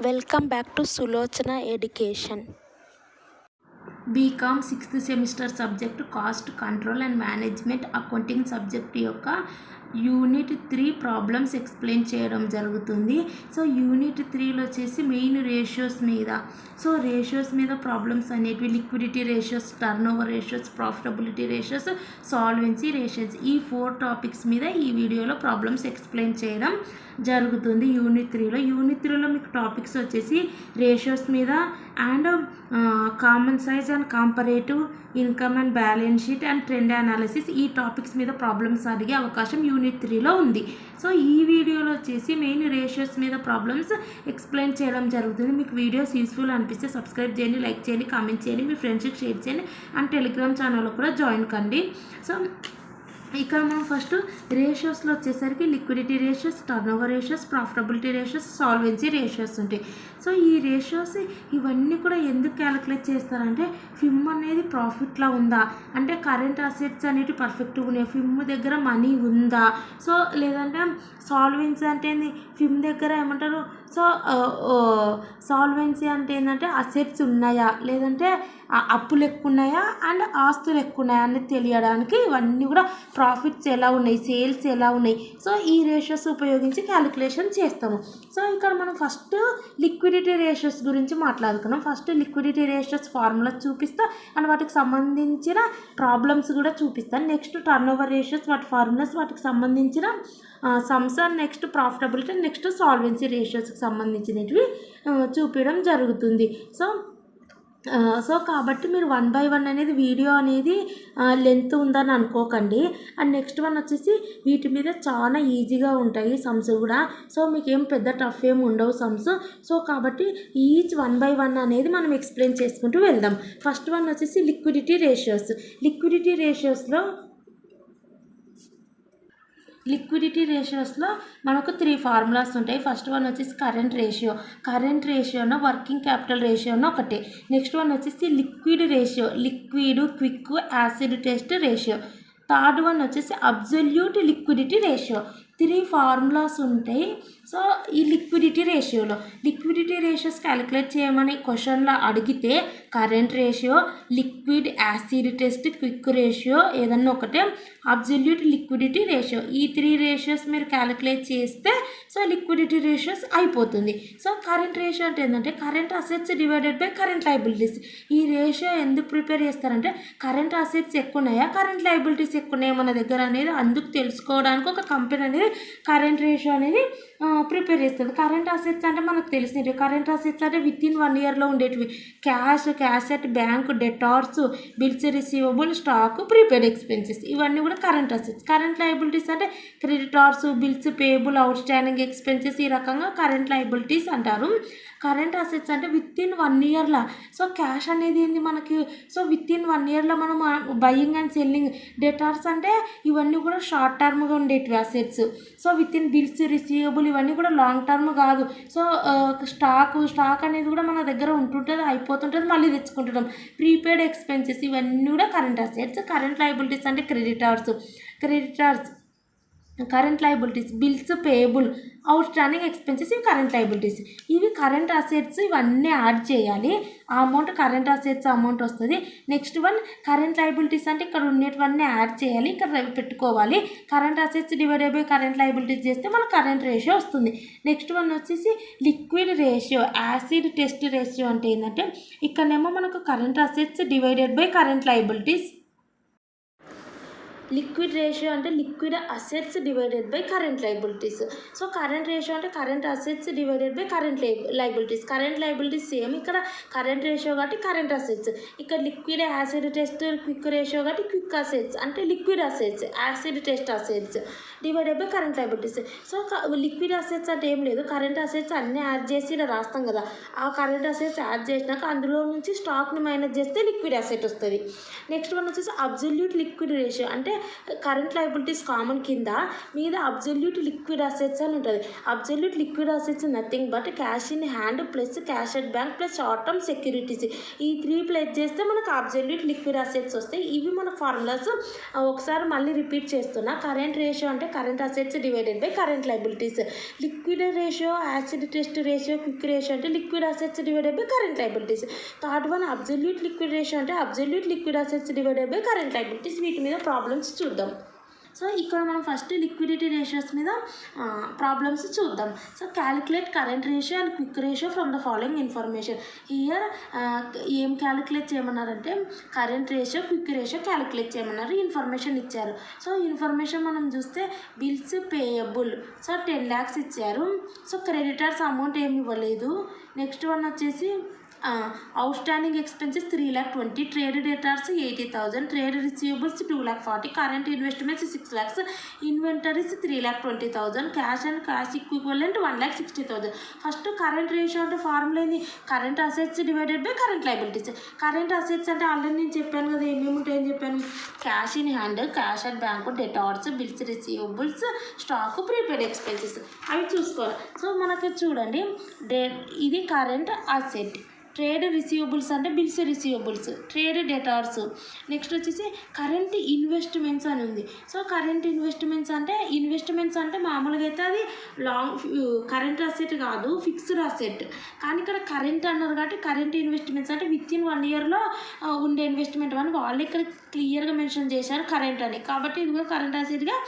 Welcome back to Sulochana education. BCom 6th semester subject cost control and management accounting subject యొక్క unit 3 problems explain చేయడం జరుగుతుంది. So unit 3లో వచ్చేసి main ratios మీద ratios మీద problems అనేటివి liquidity ratios, turnover ratios, profitability ratios, solvency ratios, ఈ 4 topics మీద ఈ వీడియోలో ప్రాబ్లమ్స్ ఎక్స్ప్లెయిన్ చేయడం జరుగుతుంది. యూనిట్ 3లో మీకు టాపిక్స్ వచ్చేసి రేషియోస్ మీద and common size and comparative income and balance sheet and trend analysis, ఈ టాపిక్స్ మీద ప్రాబ్లమ్స్ అడిగే అవకాశం యూనిట్ 3లో ఉంది. సో ఈ వీడియోలో వచ్చేసి మెయిన్ రేషియోస్ మీద ప్రాబ్లమ్స్ ఎక్స్ప్లెయిన్ చేయడం జరుగుతుంది. మీకు వీడియోస్ యూస్ఫుల్ అనిపిస్తే సబ్స్క్రైబ్ చేయండి, లైక్ చేయండి, కామెంట్ చేయండి, మీ ఫ్రెండ్స్కి షేర్ చేయండి అండ్ టెలిగ్రామ్ ఛానల్లో కూడా జాయిన్ కండి. సో ఇక్కడ మనం ఫస్ట్ రేషియోస్లో వచ్చేసరికి liquidity ratios, turnover ratios, profitability ratios, solvency ratios ఉంటాయి. సో ఈ రేషియోస్ ఇవన్నీ కూడా ఎందుకు క్యాలిక్యులేట్ చేస్తారంటే ఫిమ్ అనేది ప్రాఫిట్లో ఉందా, అంటే కరెంట్ అసెట్స్ అనేవి పర్ఫెక్ట్గా ఉన్నాయి, ఫిమ్ దగ్గర మనీ ఉందా, సో లేదంటే సాల్వెన్సీ అంటే ఫిమ్ దగ్గర ఏమంటారు, సో సాల్వెన్సీ అంటే ఏంటంటే అసెట్స్ ఉన్నాయా లేదంటే అప్పులు ఎక్కువ ఉన్నాయా అండ్ ఆస్తులు ఎక్కువ ఉన్నాయా అనేది తెలియడానికి ఇవన్నీ కూడా ప్రాఫిట్స్ ఎలా ఉన్నాయి, సేల్స్ ఎలా ఉన్నాయి, సో ఈ రేషియోస్ ఉపయోగించి క్యాలిక్యులేషన్ చేస్తాము. సో ఇక్కడ మనం ఫస్ట్ లిక్విడిటీ రేషియోస్ గురించి మాట్లాడుకున్నాం. ఫస్ట్ లిక్విడిటీ రేషియోస్ ఫార్ములా చూపిస్తా అండ్ వాటికి సంబంధించిన ప్రాబ్లమ్స్ కూడా చూపిస్తాను. నెక్స్ట్ టర్న్ ఓవర్ రేషియోస్, వాటి ఫార్ములాస్, వాటికి సంబంధించిన sums and next profitability, next solvency రేషియోస్కి సంబంధించినవి చూపించడం జరుగుతుంది. సో కాబట్టి మీరు 1 by 1 అనేది వీడియో అనేది లెంత్ ఉందని అనుకోకండి. అండ్ నెక్స్ట్ వన్ వచ్చేసి వీటి మీద చాలా ఈజీగా ఉంటాయి సమ్స్ కూడా. సో మీకు ఏం పెద్ద టఫ్ ఏం ఉండవు సమ్స్. సో కాబట్టి ఈచ్ 1 by 1 అనేది మనం ఎక్స్ప్లెయిన్ చేసుకుంటూ వెళ్దాం. ఫస్ట్ వన్ వచ్చేసి లిక్విడిటీ రేషియోస్లో మనకు 3 ఫార్ములాస్ ఉంటాయి. ఫస్ట్ వన్ వచ్చేసి కరెంట్ రేషియోనో వర్కింగ్ క్యాపిటల్ రేషియోనో ఒకటి. నెక్స్ట్ వన్ వచ్చేసి liquid, quick, acid test ratio. Third one వచ్చేసి అబ్సల్యూట్ లిక్విడిటీ రేషియో. 3 ఫార్ములాస్ ఉంటాయి. సో ఈ లిక్విడిటీ రేషియోస్ క్యాలిక్యులేట్ చేయమని క్వశ్చన్లో అడిగితే current ratio, liquid, acid test, quick ratio ఏదన్నా ఒకటే, అబ్సల్యూట్ లిక్విడిటీ రేషియో. ఈ 3 రేషియోస్ మీరు క్యాలిక్యులేట్ చేస్తే సో లిక్విడిటీ రేషియోస్ అయిపోతుంది. సో కరెంట్ రేషియో అంటే ఏంటంటే current assets divided by current liabilities. ఈ రేషియో ఎందుకు ప్రిపేర్ చేస్తారంటే కరెంట్ అసెట్స్ ఎక్కువ ఉన్నాయా, కరెంట్ లయబిలిటీస్ ఎక్కువ ఉన్నాయా మన దగ్గర అనేది అందుకు తెలుసుకోవడానికి ఒక కంపెనీ అనేది కరెంట్ రేషియో అనేది ప్రిపేర్ చేస్తుంది. కరెంట్ అసెట్స్ అంటే మనకు తెలిసినవి. కరెంట్ అసెట్స్ అంటే వితిన్ 1 yearలో ఉండేటివి cash at bank, debtors, bills receivable, stock, prepaid expenses, ఇవన్నీ కూడా కరెంట్ అసెట్స్. కరెంట్ లయబిలిటీస్ అంటే creditors, bills payable, outstanding expenses, ఈ రకంగా కరెంట్ లయబిలిటీస్ అంటారు. కరెంట్ అసెట్స్ అంటే వితిన్ 1 yearలో. సో క్యాష్ అనేది ఏంది మనకి, సో వితిన్ 1 yearలో మనం బయింగ్ అండ్ సెల్లింగ్. డెటార్స్ అంటే ఇవన్నీ కూడా షార్ట్ టర్మ్గా ఉండేటివి assets. So within bills receivable ఇవన్నీ కూడా లాంగ్ టర్మ్ కాదు. సో స్టాక్ అనేది కూడా మన దగ్గర ఉంటుంటుంది, అయిపోతుంటుంది, మళ్ళీ తెచ్చుకుంటున్నాం. ప్రీపెయిడ్ ఎక్స్పెన్సెస్ ఇవన్నీ కూడా కరెంట్ అసెట్స్. కరెంట్ లయబిలిటీస్ అంటే creditors, current liabilities, bills payable, outstanding expenses, ఇవి కరెంట్ లయబిలిటీస్. ఇవి కరెంట్ అసెట్స్. ఇవన్నీ యాడ్ చేయాలి, ఆ అమౌంట్ కరెంట్ అసెట్స్ అమౌంట్ వస్తుంది. నెక్స్ట్ వన్ కరెంట్ లయబిలిటీస్ అంటే ఇక్కడ ఉండేటివన్నీ యాడ్ చేయాలి, ఇక్కడ పెట్టుకోవాలి. Current assets divided by current liabilities చేస్తే మనకు కరెంట్ రేషియో వస్తుంది. నెక్స్ట్ వన్ వచ్చేసి liquid ratio, acid test ratio అంటే ఏంటంటే ఇక్కడనేమో మనకు current assets divided by current liabilities. Liquid ratio అంటే liquid assets divided by current liabilities. So current ratio అంటే current assets divided by current liabilities. Current liabilities same, ఇక్కడ current ratio కాబట్టి current assets. ఇక్కడ liquid, acid test, quick ratio కాబట్టి quick assets అంటే liquid assets, acid test assets divided by current liabilities. So liquid assets అంటే ఏం లేదు, current assets అన్నీ add చేసి ఇలా రాస్తాం కదా, ఆ కరెంట్ అసెట్స్ యాడ్ చేసినాక అందులో నుంచి స్టాక్ని మైనస్ చేస్తే లిక్విడ్ అసెట్ వస్తుంది. నెక్స్ట్ వన్ వచ్చేసి అబ్సల్యూట్ లిక్విడ్ రేషియో అంటే కరెంట్ లయబిలిటీస్ కామన్ కింద మీద అబ్జల్యూట్ లిక్విడ్ అసెట్స్ అని ఉంటుంది. Absolute liquid assets nothing but cash in hand plus cash at bank plus short term securities. ఈ 3 ప్లస్ చేస్తే మనకు అబ్జల్యూట్ లిక్విడ్ అసెట్స్ వస్తాయి. ఇవి మన ఫార్ములాస్. ఒకసారి మళ్ళీ రిపీట్ చేస్తున్నా. కరెంట్ రేషియో అంటే current assets divided by current liabilities. Liquid ratio, acid test ratio, quick ratio అంటే liquid assets divided by current liabilities. Third one absolute liquid ratio అంటే absolute liquid assets divided by current liabilities. వీటి మీద problems చూద్దాం. So ఇక్కడ మనం first liquidity ratios మీద problems చూద్దాం. So calculate current ratio and quick ratio from the following information. Here ఏం calculate చేయమన్నారంటే current ratio, quick ratio calculate చేయమన్నారు. ఇన్ఫర్మేషన్ ఇచ్చారు. సో ఇన్ఫర్మేషన్ మనం చూస్తే బిల్స్ పేయబుల్. సో 10 lakhs ఇచ్చారు. సో క్రెడిటర్స్ అమౌంట్ ఏమి ఇవ్వలేదు. నెక్స్ట్ వన్ వచ్చేసి out standing expenses 3,20,000, trade డేటార్స్ 80,000, trade receivables 2,40,000, current investments 6 lakhs, inventories 3,20,000, cash and cash equivalent 1,60,000. First current ratio అంటే formula ఏంది? Current assets divided by current liabilities. Current assets అంటే already నేను చెప్పాను కదా, ఏమేమి ఉంటాయని చెప్పాను. Cash in hand, cash at bank, debtors, bills receivables, stock, prepaid expenses అవి చూసుకోవాలి. సో మనకు చూడండి, ఇది కరెంట్ అసెట్. ట్రేడ్ రిసీవబుల్స్ అంటే bills receivables, trade debtors. Next వచ్చేసి కరెంట్ ఇన్వెస్ట్మెంట్స్ అని ఉంది. సో కరెంట్ ఇన్వెస్ట్మెంట్స్ అంటే మామూలుగా అయితే అది కరెంట్ అసెట్ కాదు, ఫిక్స్డ్ అసెట్. కానీ ఇక్కడ కరెంట్ అన్నారు కాబట్టి కరెంట్ ఇన్వెస్ట్మెంట్స్ అంటే వితిన్ 1 yearలో ఉండే ఇన్వెస్ట్మెంట్ అని వాళ్ళు ఇక్కడ క్లియర్గా మెన్షన్ చేశారు కరెంట్ అని. కాబట్టి ఇది కూడా కరెంట్ అసెట్గా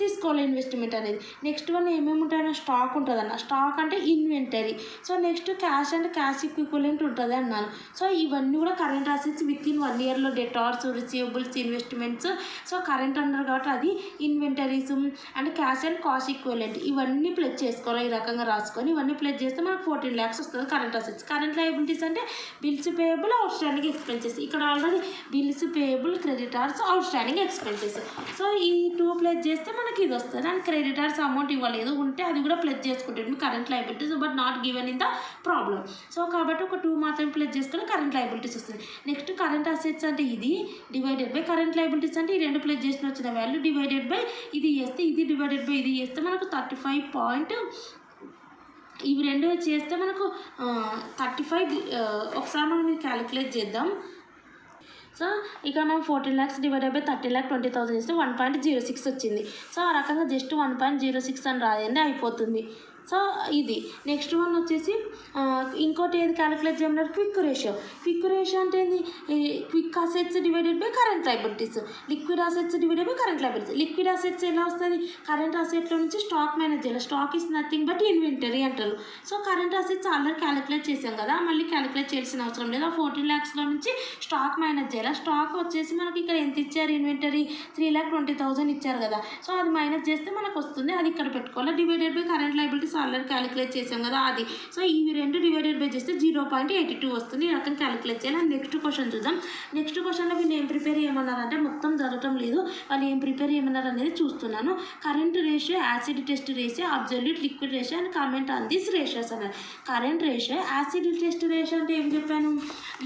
తీసుకోవాలి ఇన్వెస్ట్మెంట్ అనేది. నెక్స్ట్ వన్ ఏమేమి ఉంటాయన్న స్టాక్ ఉంటుందన్న. స్టాక్ అంటే inventory. So next cash and cash equivalent ఉంటుంది అన్నాను. సో ఇవన్నీ కూడా కరెంట్ అసెట్స్ వితిన్ 1 yearలో debtors, receivables, investments. So current అన్నారు కాబట్టి అది inventories and cash and cost equivalent ఇవన్నీ ప్లస్ చేసుకోవాలి. ఈ రకంగా రాసుకొని ఇవన్నీ ప్లస్ చేస్తే మనకు 14 lakhs వస్తుంది కరెంట్ అసెట్స్. కరెంట్ లయబిలిటీస్ అంటే bills payable, outstanding expenses. ఇక్కడ already bills payable, creditors, outstanding expenses. So ఈ 2 ప్లస్ చేస్తే మనకి ఇది వస్తుంది. అండ్ క్రెడిటార్స్ అమౌంట్ ఇవ్వలేదు, ఉంటే అది కూడా ప్లస్ చేసుకుంటుంది current liabilities, but not given in the problem. So కాబట్టి ఒక 2 మాత్రం ప్లస్ చేసుకొని కరెంట్ లయబిలిటీస్ వస్తుంది. నెక్స్ట్ కరెంట్ అసెట్స్ అంటే ఇది డివైడెడ్ బై కరెంట్ లయబిలిటీస్ అంటే ఈ 2 ప్లస్ చేసిన వచ్చిన వాల్యూ డివైడెడ్ బై ఇది చేస్తే, ఇది డివైడెడ్ బై ఇది చేస్తే మనకు 35. ఇవి 2 చేస్తే మనకు 35. ఒకసారి మనం ఇది క్యాలిక్యులేట్ చేద్దాం. సో ఇక్కడ మనం 14 lakhs డివైడెడ్ బై 30,20,000 చేస్తే 1.06 వచ్చింది. సో ఆ రకంగా జస్ట్ 1.06 అని రాయండి, అయిపోతుంది. సో ఇది నెక్స్ట్ వన్ వచ్చేసి ఇంకోటి ఏది క్యాలిక్యులేట్ చేయమన్నారు? Quick ratio. క్విక్ రేషియో అంటే ఏంది? Quick assets divided by current liabilities, liquid assets divided by current liabilities. Liquid assets ఎలా వస్తుంది? కరెంట్ అసెట్లో నుంచి స్టాక్ మేనేజ్ చేయాలి. Stock is nothing but inventory అంటారు. So current assets already calculate చేసాం కదా, మళ్ళీ క్యాలిక్యులేట్ చేయాల్సిన అవసరం లేదు. 14 lakhsలో నుంచి స్టాక్ మేనేజ్ చేయాలి. స్టాక్ వచ్చేసి మనకి ఇక్కడ ఎంత ఇచ్చారు? ఇన్వెంటరీ 3,20,000 ఇచ్చారు కదా. సో అది మైనస్ చేస్తే మనకు వస్తుంది, అది ఇక్కడ పెట్టుకోవాలి. Divided by current liabilities already calculate చేసాం కదా అది. సో ఇవి 2 డివైడెడ్ బై చేస్తే 0.82 వస్తుంది. ఈ రకం క్యాలిక్యులేట్ చేయాలి. అండ్ నెక్స్ట్ క్వశ్చన్ చూద్దాం. నెక్స్ట్ క్వశ్చన్లో వీళ్ళు ఏం ప్రిపేర్ చేయమన్నారంటే మొత్తం జరగటం లేదు, వాళ్ళు ఏం ప్రిపేర్ చేయమన్నారు అనేది చూస్తున్నాను. Current ratio, acid test ratio, absolute liquid ratio and comment on this ratios అన్నారు. Current ratio, acid test ratio అంటే ఏం చెప్పాను?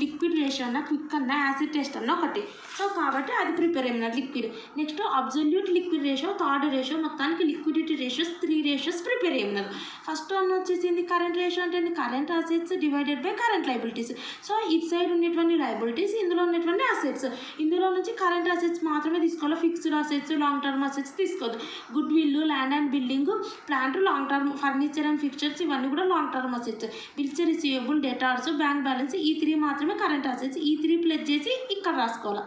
లిక్విడ్ రేషియో అన్న, క్విక్ అన్న, యాసిడ్ టెస్ట్ అన్న ఒకటి. సో కాబట్టి అది ప్రిపేర్ చేయమన్నారు liquid. Next absolute liquid ratio, third ratio, మొత్తానికి లిక్విడిటీ రేషియోస్ 3 రేషియోస్ ప్రిపేర్ చేయమన్నారు. ఫస్ట్ వన్ వచ్చేసింది కరెంట్ రేషియో అంటే current assets divided by current liabilities. So ఇటు సైడ్ ఉన్నటువంటి లయబిలిటీస్, ఇందులో ఉన్నటువంటి అసెట్స్. ఇందులో నుంచి కరెంట్ అసెట్స్ మాత్రమే తీసుకోవాలి, fixed assets, long term assets తీసుకోవద్దు. Goodwill, land and building, plant, long term, furniture and fixtures ఇవన్నీ కూడా long term assets. Bills receivable, debtors, bank balance ఈ 3 మాత్రమే కరెంట్ అసెట్స్. ఈ 3 ప్లస్ చేసి ఇక్కడ రాసుకోవాలి.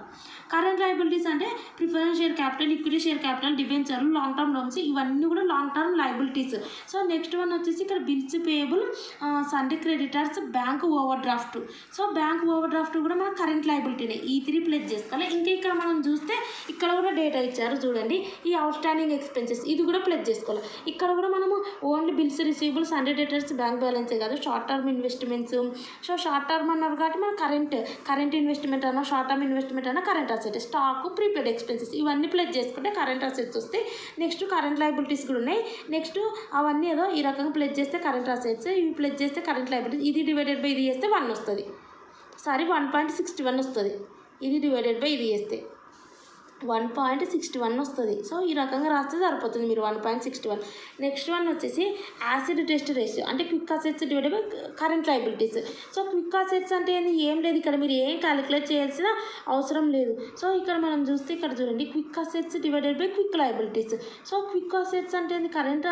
కరెంట్ లయబిలిటీస్ అంటే preference share capital, equity share capital, డిబెంచర్లు, లాంగ్ టర్మ్ లోన్స్ ఇవన్నీ కూడా long term liabilities. So next one వచ్చేసి ఇక్కడ bills payable, Sunday creditors, bank over draft. So bank over draft కూడా మనకు కరెంట్ లయబిలిటీనే. ఈ 3 ప్లస్ చేసుకోవాలి. ఇంకా ఇక్కడ మనం చూస్తే ఇక్కడ కూడా డేటా ఇచ్చారు చూడండి. ఈ అవుట్ స్టాండింగ్ ఎక్స్పెన్సెస్ ఇది కూడా ప్లస్ చేసుకోవాలి. ఇక్కడ కూడా మనము only bills receivable, sundry debtors, bank బ్యాలెన్సే కాదు, short term investments. So short term అన్నారు కాబట్టి మన కరెంట్ ఇన్వెస్ట్మెంట్ అన్నా, షార్ట్ టర్మ్ ఇన్వెస్ట్మెంట్ అన్నా current asset. Stock, prepaid expenses ఇవన్నీ ప్లస్ చేసుకుంటే కరెంట్ అసెట్స్ వస్తాయి. నెక్స్ట్ కరెంట్ లయబిలిటీస్ కూడా ఉన్నాయి. నెక్స్ట్ అవన్నీ ఏదో ఈ రకంగా ప్లస్ చేస్తే కరెంట్ అసెట్స్, ఇవి ప్లస్ చేస్తే కరెంట్ లయబిలిటీస్. ఇది డివైడెడ్ బై ఇది చేస్తే 1 వస్తుంది. సారీ 1.61 వస్తుంది. ఇది డివైడెడ్ బై ఇది చేస్తే 1.61 వస్తుంది. సో ఈ రకంగా రాస్తే సరిపోతుంది మీరు 1.61. నెక్స్ట్ వన్ వచ్చేసి యాసిడ్ టెస్ట్ రేషియో అంటే quick assets divided by current liabilities. So quick assets అంటే ఏం లేదు, ఇక్కడ మీరు ఏం క్యాలిక్యులేట్ చేయాల్సిన అవసరం లేదు. సో ఇక్కడ మనం చూస్తే ఇక్కడ చూడండి quick assets divided by quick liabilities. So quick assets అంటే కరెంట్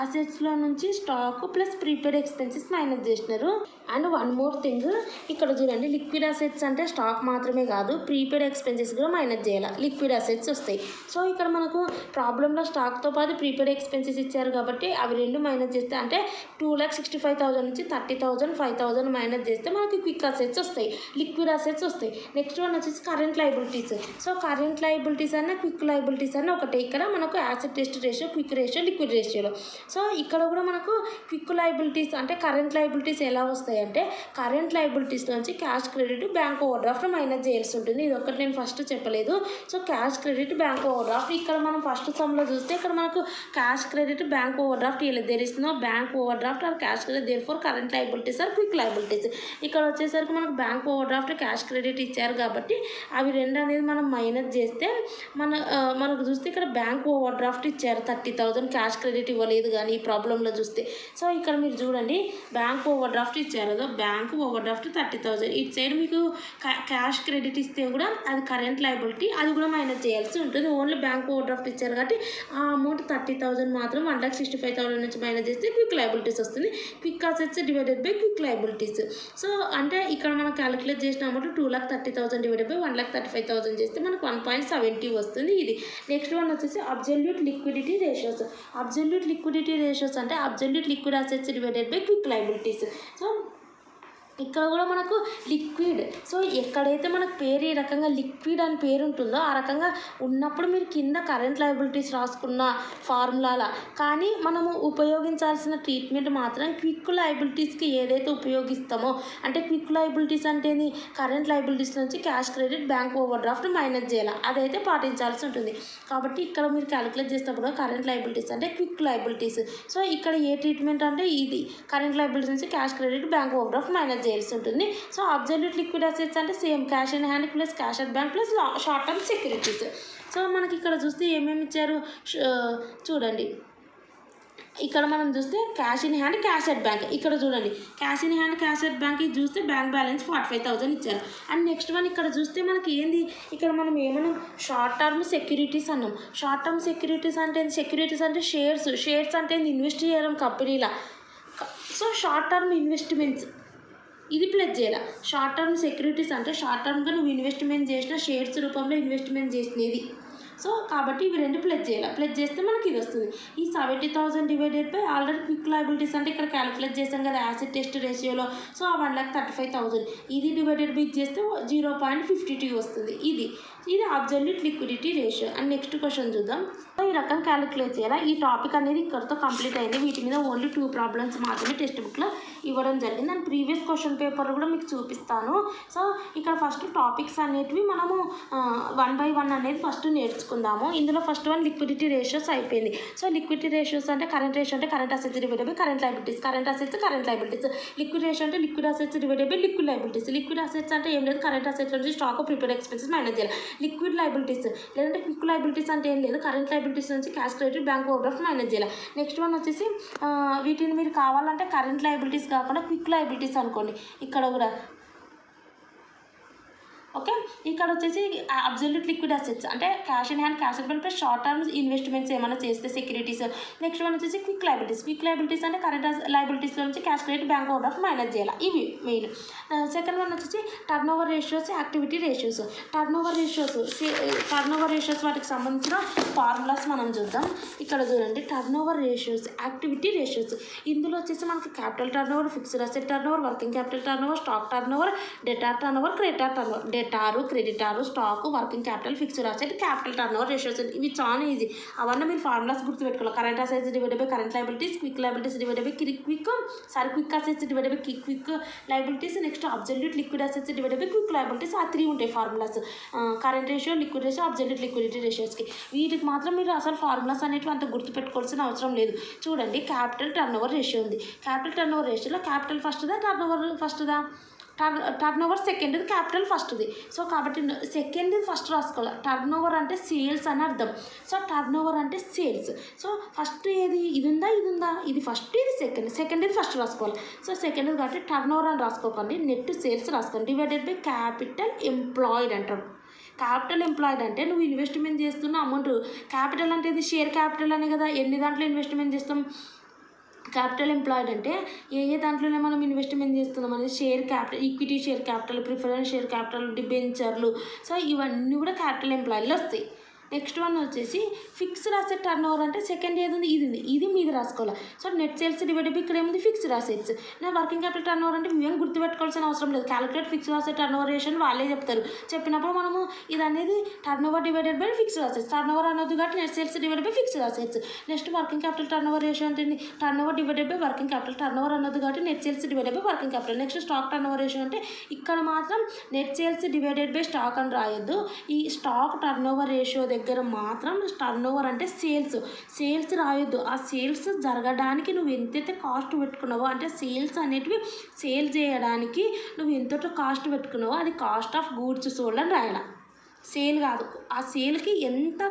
అసెట్స్లో నుంచి stock plus prepaid expenses minus చేసినారు. అండ్ వన్ మోర్ థింగ్, ఇక్కడ చూడండి లిక్విడ్ అసెట్స్ అంటే స్టాక్ మాత్రమే కాదు, ప్రీపెయిడ్ ఎక్స్పెన్సెస్ కూడా మైనస్ చేయాలి, లిక్విడ్ అసెట్స్ వస్తాయి. సో ఇక్కడ మనకు ప్రాబ్లంలో స్టాక్తో పాటు ప్రీపెయిడ్ ఎక్స్పెన్సెస్ ఇచ్చారు కాబట్టి అవి రెండు మైనస్ చేస్తే అంటే 2,65,000 నుంచి 30,000 5,000 మైనస్ చేస్తే మనకి క్విక్ అసెట్స్ వస్తాయి, లిక్విడ్ అసెట్స్ వస్తాయి. నెక్స్ట్ వన్ వచ్చేసి current liabilities. So current liabilities అన్న క్విక్ లయబిలిటీస్ అన్న ఒకటే, ఇక్కడ మనకు acid test ratio, quick ratio, liquid రేషియోలో. సో ఇక్కడ కూడా మనకు క్విక్ లయబిలిటీస్ అంటే కరెంట్ లయబిలిటీస్ ఎలా వస్తాయి అంటే కరెంట్ లయబిలిటీస్ నుంచి cash credit bank overdraft minus చేయాల్సి ఉంటుంది. ఇది ఒకటి నేను ఫస్ట్ చెప్పలేదు. So cash credit bank over draft ఇక్కడ మనం ఫస్ట్ సమ్లో చూస్తే ఇక్కడ మనకు cash credit bank overdraft ఇలా there is no bank overdraft or cash credit therefore current liabilities or quick liabilities. ఇక్కడ వచ్చేసరికి మనకు bank overdraft cash credit ఇచ్చారు కాబట్టి అవి రెండు అనేది మనం మైనస్ చేస్తే మనకు చూస్తే ఇక్కడ బ్యాంక్ ఓవర్ డ్రాఫ్ట్ ఇచ్చారు 30,000, క్యాష్ క్రెడిట్ ఇవ్వలేదు కానీ ఈ ప్రాబ్లంలో చూస్తే. సో ఇక్కడ మీరు చూడండి బ్యాంక్ ఓవర్ డ్రాఫ్ట్ ఇచ్చారు కదా, బ్యాంక్ ఓవర్ డ్రాఫ్ట్ 30,000, ఇటు సైడ్ మీకు క్యాష్ క్రెడిట్ ఇస్తే కూడా అది కరెంట్ లయబిలిటీ, అది కూడా మైనస్ చేయాల్సి ఉంటుంది. ఓన్లీ బ్యాంక్ ఓవర్ డ్రాఫ్ట్ ఇచ్చారు కాబట్టి ఆ అమౌంట్ 30,000 మాత్రం 1,65,000 నుంచి మైనస్ చేస్తే క్విక్ లయబిలిటీస్ వస్తుంది. Quick assets divided by quick liabilities. So అంటే ఇక్కడ మనం క్యాలిక్యులేట్ చేసిన అమౌంట్ 2,30,000 డివైడెడ్ బై 1,35,000 చేస్తే మనకు 1.70 వస్తుంది. ఇది నెక్స్ట్ వన్ వచ్చేసి absolute liquidity ratios. Absolute liquidity ratios అంటే absolute liquid assets divided by quick liabilities. So ఇక్కడ కూడా మనకు లిక్విడ్, సో ఎక్కడైతే మనకు పేరు ఈ రకంగా లిక్విడ్ అని పేరు ఉంటుందో ఆ రకంగా ఉన్నప్పుడు మీరు కింద కరెంట్ లయబిలిటీస్ రాసుకున్న ఫార్ములాల, కానీ మనము ఉపయోగించాల్సిన ట్రీట్మెంట్ మాత్రం క్విక్ లయబిలిటీస్కి ఏదైతే ఉపయోగిస్తామో అంటే క్విక్ లయబిలిటీస్ అంటే కరెంట్ లయబిలిటీస్ నుంచి cash credit bank overdraft minus చేయాలి, అదైతే పాటించాల్సి ఉంటుంది. కాబట్టి ఇక్కడ మీరు క్యాలిక్యులేట్ చేసినప్పుడు కరెంట్ లయబిలిటీస్ అంటే క్విక్ లయబిలిటీస్. సో ఇక్కడ ఏ ట్రీట్మెంట్ అంటే ఇది కరెంట్ లయబిలిటీస్ నుంచి cash credit bank overdraft minus చేయాల్సి ఉంటుంది. సో అబ్జల్యూట్ లిక్విడ్ అసెట్స్ అంటే same cash in hand plus cash at bank plus short term securities. So మనకి ఇక్కడ చూస్తే ఏమేమి ఇచ్చారు చూడండి. ఇక్కడ మనం చూస్తే cash in hand cash at bank, ఇక్కడ చూడండి cash in hand cash at bank ఇది చూస్తే బ్యాంక్ బ్యాలెన్స్ 45,000 ఇచ్చారు. అండ్ నెక్స్ట్ వన్ ఇక్కడ చూస్తే మనకి ఏంది, ఇక్కడ మనం ఏమన్నా షార్ట్ టర్మ్ సెక్యూరిటీస్ అన్నాం. షార్ట్ టర్మ్ సెక్యూరిటీస్ అంటే సెక్యూరిటీస్ అంటే షేర్స్ అంటే ఇన్వెస్ట్ చేయడం కంపెనీలా. సో షార్ట్ టర్మ్ ఇన్వెస్ట్మెంట్స్ ఇది ప్లస్ చేయాలి. షార్ట్ టర్మ్ సెక్యూరిటీస్ అంటే షార్ట్ టర్మ్గా నువ్వు ఇన్వెస్ట్మెంట్ చేసిన షేర్స్ రూపంలో ఇన్వెస్ట్మెంట్ చేసినది. సో కాబట్టి ఇవి రెండు ప్లస్ చేయాలి, ప్లస్ చేస్తే మనకి ఇది వస్తుంది. ఈ 70,000 divided by already quick liabilities అంటే ఇక్కడ క్యాలిక్యులేట్ చేస్తాం కదా యాసిడ్ టెస్ట్ రేషియోలో. సో 1,35,000 ఇది డివైడెడ్ బై చేస్తే 0.52 వస్తుంది. ఇది absolute liquidity ratio. And next question చూద్దాం. సో ఈ రకం క్యాలిక్యులేట్ చేయాలి. ఈ టాపిక్ అనేది ఇక్కడితో కంప్లీట్ అయింది. వీటి మీద ఓన్లీ 2 ప్రాబ్లమ్స్ మాత్రమే టెక్స్ట్ బుక్లో ఇవ్వడం జరిగింది. అండ్ ప్రీవియస్ క్వశ్చన్ పేపర్ కూడా మీకు చూపిస్తాను. సో ఇక్కడ ఫస్ట్ టాపిక్స్ అనేటివి మనము 1 by 1 అనేది ఫస్ట్ నేర్చుకుందాము. ఇందులో ఫస్ట్ వన్ లిక్విడిటీ రేషియోస్ అయిపోయింది. సో లిక్విడిటీ రేషియోస్ అంటే కరెంట్ రేషియో అంటే current assets divided by current liabilities, current assets current liabilities. Liquid ratio అంటే liquid assets divided by liquid liabilities. Liquid assets అంటే ఏం లేదు, కరెంట్ అసెట్స్ నుంచి stock prepared expenses minus చేయాలి. Liquid liabilities లేదంటే quick liabilities అంటే ఏం లేదు, కరెంట్ లయబిలిటీస్ నుంచి cash credit bank overdraft minus చేయాలి. నెక్స్ట్ వన్ వచ్చేసి వీటిని మీరు కావాలంటే కరెంట్ లయబిలిటీస్ కాకుండా క్విక్ లయబిలిటీస్ అనుకోండి. ఇక్కడ కూడా ఓకే. ఇక్కడ వచ్చేసి అబ్జల్యూట్ లిక్విడ్ అసెట్స్ అంటే cash in hand cash at bank plus short term investments ఏమైనా చేస్తే సెక్యూరిటీస్. నెక్స్ట్ వన్ వచ్చేసి క్విక్ లయబిలిటీస్ అంటే కరెంట్ లయబిలిటీస్లో నుంచి cash credit bank overdraft minus చేయాలి. ఇవి మెయిన్. సెకండ్ వన్ వచ్చేసి turn over ratios, activity ratios. Turnover ratios వాటికి సంబంధించిన ఫార్ములాస్ మనం చూద్దాం. ఇక్కడ చూడండి turn over ratios, activity ratios. ఇందులో వచ్చేసి మనకి capital turnover, fixed asset turn over, working capital turnover, stock turnover, debtor turnover, creditor turnover. Debtor, creditor, stock, working capital, fixed asset, capital turnover ratios. ఇవి చాలా easy. అవన్నీ మీరు formulas గుర్తుపెట్టుకోవాలి. Current assets divided by current liabilities, quick liabilities divided by quick assets divided by quick liabilities, next absolute liquid assets divided by quick liabilities. ఆ 3 ఉంటాయి formulas, current ratio, liquid ratio, absolute liquidity రేషియోస్కి. వీటికి మాత్రం మీరు అసలు formulas అనేవి అంత గుర్తుపెట్టుకోవాల్సిన అవసరం లేదు. చూడండి క్యాపిటల్ టర్న్ ఓవర్ రేషియో ఉంది. క్యాపిటల్ టర్న్ ఓవర్ రేషియోలో క్యాపిటల్ ఫస్ట్దా టర్న్ ఓవర్ ఫస్ట్దా? టర్న్ ఓవర్ సెకండ్ది, క్యాపిటల్ ఫస్ట్ది. సో కాబట్టి సెకండ్ది ఫస్ట్ రాసుకోవాలి. టర్న్ ఓవర్ అంటే సేల్స్ అని అర్థం. సో టర్న్ ఓవర్ అంటే సేల్స్. సో ఫస్ట్ ఏది ఇది ఉందా, ఇది ఫస్ట్, ఇది సెకండ్ ఇది ఫస్ట్ రాసుకోవాలి. సో సెకండ్ది కాబట్టి టర్న్ ఓవర్ అని రాసుకోకండి, నెట్ సేల్స్ రాసుకోండి. డివైడెడ్ బై క్యాపిటల్ ఎంప్లాయిడ్ అంటారు. క్యాపిటల్ ఎంప్లాయిడ్ అంటే నువ్వు ఇన్వెస్ట్మెంట్ చేస్తున్న అమౌంట్. క్యాపిటల్ అంటే ఇది షేర్ క్యాపిటల్ అనే కదా, ఎన్ని దాంట్లో ఇన్వెస్ట్మెంట్ చేస్తాం. క్యాపిటల్ ఎంప్లాయిడ్ అంటే ఏ దాంట్లోనే మనం ఇన్వెస్ట్మెంట్ చేస్తున్నాం అనేది share capital, equity share capital, preference share capital, డిబెంచర్లు. సో ఇవన్నీ కూడా క్యాపిటల్ ఎంప్లాయిడ్లో వస్తాయి. నెక్స్ట్ వన్ వచ్చేసి ఫిక్స్డ్ అసెట్ టర్న్ ఓవర్ అంటే సెకండ్ ఏది ఉంది, ఇది మీద రాసుకోవాలి. So net sales divided by ఇక్కడ ఏముంది ఫిక్స్డ్ అసెట్స్. నా వర్కింగ్ క్యాపిటల్ టర్న్ ఓవర్ అంటే మేము గుర్తుపెట్టుకోవాల్సిన అవసరం లేదు. Calculate fixed asset turn over ration వాళ్ళే చెప్తారు. చెప్పినప్పుడు మనము ఇది అనేది turn over divided by fixed assets. Turn over అనేది కాబట్టి net sales divided by fixed assets. Next working capital turnover రేషన్ అంటే turnover divided by working capital. Turnover అనేది కాబట్టి net sales divided by working capital. Next stock turnover రేషన్ అంటే ఇక్కడ మాత్రం net sales divided by stock అని రాయొద్దు. ఈ స్టాక్ టర్న్ ఓవర్ రేషియో దగ్గర మాత్రం టర్న్ ఓవర్ అంటే సేల్స్ రాయొద్దు. ఆ సేల్స్ జరగడానికి నువ్వు ఎంతైతే కాస్ట్ పెట్టుకున్నావో, అంటే సేల్స్ అనేటివి సేల్ చేయడానికి నువ్వు ఎంతటో కాస్ట్ పెట్టుకున్నావో అది కాస్ట్ ఆఫ్ గూడ్స్ సోల్డ్ అని రాయాలి. సేల్ కాదు, ఆ సేల్కి ఎంత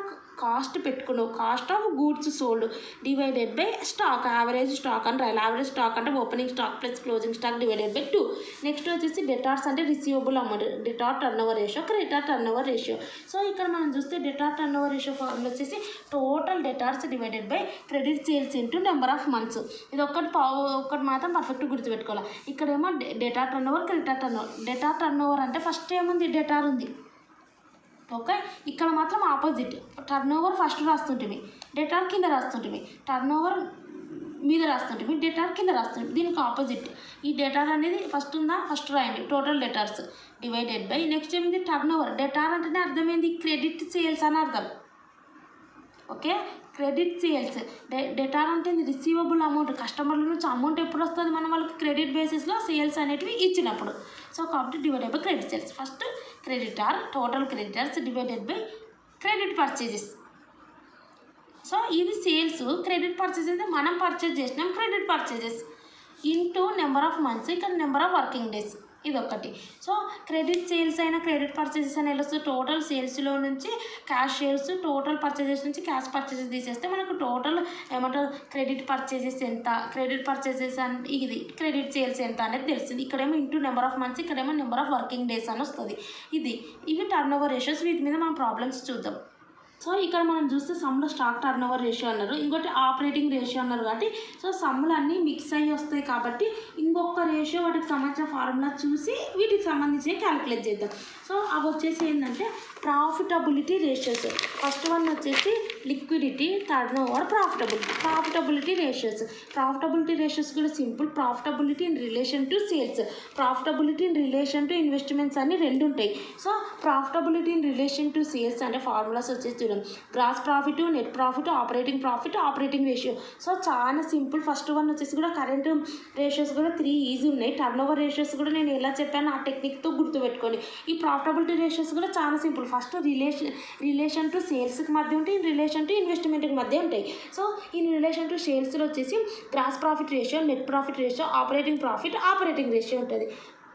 కాస్ట్ పెట్టుకున్నావు, cost of goods sold divided by stock, average stock అని రాయాలి. యావరేజ్ స్టాక్ అంటే opening stock plus closing stock divided by 2. Next వచ్చేసి డెటార్స్ అంటే receivable amount, debtor turn over ratio, creditor turn over ratio. So ఇక్కడ మనం చూస్తే debtor turn over ratio formula వచ్చేసి total debtors divided by credit sales into number of months. ఇది ఒక్కటి మాత్రం perfect గుర్తుపెట్టుకోవాలి. ఇక్కడేమో debtor turnover, creditor turnover. Debtor turnover అంటే ఫస్ట్ ఏముంది డెటార్ ఉంది, ఓకే. ఇక్కడ మాత్రం ఆపోజిట్, టర్న్ ఓవర్ ఫస్ట్ రాస్తుంటుంది, డెటార్ కింద రాస్తుంటుంది. టర్న్ ఓవర్ మీద రాస్తుంటుంది, డెటార్ కింద రాస్తుంటుంది. దీనికి ఆపోజిట్. ఈ డెటార్ అనేది ఫస్ట్ ఉందా, ఫస్ట్ రాయండి. Total debtors divided by next ఏమింది టర్న్ ఓవర్. డెటార్ అంటేనే అర్థమైంది క్రెడిట్ సేల్స్ అని అర్థం, ఓకే. Credit sales. డెటార్ అంటే రిసీవబుల్ అమౌంట్, కస్టమర్ల నుంచి అమౌంట్ ఎప్పుడు వస్తుంది మనం వాళ్ళకి క్రెడిట్ బేసిస్లో సేల్స్ అనేటివి ఇచ్చినప్పుడు. సో కాబట్టి divided by credit sales. First creditor, total creditors divided by credit purchases. So ఇది సేల్స్, క్రెడిట్ పర్చేజెస్ అయితే మనం పర్చేజ్ చేసినాం, credit purchases into number of months, ఇక్కడ నెంబర్ ఆఫ్ వర్కింగ్ డేస్, ఇదొకటి. సో క్రెడిట్ సేల్స్ అయినా credit purchases అని వస్తుంది. Total సేల్స్లో నుంచి క్యాష్ సేల్స్, టోటల్ పర్చేజెస్ నుంచి క్యాష్ పర్చేజెస్ తీసేస్తే మనకు టోటల్ ఏమంటారు క్రెడిట్ పర్చేజెస్ ఎంత, క్రెడిట్ పర్చేజెస్ అంటే ఇది క్రెడిట్ సేల్స్ ఎంత అనేది తెలుస్తుంది. ఇక్కడేమో ఇంటూ నెంబర్ ఆఫ్ మంత్స్, ఇక్కడేమో నెంబర్ ఆఫ్ వర్కింగ్ డేస్ అని వస్తుంది. ఇవి టర్న్ ఓవర్ రేషియోస్. వీటి మీద మనం ప్రాబ్లమ్స్ చూద్దాం. సో ఇక్కడ మనం చూస్తే సమ్లో స్టాక్ టర్న్ ఓవర్ రేషియో అన్నారు, ఇంకోటి ఆపరేటింగ్ రేషియో అన్నారు. కాబట్టి సో సమ్లు అన్నీ మిక్స్ అయ్యి వస్తాయి కాబట్టి ఇంకొక రేషియో వాటికి సంబంధించిన ఫార్ములా చూసి వీటికి సంబంధించి క్యాలిక్యులేట్ చేద్దాం. సో అవి వచ్చేసి ఏంటంటే ప్రాఫిటబిలిటీ రేషియోస్. ఫస్ట్ వన్ వచ్చేసి liquidity, turnover, profitability ratios. Profitability ratios కూడా simple. Profitability in relation to sales, profitability in relation to investments అని రెండు ఉంటాయి. So profitability in relation to sales అంటే ఫార్ములాస్ వచ్చేసి gross profit, net profit, operating ratio. So చాలా simple. First one వచ్చేసి కూడా current ratios కూడా 3 ఈజీ ఉన్నాయి. టర్న్ ఓవర్ రేషియోస్ కూడా నేను ఎలా చెప్పాను ఆ టెక్నిక్తో గుర్తుపెట్టుకోండి. ఈ ప్రాఫిటబిలిటీ రేషియోస్ కూడా చాలా సింపుల్. ఫస్ట్ రిలేషన్ టు సేల్స్కి మధ్య ఉంటాయి, ఇన్ రిలేషన్ టు ఇన్వెస్ట్మెంట్కి మధ్య ఉంటాయి. సో ఇన్ రిలేషన్ టు సేల్స్లో వచ్చేసి gross profit ratio, net profit ratio, operating ratio ఉంటుంది.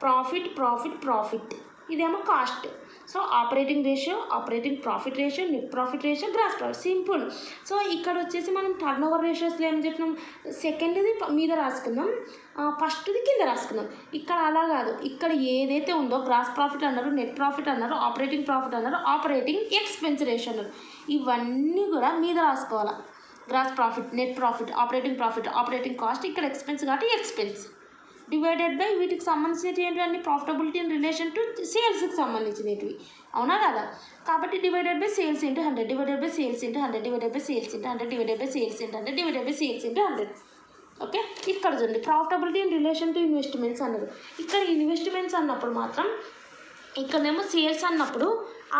ప్రాఫిట్ ఇదేమో cost. So operating ratio, operating profit ratio, net profit ratio, gross profit, simple. So ఇక్కడ వచ్చేసి మనం టర్న్ ఓవర్ రేషియోస్లో ఏం చెప్పినాం, సెకండ్ది మీద రాసుకున్నాం, ఫస్ట్ది కింద రాసుకున్నాం. ఇక్కడ అలా కాదు, ఇక్కడ ఏదైతే ఉందో గ్రాస్ ప్రాఫిట్ అన్నారు, నెట్ ప్రాఫిట్ అన్నారు, ఆపరేటింగ్ ప్రాఫిట్ అన్నారు, ఆపరేటింగ్ ఎక్స్పెన్స్ రేషియో అన్నారు. ఇవన్నీ కూడా మీద రాసుకోవాలి. Gross profit, net profit, operating cost, ఇక్కడ ఎక్స్పెన్స్ కాబట్టి ఎక్స్పెన్స్ డివైడెడ్ బై వీటికి సంబంధించినటువంటి ప్రాఫిటబిలిటీ ఇన్ రిలేషన్ టు సేల్స్కి సంబంధించినవి, అవునా కదా. కాబట్టి divided by sales into 100, divided by sales into 100, divided by sales into 100, divided by sales into 100, divided by sales into 100. Okay. ఇక్కడ చూడండి profitability in relation to investments అన్నారు. ఇక్కడ ఇన్వెస్ట్మెంట్స్ అన్నప్పుడు మాత్రం ఇక్కడేమో సేల్స్ అన్నప్పుడు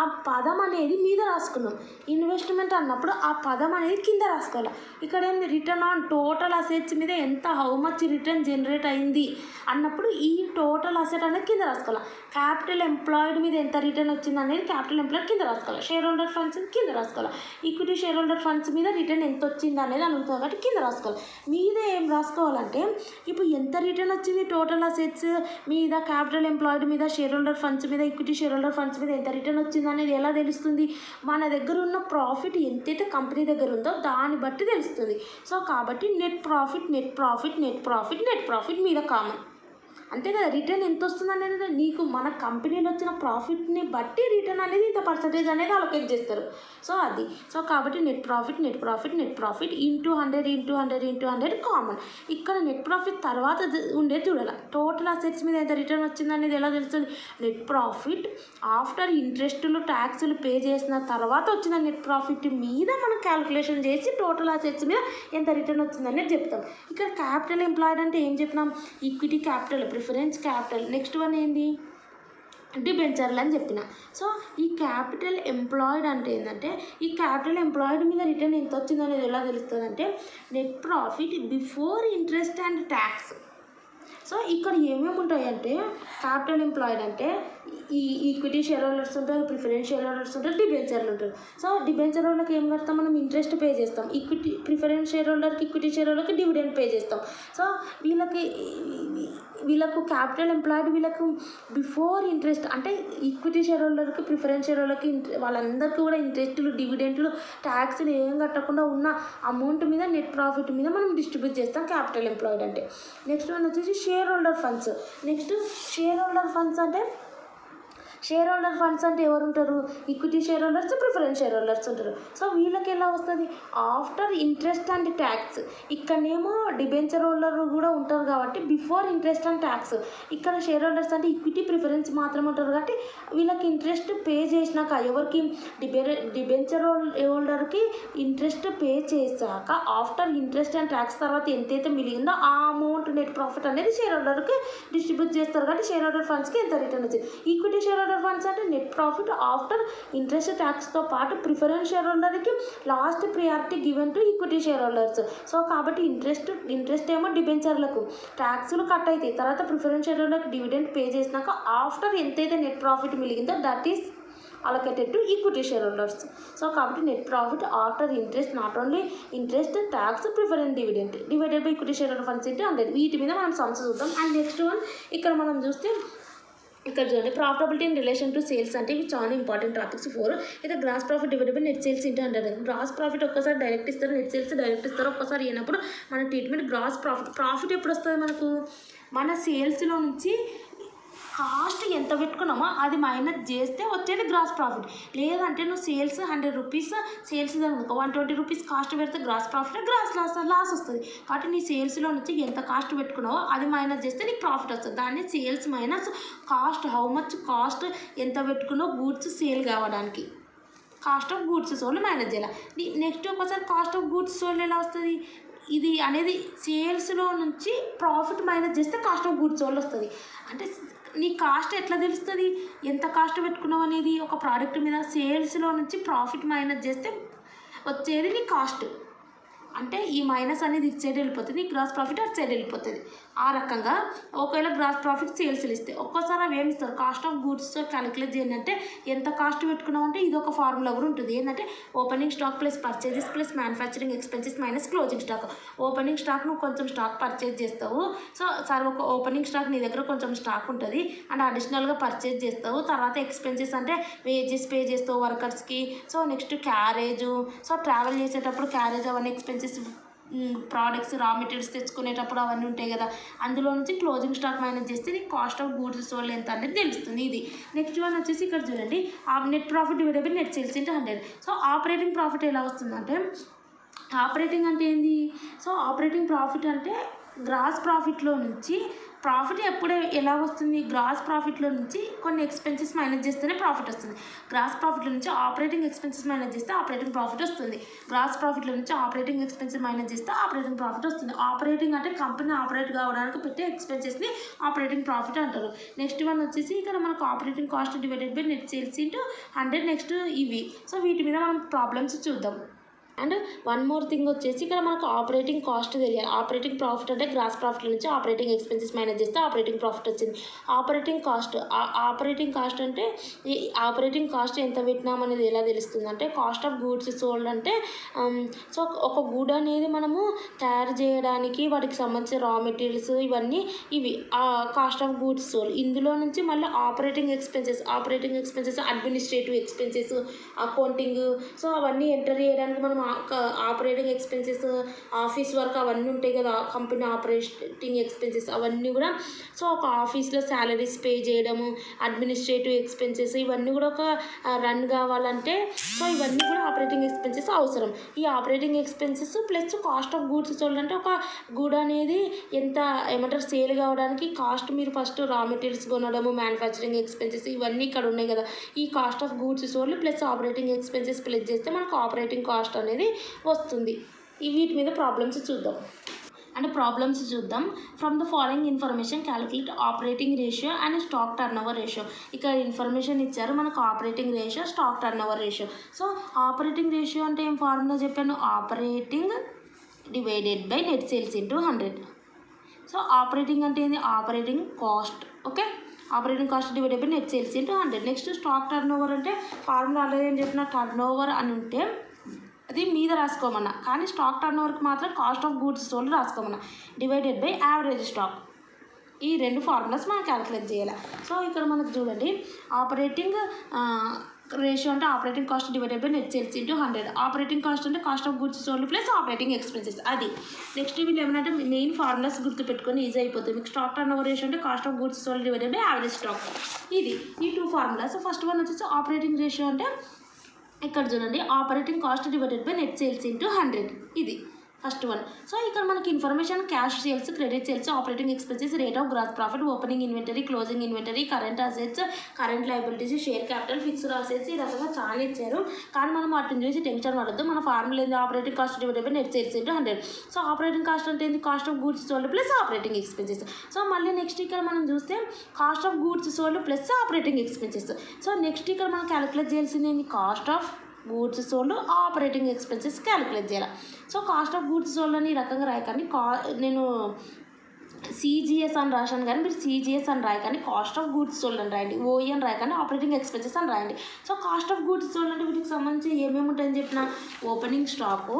ఆ పదం అనేది మీద రాసుకున్నాం. ఇన్వెస్ట్మెంట్ అన్నప్పుడు ఆ పదం అనేది కింద రాసుకోవాలి. ఇక్కడ ఏంది రిటర్న్ ఆన్ టోటల్ అసెట్స్ మీద ఎంత హౌ మచ్ రిటర్న్ జనరేట్ అయింది అన్నప్పుడు ఈ టోటల్ అసెట్ అనేది కింద రాసుకోవాలి. క్యాపిటల్ ఎంప్లాయిడ్ మీద ఎంత రిటర్న్ వచ్చింది అనేది క్యాపిటల్ ఎంప్లాయిడ్ కింద రాసుకోవాలి. షేర్ హోల్డర్ ఫండ్స్ కింద రాసుకోవాలి. ఈక్విటీ షేర్ హోల్డర్ ఫండ్స్ మీద రిటర్న్ ఎంత వచ్చింది అనేది అడుగుతుంది కాబట్టి కింద రాసుకోవాలి. మీద ఏం రాసుకోవాలంటే ఇప్పుడు ఎంత రిటర్న్ వచ్చింది టోటల్ అసెట్స్ మీద, క్యాపిటల్ ఎంప్లాయిడ్ మీద, షేర్ హోల్డర్ ఫండ్స్ మీద, ఈక్విటీ షేర్ హోల్డర్ ఫండ్స్ మీద ఎంత రిటర్న్ వచ్చింది అనేది ఎలా తెలుస్తుంది? మన దగ్గర ఉన్న ప్రాఫిట్ ఎంతైతే కంపెనీ దగ్గర ఉందో దాన్ని బట్టి తెలుస్తుంది. సో కాబట్టి నెట్ ప్రాఫిట్ మీద కామన్ అంతే కదా. రిటర్న్ ఎంత వస్తుంది అనేది నీకు మన కంపెనీలో వచ్చిన ప్రాఫిట్ని బట్టి రిటర్న్ అనేది ఇంత పర్సంటేజ్ అనేది అలొకేట్ చేస్తారు. సో అది కాబట్టి నెట్ ప్రాఫిట్ ఇంటూ 100 కామన్. ఇక్కడ నెట్ ప్రాఫిట్ తర్వాత ఉండేది చూడాలి. టోటల్ అసెట్స్ మీద ఎంత రిటర్న్ వచ్చింది అనేది ఎలా తెలుస్తుంది? నెట్ ప్రాఫిట్ ఆఫ్టర్ ఇంట్రెస్టులు ట్యాక్సులు పే చేసిన తర్వాత వచ్చిన నెట్ ప్రాఫిట్ మీద మనం క్యాలిక్యులేషన్ చేసి టోటల్ అసెట్స్ మీద ఎంత రిటర్న్ వచ్చింది అనేది చెప్తాం. ఇక్కడ క్యాపిటల్ ఎంప్లాయిడ్ అంటే ఏం చెప్పినాం? Equity capital, preference capital, next one ఏంది? డిబెంచర్లు అని చెప్పిన. సో ఈ క్యాపిటల్ ఎంప్లాయిడ్ అంటే ఏంటంటే ఈ క్యాపిటల్ ఎంప్లాయిడ్ మీద రిటర్న్ ఎంత వచ్చింది అనేది ఎలా తెలుస్తుంది అంటే net profit before interest and tax. So ఇక్కడ ఏమేమి ఉంటాయంటే క్యాపిటల్ ఎంప్లాయిడ్ అంటే ఈ ఈక్విటీ షేర్ హోల్డర్స్ ఉంటారు, ప్రిఫరెన్స్ షేర్ హోల్డర్స్ ఉంటారు, డిబెంచర్లు ఉంటారు. సో డిబెంచర్ వాళ్ళకి ఏం కడతాం? మనం ఇంట్రెస్ట్ పే చేస్తాం. ఈక్విటీ ప్రిఫరెన్స్ షేర్ హోల్డర్కి, ఈక్విటీ షేర్ హోల్డర్కి డివిడెండ్ పే చేస్తాం. సో వీళ్ళకు క్యాపిటల్ ఎంప్లాయిడ్ వీళ్ళకు బిఫోర్ ఇంట్రెస్ట్ అంటే ఈక్విటీ షేర్ హోల్డర్కి, ప్రిఫరెన్స్ షేర్ హోల్డర్కి వాళ్ళందరికీ కూడా ఇంట్రెస్టులు, డివిడెంట్లు, ట్యాక్స్లు ఏం కట్టకుండా ఉన్న అమౌంట్ మీద నెట్ ప్రాఫిట్ మీద మనం డిస్ట్రిబ్యూట్ చేస్తాం క్యాపిటల్ ఎంప్లాయిడ్ అంటే. నెక్స్ట్ వన్ వచ్చేసి share holder funds. Share holder funds అంటే ఎవరు ఉంటారు? Equity shareholders, preference shareholders ఉంటారు. సో వీళ్ళకి ఎలా వస్తుంది? After interest and tax. ఇక్కడనేమో డిబెంచర్ హోల్డర్ కూడా ఉంటారు కాబట్టి బిఫోర్ ఇంట్రెస్ట్ అండ్ ట్యాక్స్. ఇక్కడ షేర్ హోల్డర్స్ అంటే ఈక్విటీ, ప్రిఫరెన్స్ మాత్రమే ఉంటారు కాబట్టి వీళ్ళకి ఇంట్రెస్ట్ పే చేసినాక ఎవరికి? డిబెంచర్ హోల్డర్కి ఇంట్రెస్ట్ పే చేశాక ఆఫ్టర్ ఇంట్రెస్ట్ అండ్ ట్యాక్స్ తర్వాత ఎంతైతే మిగిలిందో ఆ అమౌంట్ నెట్ ప్రాఫిట్ అనేది షేర్ హోల్డర్కి డిస్ట్రిబ్యూట్ చేస్తారు కాబట్టి షేర్ హోల్డర్ ఫండ్స్కి ఎంత రిటర్న్ వచ్చింది. ఈక్విటీ షేర్ హోల్డర్ ఫండ్స్ అంటే నెట్ ప్రాఫిట్ ఆఫ్టర్ ఇంట్రెస్ట్ ట్యాక్స్తో పాటు ప్రిఫరెన్స్ షేర్ హోల్డర్కి last priority given to equity shareholders. So కాబట్టి ఇంట్రెస్ట్ ఏమో డిబెంచర్లకు, ట్యాక్స్లు కట్ అవుతాయి. తర్వాత ప్రిఫరెన్స్ షేర్ హోల్డర్కి డివిడెండ్ పే చేసినాక ఆఫ్టర్ ఎంతైతే నెట్ ప్రాఫిట్ మిగిలిందో that is allocated to equity shareholders. So కాబట్టి net profit after interest, not only interest, tax, preference, dividend divided by equity share holder funds into 100. వీటి మీద మనం sums చూద్దాం. And next one ఇక్కడ మనం చూస్తే ఇక్కడ చూడండి profitability in relation to sales అంటే ఇవి చాలా ఇంపార్టెంట్ టాపిక్స్. 4 అయితే gross profit divided by net sales into 100. Gross profit ఒక్కసారి డైరెక్ట్ ఇస్తారు, నెట్ సేల్స్ డైరెక్ట్ ఇస్తారు. ఒక్కసారి అయినప్పుడు మన ట్రీట్మెంట్ గ్రాస్ ప్రాఫిట్ ఎప్పుడు వస్తుంది మనకు? మన సేల్స్లో నుంచి కాస్ట్ ఎంత పెట్టుకున్నామో అది మైనస్ చేస్తే వచ్చేది గ్రాస్ ప్రాఫిట్. లేదంటే నువ్వు సేల్స్ 100 రూపీస్ సేల్స్ అనుకో, 120 రూపీస్ కాస్ట్ పెడితే గ్రాస్ ప్రాఫిట్, లాస్ వస్తుంది. కాబట్టి నీ సేల్స్లో నుంచి ఎంత కాస్ట్ పెట్టుకున్నావో అది మైనస్ చేస్తే నీకు ప్రాఫిట్ వస్తుంది. దాన్ని sales minus cost, how much cost ఎంత పెట్టుకున్నావు గూడ్స్ సేల్ కావడానికి, cost of goods sold minus చేయాలి. నెక్స్ట్ ఒకసారి కాస్ట్ ఆఫ్ గూడ్స్ సోల్డ్ ఎలా వస్తుంది? ఇది అనేది సేల్స్లో నుంచి ప్రాఫిట్ మైనస్ చేస్తే కాస్ట్ ఆఫ్ గూడ్స్ సోల్డ్ వస్తుంది. అంటే నీ కాస్ట్ ఎట్లా తెలుస్తుంది ఎంత కాస్ట్ పెట్టుకున్నావు అనేది? ఒక ప్రోడక్ట్ మీద సేల్స్లో నుంచి ప్రాఫిట్ మైనస్ చేస్తే వచ్చేది నీ కాస్ట్. అంటే ఈ మైనస్ అనేది ఇటు సైడ్ వెళ్ళిపోతుంది, గ్రాస్ ప్రాఫిట్ అటు సైడ్ వెళ్ళిపోతుంది. ఆ రకంగా ఒకవేళ గ్రాస్ ప్రాఫిట్ సేల్స్లు ఇస్తే ఒక్కోసారి అవి ఏమి ఇస్తారు? కాస్ట్ ఆఫ్ గూడ్స్ క్యాలిక్యులేట్ చేయండి అంటే ఎంత కాస్ట్ పెట్టుకున్నావు అంటే ఇది ఒక ఫార్ములా కూడా ఉంటుంది. ఏంటంటే opening stock plus purchases plus manufacturing expenses minus closing stock. Opening stock నువ్వు కొంచెం స్టాక్ పర్చేజ్ చేస్తావు. సో సరే ఒక ఓపెనింగ్ స్టాక్ నీ దగ్గర కొంచెం స్టాక్ ఉంటుంది అండ్ అడిషనల్గా పర్చేజ్ చేస్తావు. తర్వాత ఎక్స్పెన్సెస్ అంటే వేజెస్ పే చేస్తావు వర్కర్స్కి. So next carriage, so travel చేసేటప్పుడు క్యారేజ్ అవన్నీ ఎక్స్పెన్సెస్, ప్రోడక్ట్స్ రా మెటీరియల్స్ తెచ్చుకునేటప్పుడు అవన్నీ ఉంటాయి కదా, అందులో నుంచి క్లోజింగ్ స్టాక్ మైనస్ చేస్తే నీకు కాస్ట్ ఆఫ్ గూడ్స్ సోల్డ్ ఎంత అనేది తెలుస్తుంది. ఇది నెక్స్ట్ వన్ వచ్చేసి ఇక్కడ చూడండి net profit divided by net sales into 100. So operating profit ఎలా వస్తుందంటే, ఆపరేటింగ్ అంటే ఏంది? సో ఆపరేటింగ్ ప్రాఫిట్ అంటే గ్రాస్ ప్రాఫిట్లో నుంచి ప్రాఫిట్ ఎప్పుడు ఎలా వస్తుంది, గ్రాస్ ప్రాఫిట్లో నుంచి కొన్ని ఎక్స్పెన్సెస్ మైనస్ చేస్తేనే ప్రాఫిట్ వస్తుంది. గ్రాస్ ప్రాఫిట్లో నుంచి ఆపరేటింగ్ ఎక్స్పెన్సెస్ మైనస్ చేస్తే ఆపరేటింగ్ ప్రాఫిట్ వస్తుంది. గ్రాస్ ప్రాఫిట్లో నుంచి ఆపరేటింగ్ ఎక్స్పెన్సెస్ మైనస్ చేస్తే ఆపరేటింగ్ ప్రాఫిట్ వస్తుంది. ఆపరేటింగ్ అంటే కంపెనీ ఆపరేట్ కావడానికి పెట్టే ఎక్స్పెన్సెస్ని ఆపరేటింగ్ ప్రాఫిట్ అంటారు. నెక్స్ట్ వన్ వచ్చేసి ఇక్కడ మనకు operating cost divided by net sales into 100. Next ఇవి. సో వీటి మీద మనం ప్రాబ్లమ్స్ చూద్దాం. అండ్ వన్ మోర్ థింగ్ వచ్చేసి ఇక్కడ మనకు ఆపరేటింగ్ కాస్ట్ తెలియాలి. ఆపరేటింగ్ ప్రాఫిట్ అంటే గ్రాస్ ప్రాఫిట్ నుంచి ఆపరేటింగ్ ఎక్స్పెన్సెస్ మైనస్ చేస్తే ఆపరేటింగ్ ప్రాఫిట్ వచ్చింది. ఆపరేటింగ్ కాస్ట్ అంటే ఈ ఆపరేటింగ్ కాస్ట్ ఎంత పెట్టినాం అనేది ఎలా తెలుస్తుంది అంటే కాస్ట్ ఆఫ్ గూడ్స్ సోల్డ్ అంటే సో ఒక గుడ్ అనేది మనము తయారు చేయడానికి వాటికి సంబంధించిన రా మెటీరియల్స్ ఇవన్నీ ఇవి కాస్ట్ ఆఫ్ గూడ్స్ సోల్డ్. ఇందులో నుంచి మళ్ళీ operating expenses administrative expenses accounting so అవన్నీ ఎంటర్ చేయడానికి మనం ఆపరేటింగ్ ఎక్స్పెన్సెస్ ఆఫీస్ వర్క్ అవన్నీ ఉంటాయి కదా, కంపెనీ ఆపరేటింగ్ ఎక్స్పెన్సెస్ అవన్నీ కూడా. సో ఒక ఆఫీస్లో శాలరీస్ పే చేయడము, అడ్మినిస్ట్రేటివ్ ఎక్స్పెన్సెస్ ఇవన్నీ కూడా ఒక రన్ కావాలంటే సో ఇవన్నీ కూడా ఆపరేటింగ్ ఎక్స్పెన్సెస్ అవసరం. ఈ operating expenses plus cost of goods sold అంటే ఒక గుడ్ అనేది ఎంత ఏమంటారు సేల్ కావడానికి కాస్ట్ మీరు ఫస్ట్ రా మెటీరియల్స్ కొనడము, మ్యానుఫ్యాక్చరింగ్ ఎక్స్పెన్సెస్ ఇవన్నీ ఇక్కడ ఉన్నాయి కదా. ఈ cost of goods sold plus operating expenses plus చేస్తే మనకు ఆపరేటింగ్ కాస్ట్ అనేది వస్తుంది. వీటి మీద ప్రాబ్లమ్స్ చూద్దాం. అండ్ ప్రాబ్లమ్స్ చూద్దాం. From the following information calculate operating ratio and stock turn over ratio. ఇక్కడ ఇన్ఫర్మేషన్ ఇచ్చారు మనకు operating ratio, stock turn over ratio. So operating ratio అంటే ఏం ఫార్ములా చెప్పాను, operating divided by net sales into 100. So operating అంటే ఏంది, operating cost. Okay, operating cost divided by net sales into 100. Next stock turnover అంటే formula already ఏం చెప్పిన turn over అని ఉంటే అది మీద రాసుకోమన్నా, కానీ స్టాక్ టర్న్ ఓవర్కి మాత్రం కాస్ట్ ఆఫ్ గూడ్స్ సోల్డ్ రాసుకోమన్నా. Divided by average stock. ఈ రెండు ఫార్ములాస్ మనం క్యాలిక్యులేట్ చేయాలి. సో ఇక్కడ మనకు చూడండి ఆపరేటింగ్ రేషియో అంటే operating cost divided by net sales into 100. Operating cost అంటే cost of goods sold plus operating expenses అది. నెక్స్ట్ వీళ్ళు ఏమంటే మెయిన్ ఫార్ములాస్ గుర్తుపెట్టుకొని ఈజీ అయిపోతుంది మీకు. స్టాక్ టర్న్ ఓవర్ రేషియో అంటే cost of goods sold divided by average stock. ఇది ఈ టూ ఫార్ములాస్. ఫస్ట్ వన్ వచ్చేసి ఆపరేటింగ్ రేషియో అంటే ఇక్కడ చూడండి operating cost divided by net sales into 100 ఇది ఫస్ట్ వన్. సో ఇక్కడ మనకి information cash sales, credit sales, operating expenses, rate of gross profit, opening inventory, closing inventory, current assets, current liabilities, share capital, fixed assets ఈ రకంగా చాలా ఇచ్చారు. కానీ మనం వాటిని చూసి టెన్షన్ పడద్దు. మన ఫార్ములా ఏంది, operating cost divided by net sales into 100. So operating cost అంటే ఏంది, cost of goods sold plus operating expenses. So మళ్ళీ నెక్స్ట్ ఇక్కడ మనం చూస్తే cost of goods sold plus operating expenses. So next ఇక్కడ మనం క్యాలిక్యులేట్ చేయాల్సింది ఏంది, cost of goods sold operating expenses calculate చేయాలి. So cost of goods sold అని ఈ రకంగా రాయకండి. నేను సిజిఎస్ అని రాశాను కానీ మీరు సిజిఎస్ అని రాయకండి, కాస్ట్ ఆఫ్ గూడ్స్ సోల్డ్ అని రాయండి. ఓఈ అని రాయకండి, ఆపరేటింగ్ ఎక్స్పెన్సెస్ అని రాయండి. So cost of goods sold అంటే వీటికి సంబంధించి ఏమేమి ఉంటాయని చెప్పిన opening stock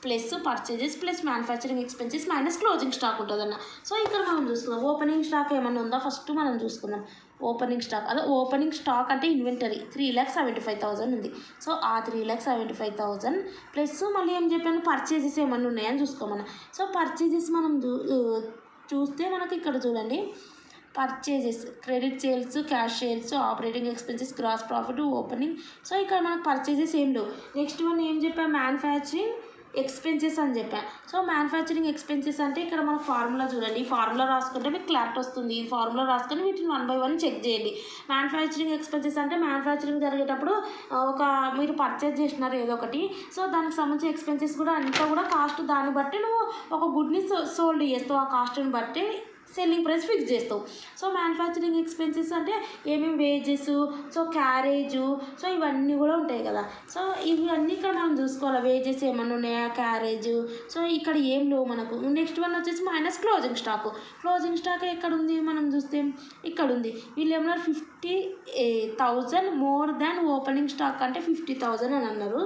plus purchases plus manufacturing expenses minus closing stock ఉంటుందన్న. సో ఇక్కడ మనం చూసుకుందాం ఓపెనింగ్ స్టాక్ ఏమన్నా ఉందా ఫస్ట్ మనం చూసుకుందాం. ఓపెనింగ్ స్టాక్ అదే ఓపెనింగ్ స్టాక్ అంటే ఇన్వెంటరీ 3,75,000 ఉంది. సో ఆ 3,75,000 ప్లస్ మళ్ళీ ఏం చెప్పాను పర్చేజెస్ ఏమన్నా ఉన్నాయని చూసుకోమన్నా. సో పర్చేజెస్ మనం చూస్తే మనకి ఇక్కడ చూడండి purchases, credit sales, cash sales, operating expenses, gross profit, opening. So ఇక్కడ మనకు పర్చేజెస్ ఏం లేవు. నెక్స్ట్ వన్ ఏం చెప్పాను మ్యానుఫ్యాక్చరింగ్ ఎక్స్పెన్సెస్ అని చెప్పాను. సో మ్యానుఫ్యాక్చరింగ్ ఎక్స్పెన్సెస్ అంటే ఇక్కడ మనకు ఫార్ములా చూడండి, ఈ ఫార్ములా రాసుకుంటే మీకు క్లారిటీ వస్తుంది. ఈ ఫార్ములా రాసుకొని వీటిని 1 by 1 చెక్ చేయండి. మ్యానుఫ్యాక్చరింగ్ ఎక్స్పెన్సెస్ అంటే మ్యానుఫ్యాక్చరింగ్ జరిగేటప్పుడు మీరు పర్చేజ్ చేసినారు ఏదో ఒకటి, సో దానికి సంబంధించిన ఎక్స్పెన్సెస్ కూడా అంతా కూడా కాస్ట్ దాన్ని బట్టి నువ్వు ఒక గుడ్ని సోల్డ్ చేస్తావు, ఆ కాస్ట్ని బట్టి సెల్లింగ్ ప్రైస్ ఫిక్స్ చేస్తావు. సో మ్యానుఫ్యాక్చరింగ్ ఎక్స్పెన్సెస్ అంటే ఏమేమి వేజెస్, సో క్యారేజు, సో ఇవన్నీ కూడా ఉంటాయి కదా. సో ఇవన్నీ ఇక్కడ మనం చూసుకోవాలి, వేజెస్ ఏమన్నా ఉన్నాయా, క్యారేజ్. సో ఇక్కడ ఏం లేవు మనకు. నెక్స్ట్ వన్ వచ్చేసి minus closing stock. Closing stock ఎక్కడ ఉంది మనం చూస్తే ఇక్కడ ఉంది. వీళ్ళు ఏమన్నారు 50,000 మోర్ దాన్ ఓపెనింగ్ స్టాక్ అంటే 50,000 అని అన్నారు.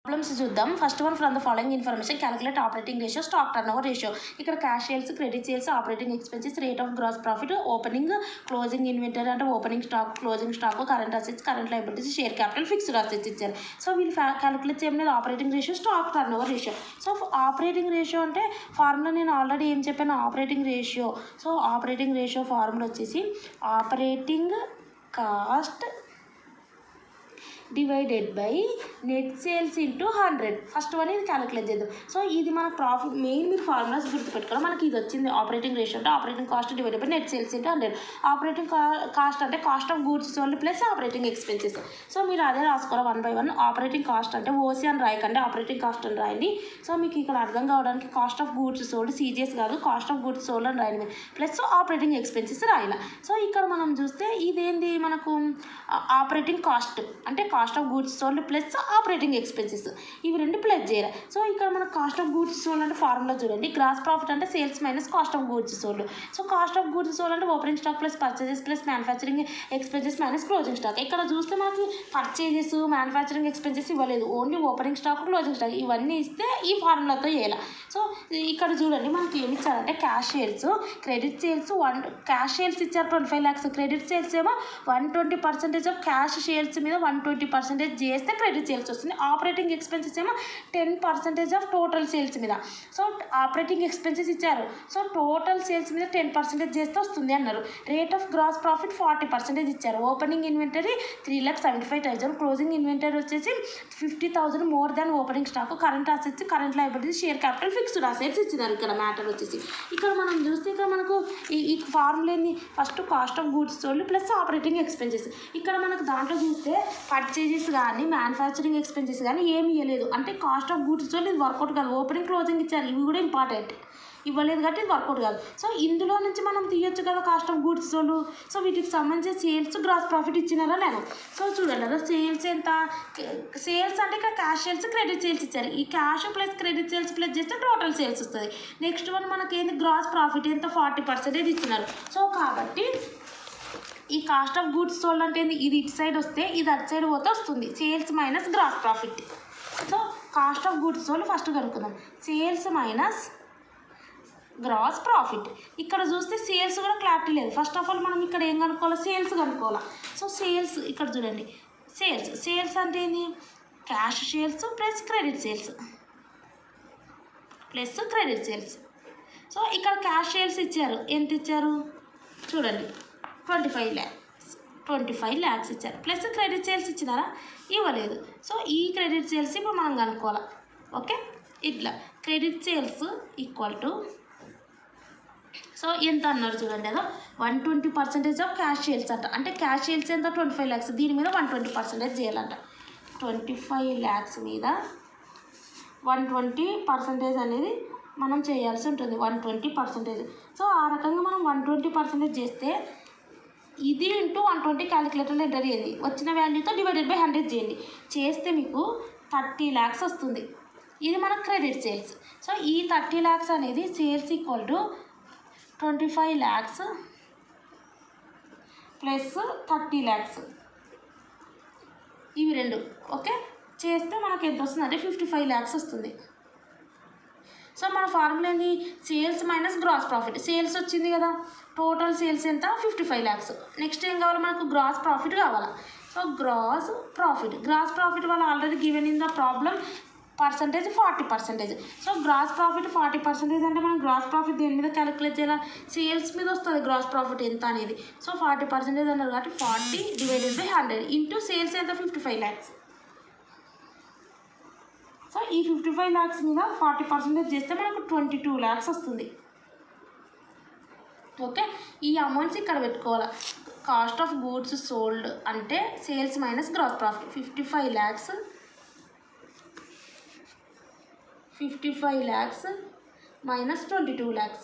ప్రాబ్లమ్స్ చూద్దాం. First one from the following information calculate operating ratio, stock turn over ratio. ఇక్కడ cash sales, credit sales, operating expenses, rate of gross profit, opening, closing inventory అంటే opening stock, closing stock, current assets, current liabilities, share capital, fixed assets ఇచ్చారు. So వీళ్ళు calculate చేయలేదు operating ratio, stock turn over ratio. So operating ratio అంటే formula నేను already ఏం చెప్పాను, operating ratio. So operating ratio formula వచ్చేసి operating cost divided by net sales into 100. First one ఇది calculate చేద్దాం. సో ఇది మన ప్రాఫిట్ మెయిన్ మీరు ఫార్ములాస్ గుర్తుపెట్టుకోవాలి. మనకి ఇది వచ్చింది ఆపరేటింగ్ రేషియో అంటే operating cost divided by net sales into 100. Operating cost అంటే cost of goods sold plus operating expenses. So మీరు అదే రాసుకోవాలి 1 by 1. ఆపరేటింగ్ కాస్ట్ అంటే ఓసీ అని రాయకండి, ఆపరేటింగ్ కాస్ట్ అని రాయండి. సో మీకు ఇక్కడ అర్థం కావడానికి cost of goods sold CGS కాదు, కాస్ట్ ఆఫ్ గూడ్స్ సోల్డ్ అని రాయండి ప్లస్ ఆపరేటింగ్ ఎక్స్పెన్సెస్ రాయాలి. సో ఇక్కడ మనం చూస్తే ఇదేంది మనకు ఆపరేటింగ్ కాస్ట్ అంటే cost of goods sold plus operating expenses, ఇవి రెండు ప్లస్ చేయాలి. సో ఇక్కడ మన కాస్ట్ ఆఫ్ గూడ్స్ సోల్డ్ అంటే ఫార్ములా చూడండి, గ్రాస్ ప్రాఫిట్ అంటే sales minus cost of goods sold. So cost of goods sold అంటే opening stock plus purchases plus manufacturing expenses minus closing stock. ఇక్కడ చూస్తే మనకి పర్చేజెస్ మ్యానుఫ్యాక్చరింగ్ ఎక్స్పెన్సెస్ ఇవ్వలేదు, only opening stock closing stock ఇవన్నీ ఇస్తే ఈ ఫార్ములాతో చేయాలి. సో ఇక్కడ చూడండి మనకి ఏమి ఇచ్చారంటే cash sales, credit sales cash sales ఇచ్చారు 25 lakhs, క్రెడిట్ సేల్స్ ఏమో 120% ఆఫ్ క్యాష్ సేల్స్ మీద 120% చేస్తే క్రెడిట్ సేల్స్ వస్తుంది. ఆపరేటింగ్ ఎక్స్పెన్సెస్ ఏమో 10% ఆఫ్ టోటల్ సేల్స్ మీద. సో ఆపరేటింగ్ ఎక్స్పెన్సెస్ ఇచ్చారు, సో టోటల్ సేల్స్ మీద 10% చేస్తే వస్తుంది అన్నారు. రేట్ ఆఫ్ గ్రాస్ ప్రాఫిట్ 40% ఇచ్చారు. ఓపెనింగ్ ఇన్వెంటరీ 3,75,000, క్లోజింగ్ ఇన్వెంటరీ వచ్చేసి 50,000 more than opening stock. Current assets, current liabilities, share capital, fixed assets ఇచ్చినారు. ఇక్కడ మ్యాటర్ వచ్చేసి ఇక్కడ మనం చూస్తే ఇక్కడ మనకు ఈ ఫార్ములా ఏంది, first cost of goods sold plus operating expenses. ఇక్కడ మనకు దాంట్లో చూస్తే పర్చేజెస్ కానీ మ్యానుఫ్యాక్చరింగ్ ఎక్స్పెన్సెస్ కానీ ఏమి ఇవ్వలేదు, అంటే కాస్ట్ ఆఫ్ గూడ్స్ సోల్డ్ ఇది వర్కౌట్ కాదు. ఓపెనింగ్ క్లోజింగ్ ఇచ్చారు, ఇవి కూడా ఇంపార్టెంట్, ఇవ్వలేదు కాబట్టి ఇది వర్కౌట్ కాదు. సో ఇందులో నుంచి మనం తీయొచ్చు కదా cost of goods sold. So వీటికి సంబంధించిన సేల్స్ గ్రాస్ ప్రాఫిట్ ఇచ్చినారా లేదా. సో చూడండి కదా సేల్స్ ఎంత, సేల్స్ అంటే ఇక్కడ క్యాష్ సేల్స్ క్రెడిట్ సేల్స్ ఇచ్చారు. ఈ cash plus credit sales plus చేస్తే టోటల్ సేల్స్ వస్తుంది. నెక్స్ట్ వన్ మనకి ఏంటి గ్రాస్ ప్రాఫిట్ ఎంత 40% ఇచ్చినారు. సో కాబట్టి ఈ కాస్ట్ ఆఫ్ గూడ్స్ సోల్డ్ అంటే ఇది ఇటు సైడ్ వస్తే ఇది అటు సైడ్ పోతే వస్తుంది sales minus gross profit. So cost of goods sold first కనుక్కుందాం, సేల్స్ మైనస్ గ్రాస్ ప్రాఫిట్. ఇక్కడ చూస్తే సేల్స్ కూడా క్లారిటీ లేదు. ఫస్ట్ ఆఫ్ ఆల్ మనం ఇక్కడ ఏం కనుక్కోవాలి, సేల్స్ కనుక్కోవాలి. సో సేల్స్ ఇక్కడ చూడండి, సేల్స్ అంటే ఏంది cash sales plus credit sales so ఇక్కడ క్యాష్ సేల్స్ ఇచ్చారు, ఎంత ఇచ్చారు చూడండి 25 lakhs ఇచ్చారు, ప్లస్ క్రెడిట్ సేల్స్ ఇచ్చినారా, ఇవ్వలేదు. సో ఈ క్రెడిట్ సేల్స్ ఇప్పుడు మనం కనుక్కోవాలి. ఓకే ఇట్లా credit sales equal to, so ఎంత అన్నారు చూడండి అదో 120% ఆఫ్ క్యాష్ సేల్స్ అంట, అంటే క్యాష్ సేల్స్ ఎంత 25 lakhs, దీని మీద 120% చేయాలంట. 25 lakhs మీద 120% అనేది మనం చేయాల్సి ఉంటుంది, 120%. సో ఆ రకంగా మనం 120% చేస్తే ఇది ఇంటూ 120 క్యాలిక్యులేటర్లో ఎంటర్ చేయండి, వచ్చిన వాల్యూతో డివైడెడ్ బై 100 చేయండి, చేస్తే మీకు 30 lakhs వస్తుంది. ఇది మన క్రెడిట్ సేల్స్. సో ఈ 30 lakhs అనేది sales equal to 25 lakhs plus 30 lakhs, ఇవి రెండు ఓకే చేస్తే మనకు ఎంత వస్తుంది అంటే 55 lakhs వస్తుంది. సో మన ఫార్ములా ఏంది, sales minus gross profit. Sales వచ్చింది కదా, టోటల్ సేల్స్ ఎంత 55 lakhs. నెక్స్ట్ ఏం కావాలి మనకు, గ్రాస్ ప్రాఫిట్ కావాలి. సో గ్రాస్ ప్రాఫిట్ వాళ్ళు already given in the problem percentage 40%. So gross profit 40% అంటే మనం గ్రాస్ ప్రాఫిట్ దేని మీద క్యాలిక్యులేట్ చేయాలి, సేల్స్ మీద వస్తుంది గ్రాస్ ప్రాఫిట్ ఎంత అనేది. సో 40% అన్నారు కాబట్టి 40 డివైడెడ్ బై 100 ఇంటూ సేల్స్ ఎంత 55 lakhs. సో ఈ 55 lakhs మీద 40% చేస్తే మనకు 22 lakhs వస్తుంది. ఓకే ఈ అమౌంట్స్ ఇక్కడ పెట్టుకోవాలి. కాస్ట్ ఆఫ్ గూడ్స్ సోల్డ్ అంటే sales minus gross profit 55 lakhs minus 22 lakhs.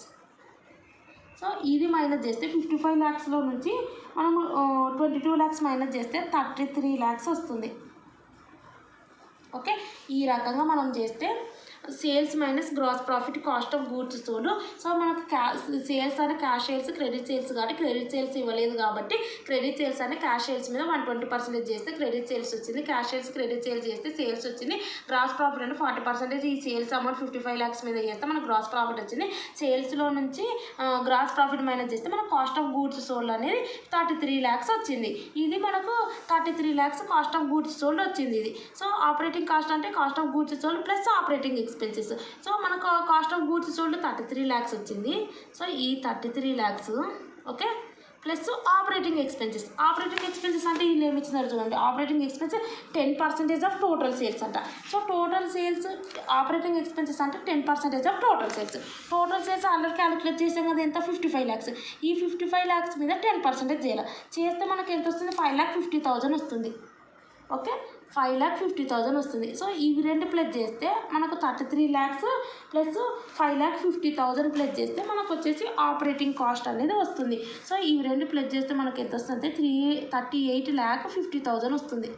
So ఇది మైనస్ చేస్తే 55 lakhsలో నుంచి మనము 22 lakhs మైనస్ చేస్తే 33 lakhs వస్తుంది. ఓకే ఈ రకంగా మనం చేస్తే sales minus gross profit cost of goods sold. So మనకు సేల్స్ అంటే క్యాష్ సేల్స్ క్రెడిట్ సేల్స్ కాబట్టి క్రెడిట్ సేల్స్ ఇవ్వలేదు కాబట్టి క్రెడిట్ సేల్స్ అంటే క్యాష్ సేల్స్ మీద 120% చేస్తే క్రెడిట్ సేల్స్ వచ్చింది, క్యాష్ సేల్స్ క్రెడిట్ సేల్స్ చేస్తే సేల్స్ వచ్చింది. గ్రాస్ ప్రాఫిట్ అంటే 40% ఈ సేల్స్ అమౌంట్ 55 lakhs మీద చేస్తే మనకు గ్రాస్ ప్రాఫిట్ వచ్చింది. సేల్స్లో నుంచి గ్రాస్ ప్రాఫిట్ మైనస్ చేస్తే మనకు కాస్ట్ ఆఫ్ గూడ్స్ సోల్డ్ అనేది 33 lakhs వచ్చింది. ఇది మనకు 33 lakhs cost of goods sold వచ్చింది. ఇది సో ఆపరేటింగ్ కాస్ట్ అంటే cost of goods sold plus operating expenses. So మనకు cost of goods sold 33 lakhs వచ్చింది. సో ఈ 33 lakhs okay plus operating expenses అంటే వీళ్ళు ఏమి ఇచ్చినారు చూడండి, operating expenses 10% of total sales అంట. So total sales operating expenses అంటే 10% of total sales already calculate చేసాం కదా, ఎంత 55 lakhs. ఈ 55 lakhs మీద 10% చేస్తే మనకి ఎంత వస్తుంది, 5,50,000 వస్తుంది. ఓకే, 5,50,000 వస్తుంది. సో ఇవి రెండు ప్లస్ చేస్తే మనకు 33 lakhs ప్లస్ 5,50,000 ప్లస్ చేస్తే మనకు వచ్చేసి ఆపరేటింగ్ కాస్ట్ అనేది వస్తుంది. సో ఇవి రెండు ప్లస్ చేస్తే మనకి ఎంత వస్తుంది, 38,50,000 వస్తుంది.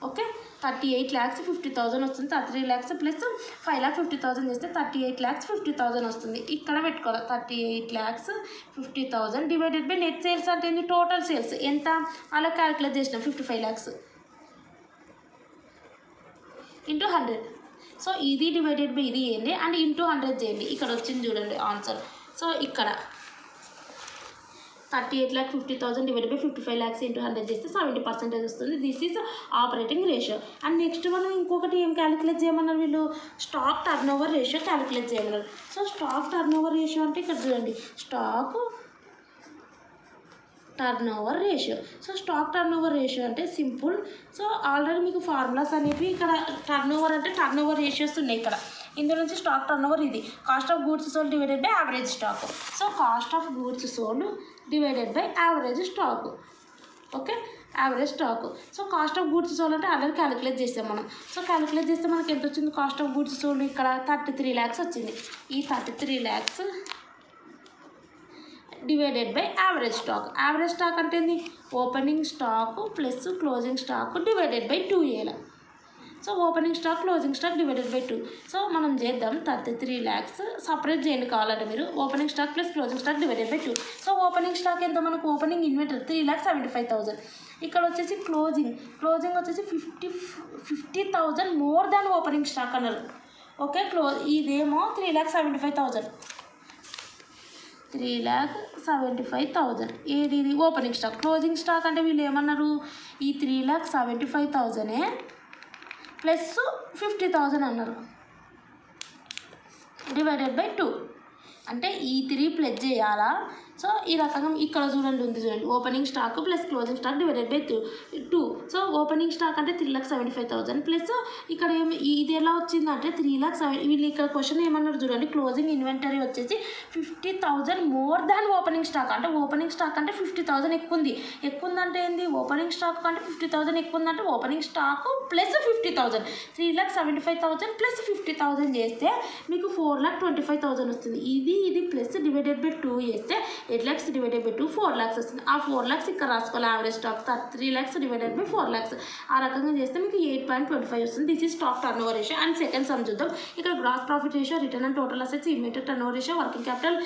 ఓకే, 38,50,000 వస్తుంది. 33 lakhs ప్లస్ 5,50,000 చేస్తే 38,50,000 వస్తుంది. ఇక్కడ పెట్టుకోవాలి, 38,50,000 డివైడెడ్ బై నెట్ సేల్స్ అంటే ఏంటి, టోటల్ సేల్స్ ఎంత అలా క్యాలిక్యులేట్ చేసినాం, 55 lakhs ఇంటూ 100. సో ఇది డివైడెడ్ బై ఇది చేయండి అండ్ ఇంటూ 100 చేయండి. ఇక్కడ వచ్చింది చూడండి ఆన్సర్. సో ఇక్కడ 38,50,000 డివైడెడ్ బై 55 lakhs ఇంటూ 100 చేస్తే 70% వస్తుంది. This is operating ratio. And next మనం ఇంకొకటి ఏం క్యాలిక్యులేట్ చేయమన్నారు వీళ్ళు, stock turn over ratio calculate చేయమన్నారు. So stock turn over ratio అంటే ఇక్కడ చూడండి, stock turn over ratio. So stock turn over ratio అంటే సింపుల్. సో ఆల్రెడీ మీకు ఫార్ములాస్ అనేవి ఇక్కడ టర్న్ ఓవర్ అంటే టర్న్ ఓవర్ రేషియోస్ ఉన్నాయి ఇక్కడ. ఇందులో నుంచి స్టాక్ టర్న్ ఓవర్ ఇది cost of goods sold divided by average stock. So cost of goods sold divided by average stock. Okay, average stock. So cost of goods sold అంటే already calculate చేసాం మనం. So calculate చేస్తే మనకి ఎంత వచ్చింది, cost of goods sold ఇక్కడ 33 lakhs వచ్చింది. ఈ 33 lakhs divided by average stock. Average stock అంటే ఏంది, opening stock plus closing stock divided by 2 so opening stock closing stock divided by 2. So మనం చేద్దాం, 33 lakhs సపరేట్ చేయండి కావాలంటే మీరు, opening stock plus closing stock divided by 2. So opening stock ఎంత మనకు, opening inventory 3,75,000. ఇక్కడ వచ్చేసి క్లోజింగ్ వచ్చేసి 50,000 మోర్ దాన్ ఓపెనింగ్ స్టాక్ అన్నారు. ఓకే, ఇదేమో 3,75,000. 3,75,000 ఏది, ఇది ఓపెనింగ్ స్టాక్. క్లోజింగ్ స్టాక్ అంటే వీళ్ళు ఏమన్నారు, ఈ 3,75,000 ప్లస్ 50,000 అన్నారు డివైడెడ్ బై 2. అంటే ఈ 3 ప్లస్ చేయాలా. సో ఈ రకంగా ఇక్కడ చూడండి ఉంది చూడండి, opening stock plus closing stock divided by 2. So opening stock అంటే 3,75,000 ప్లస్ ఇక్కడ ఇది ఎలా వచ్చిందంటే 3,70,000. వీళ్ళు ఇక్కడ క్వశ్చన్ ఏమన్నారు చూడండి, క్లోజింగ్ ఇన్వెంటరీ వచ్చేసి 50,000 మోర్ దాన్ ఓపెనింగ్ స్టాక్. అంటే ఓపెనింగ్ స్టాక్ అంటే 50,000 ఎక్కువ ఉందంటే ఏంది, ఓపెనింగ్ స్టాక్ అంటే 50,000 ఎక్కువ ఉందంటే ఓపెనింగ్ స్టాక్ ప్లస్ 50,000. 3,75,000 ప్లస్ 50,000 చేస్తే మీకు 4,25,000 వస్తుంది. ఇది ప్లస్ డివైడెడ్ బై 2 చేస్తే 8 lakhs డివైడెడ్ బై 2 4 lakhs వస్తుంది. ఆ 4 lakhs ఇక్కడ రాసుకోవాలి, average stock 3 lakhs divided by 4 lakhs. ఆ రకంగా చేస్తే మీకు 8.25 వస్తుంది. This is stock turn over ratio. And second sum చూద్దాం. ఇక్కడ gross profit ratio, return and total assets, inventory turn over ratio, working capital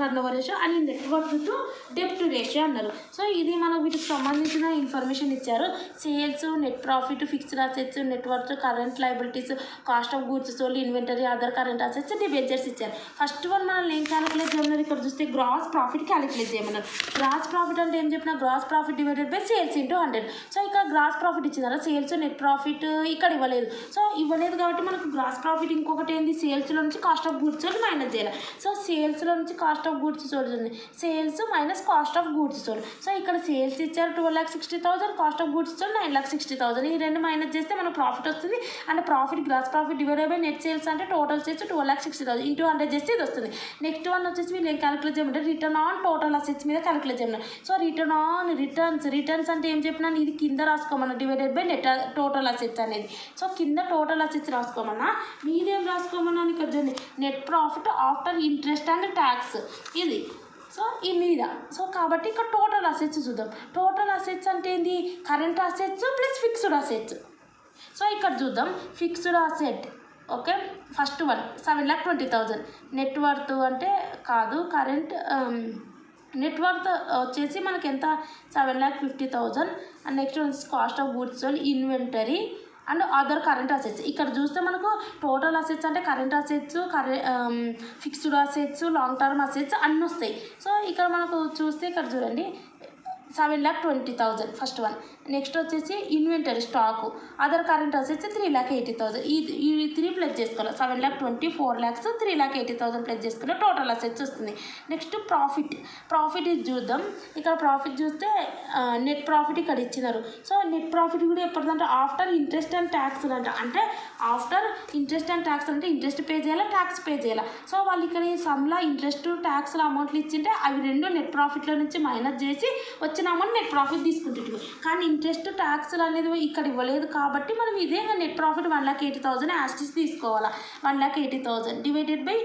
turn over ratio and net worth to డెప్ట్ ratio అన్నారు. So ఇది మనం వీటికి సంబంధించిన information ఇచ్చారు. Sales, net profit, fixed assets, net worth, current liabilities, cost of goods sold, inventory, other current assets, debentures ఇచ్చారు. First one మనం ఏం క్యాలిక్యులేట్ చేయమన్నారు, ఇక్కడ చూస్తే గ్రాస్ ప్రాఫిట్ క్యాలిక్యులేట్ చేయమన్నారు. గ్రాస్ ప్రాఫిట్ అంటే ఏం చెప్పినా, gross profit divided by sales into 100. So ఇక్కడ గ్రాస్ ప్రాఫిట్ ఇచ్చిందా, సేల్స్ నెట్ ప్రాఫిట్ ఇక్కడ ఇవ్వలేదు. సో ఇవ్వలేదు కాబట్టి మనకు గ్రాస్ ప్రాఫిట్ ఇంకొకటి ఏంది, సేల్స్లో నుంచి cost of goods sold minus చేయాలి. సో సేల్స్లో నుంచి కాస్ట్ ఆఫ్ గూడ్స్ సోల్డ్ ఉంది, sales minus cost of goods sold. So ఇక్కడ సేల్స్ ఇచ్చారు 12,60,000, కాస్ట్ ఆఫ్ గూడ్స్ సోల్డ్ 9,60,000. ఈ రెండు మైనస్ చేస్తే మనకు ప్రాఫిట్ వస్తుంది. And profit gross profit divided by net sales అంటే టోటల్ సేల్స్ 12,60,000 ఇంటూ 100 చేస్తే ఇది వస్తుంది. నెక్స్ట్ వన్ వచ్చేసి వీళ్ళు ఏం క్యాలిక్యులేట్ చేయమంటే రిటర్న్ ఆన్ టోటల్ అసెట్స్ మీద క్యాలిక్యులేట్ చేయమన్నారు. సో రిటర్న్ ఆన్ రిటర్న్స్ అంటే ఏం చెప్పినాను, ఇది కింద రాసుకోమన్నా divided by net total assets అనేది. సో కింద టోటల్ అసెట్స్ రాసుకోమన్నా, మీదేం రాసుకోమన్నా ఇక్కడ చూడండి, net profit after interest and tax ఇది. సో ఈ మీద సో కాబట్టి ఇక్కడ టోటల్ అసెట్స్ చూద్దాం. టోటల్ అసెట్స్ అంటే ఏంటి, current assets plus fixed assets. So ఇక్కడ చూద్దాం, fixed asset okay, first one 7,20,000. Net worth అంటే కాదు, కరెంట్ నెట్ వర్త్ వచ్చేసి మనకి ఎంత 7,50,000. And next cost of goods sold, inventory and other current assets. ఇక్కడ చూస్తే మనకు టోటల్ అసెట్స్ అంటే current assets, fixed assets, long term assets అన్నీ వస్తాయి. సో ఇక్కడ మనకు చూస్తే ఇక్కడ చూడండి 7,20,000 ఫస్ట్ వన్. నెక్స్ట్ వచ్చేసి inventory stock, other current assets 3,80,000. ఈ 3 ప్లస్ చేసుకోవాలి. 7,20,000, 4,00,000, 3,80,000 ప్లస్ చేసుకున్న టోటల్ అసెట్స్ వస్తుంది. నెక్స్ట్ ప్రాఫిట్ ఇది చూద్దాం. ఇక్కడ ప్రాఫిట్ చూస్తే నెట్ ప్రాఫిట్ ఇక్కడ ఇచ్చినారు. సో నెట్ ప్రాఫిట్ కూడా ఎప్పటిదంటే ఆఫ్టర్ ఇంట్రెస్ట్ అండ్ ట్యాక్స్ అంట. అంటే ఆఫ్టర్ ఇంట్రెస్ట్ అండ్ ట్యాక్స్ అంటే ఇంట్రెస్ట్ పే చేయాలా, ట్యాక్స్ పే చేయాలా. సో వాళ్ళు ఇక్కడ ఈ సమ్లా ఇంట్రెస్ట్ ట్యాక్స్ల అమౌంట్లు ఇచ్చింటే అవి రెండు నెట్ ప్రాఫిట్లో నుంచి మైనస్ చేసి వచ్చిన అమౌంట్ నెట్ ప్రాఫిట్ తీసుకుంటుంది. కానీ ఇంట్రెస్ట్ ట్యాక్స్లు అనేది ఇక్కడ ఇవ్వలేదు కాబట్టి మనం ఇదే నెట్ ప్రాఫిట్ 1,80,000 యాస్టిస్ తీసుకోవాలా. 1,80,000 divided by